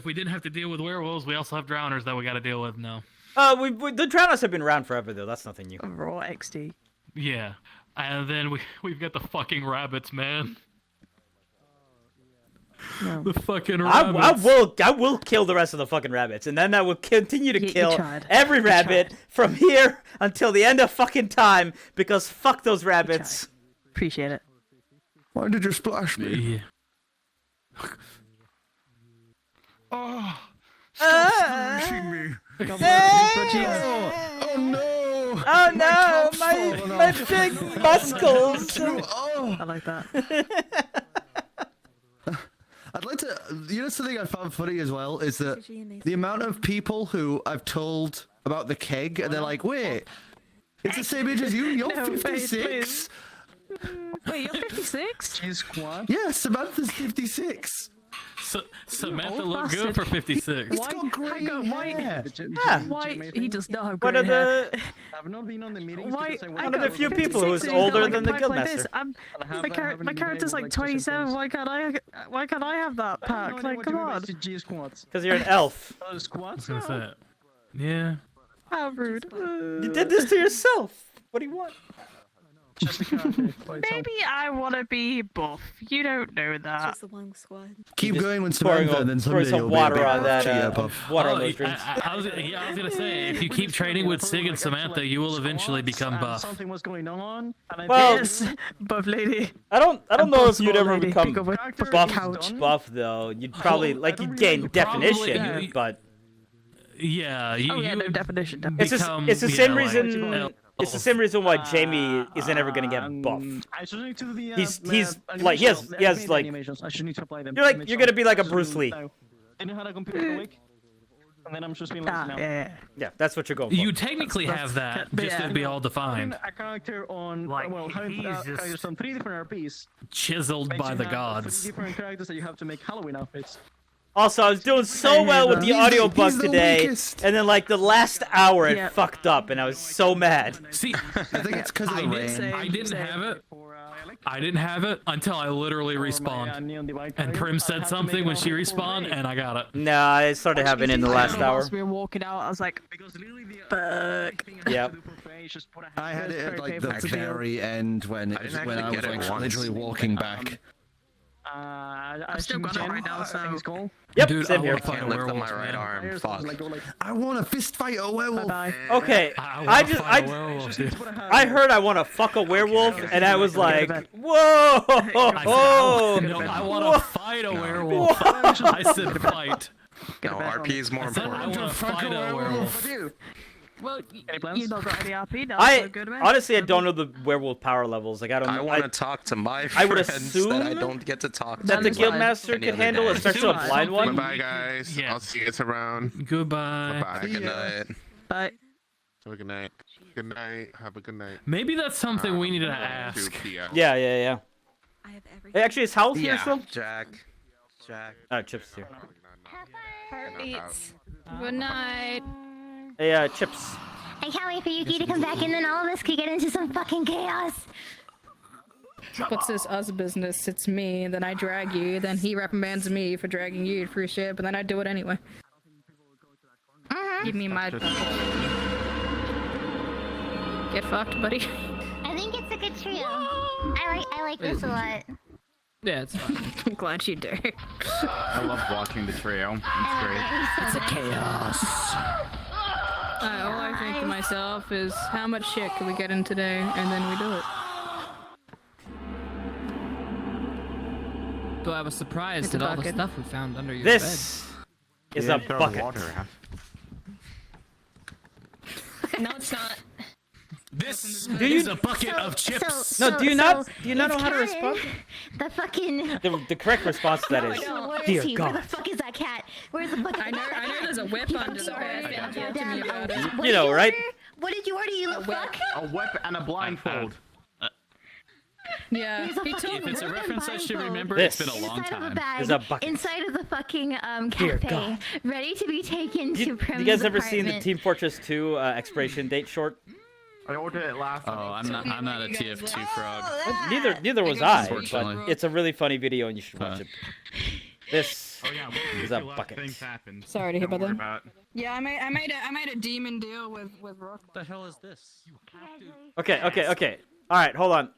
we didn't have to deal with werewolves, we also have drowners that we got to deal with now. The drowners have been around forever though. That's nothing new. Raw XD. Yeah, and then we've got the fucking rabbits, man. No. The fucking rabbits. I will kill the rest of the fucking rabbits, and then I will continue to You kill tried. every You rabbit tried. from here until the end of fucking time, because fuck those rabbits. Appreciate it. Why did you splash me? Yeah. Oh, stop splashing me. Oh no! Oh no, my big muscles. I like that. I'd like to, something I found funny as well is that the amount of people who I've told about the keg and they're like, wait, it's the same age as you, you're No, wait, 56? Wait, you're 56? Yeah, Samantha's 56. Samantha old looked good bastard. for 56. It's got great hair. Why? He does not have One great of hair. the I've not been on the meetings Why? because I I went one of the got few people 56 who's and he's got, older like, than the a pack like this. Guildmaster. My character's like 27. Why can't I have that pack? Like, come on. G squats. Because you're an elf. Squats? I was gonna say, yeah. How rude. You did this to yourself. What do you want? Maybe I want to be buff. You don't know that. Just the one squad. Keep going when pouring Samantha, and then some someday you'll water be a on bit that, cheer puff. water on Oh, those drinks. I was gonna say, if you keep training with Sig and Samantha, you will eventually become buff. Something was going on. And I Well, Yes, buff lady. I don't I'm know if you'd small ever lady. become Pick up a buff, couch. buff though. You'd probably you'd gain definition, you- but Yeah, you. Oh yeah, no definition. it's become, it's the yeah, same like, reason. elf. It's the same reason why Jamie isn't ever gonna get buff. I should need to the, He's like he has like animations. I should need to apply them. you're gonna be like a Bruce Lee. I know how to computer awake. And then I'm just being like, no. Yeah, that's what you're going for. You technically have that, just to be all defined. A character on having characters on 3 different RPs. Chiseled makes by you the have gods. 3 different characters that you have to make Halloween outfits. Also, I was doing so well with the audiobook today, and then like the last hour it fucked up, and I was so mad. See, I think it's because of the rain. I didn't have it. I didn't have it until I literally respawned. And Prim said something when she respawned, and I got it. Nah, it started happening in the last hour. Whilst we were walking out, I was like, fuck. Yep. I had it at like the very end when I was like literally walking back. I'm still gonna right now, so. Yep, Dude, same I here. wanna fight a Can't lift up werewolf, my right man. arm. Fuck. I want to fist fight a werewolf. Okay, I heard I want to fuck a werewolf, and I was like, whoa! No, I want to fight a werewolf. I said fight. No, RP is more important. I want to fight a werewolf. Well, you don't got any RP now, I so good, man. honestly, I don't know the werewolf power levels. Like I don't. I know. want to talk to my I would friends assume that I don't get to talk to. that the Guildmaster could handle, especially a blind one. Bye, guys. I'll see you guys around. Goodbye. Bye. Good night. Bye. Have a good night. Good night. Have a good night. Maybe that's something we need to ask. Yeah. Hey, actually, is Howl here still? Jack. Chips here. Heartbeats. Good night. Hey, Chips. I can't wait for Yuki to come back and then all of us could get into some fucking chaos. What's this us business? It's me, and then I drag you, then he reprimands me for dragging you for shit, but then I do it anyway. Give me my... Get fucked, buddy. I think it's a good trio. I like this a lot. Yeah, it's fine. I'm glad you do. I love watching the trio. It's great. It's a chaos. All I think to myself is, how much shit can we get in today, and then we do it. So I was surprised It's a at all the bucket. stuff we found under your This is a bucket. No, it's not. This Do you- is a bucket of chips. No, do you not know how to Karen, respond? The fucking... The correct response to that is, Where dear is he? Where the God. fuck is that cat? Where's the fucking... I know there's a whip under the bed. Talk to me about it. You know, right? What did you order, you little fuck? A whip and a blindfold. Yeah, There's a he fucking told me. If it's a reference I should remember, This it's been a long inside of a time. bag, Is a bucket. inside of the fucking Dear cafe, God. ready to be taken to You Prim's guys ever seen the apartment. Team Fortress 2 expiration date short? I ordered it last. Oh, I'm not a TF2 frog. Neither was I, Unfortunately. but it's a really funny video and you should watch it. This Oh yeah, is a bucket. things happen. Sorry to hear Don't about worry that. about. Yeah, I made a demon deal with Rook. What the hell is this? Okay. All right, hold on.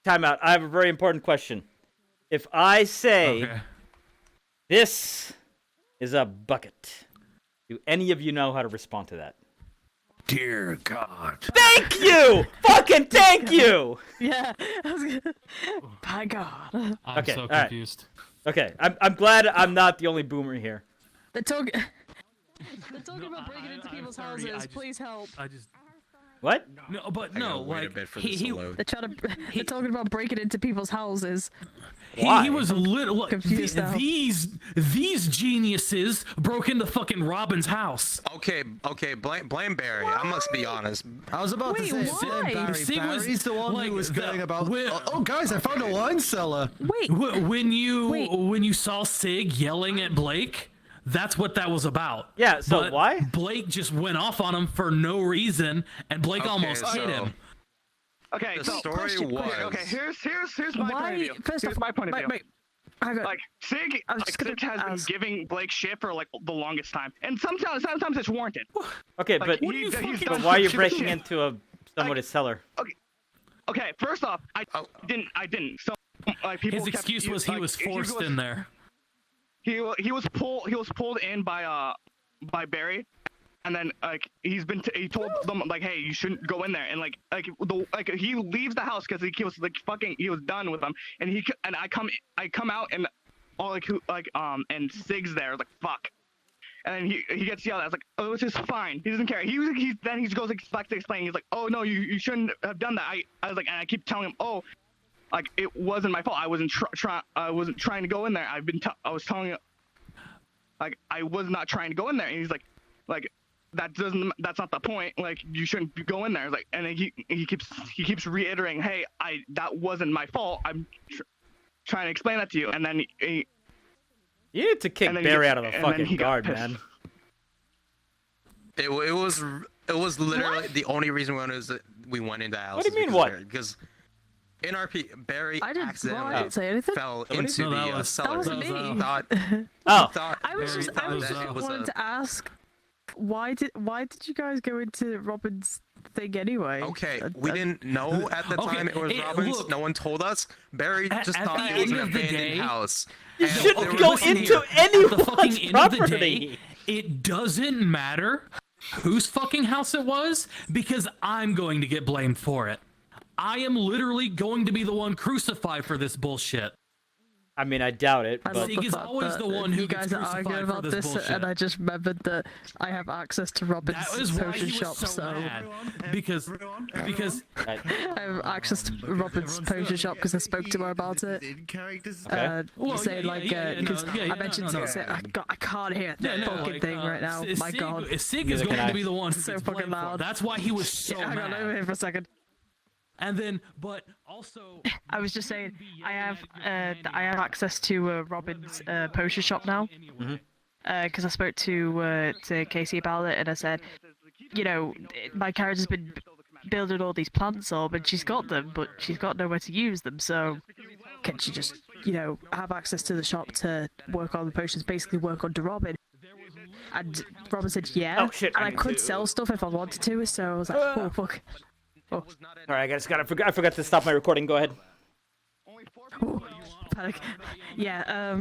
Time out. I have a very important question. If I say this is a bucket, do any of you know how to respond to that? Dear God. Thank you! Fucking thank you! Yeah. By God. I'm so all right. confused. Okay, I'm glad I'm not the only boomer here. The talking about breaking into people's houses. Please help. I just. What? No, but I no, gotta wait a like bit for this to load. They're talking about breaking into people's houses. he was little. Confused now. These geniuses broke into fucking Robin's house. Okay, blame Barry. I must be honest. I was about to say, why? Barry's the one who was going about. Oh, guys, I found a wine cellar. Wait. When you saw Sig yelling at Blake, that's what that was about. Yeah, so But why? Blake just went off on him for no reason, and Blake almost hit him. Okay, The so story was. okay, here's my point of view. Here's my point of view. Like Sig has been giving Blake shit for like the longest time, and sometimes it's warranted. Okay, Like, but, he's done but why are you shit. breaking into somebody's cellar? Okay, first off, I didn't. So like people. His excuse was he was forced in there. He was pulled in by Barry, and then like he told them like, hey, you shouldn't go in there, and like he leaves the house because he was like he was done with them, and I come out and all and Sig's there like fuck, and then he gets yelled at. I was like, oh, it's just fine. He doesn't care. He goes back to explain. He's like, oh no, you shouldn't have done that. I was like, and I keep telling him, oh. Like it wasn't my fault. I wasn't trying to go in there. I was telling you, like I was not trying to go in there. And he's like that's not the point. Like you shouldn't go in there. Like and then he keeps reiterating, hey, that wasn't my fault. I'm trying to explain that to you. And then you need to kick Barry out of the fucking guard, man. It was literally the only reason we went into the house. What do you mean what? Because in RP, Barry I didn't accidentally say anything. fell into the cellar. That wasn't me. Thought, oh, thought I was just that it was wanted to ask. why did you guys go into Robin's thing anyway? Okay, we didn't know at the time it was Robin's. look, no one told us. Barry just at thought the it was an end of the abandoned day, house. You And shouldn't there go was- into At the fucking anyone's end of the property. day, it doesn't matter whose fucking house it was because I'm going to get blamed for it. I am literally going to be the one crucified for this bullshit. I mean, I doubt it. I But love the Sig is fact always that the one who you gets guys are arguing crucified for about this this, bullshit. and I just remembered that I have access to Robin's That was why potion he was shop, so mad. Because I have access to Robin's potion shop because I spoke to her about it. Saying because I mentioned it, saying, I can't hear that fucking thing right now. My God, Sig is going to be the one who so gets fucking blamed for it. loud. That's why he was so Hang on, mad. over here for a second. And then, but also, I was just saying, I have access to Robin's potion shop now. Because I spoke to Casey about it, and I said, you know, my character's been building all these plants up, and she's got them, but she's got nowhere to use them. So, can she just, you know, have access to the shop to work on the potions, basically work under Robin? And Robin said, yeah. Oh, shit, And I I need could to- sell stuff if I wanted to. So I was like, oh fuck. Oh. All right, I forgot to stop my recording. Go ahead. Ooh, panic. Yeah,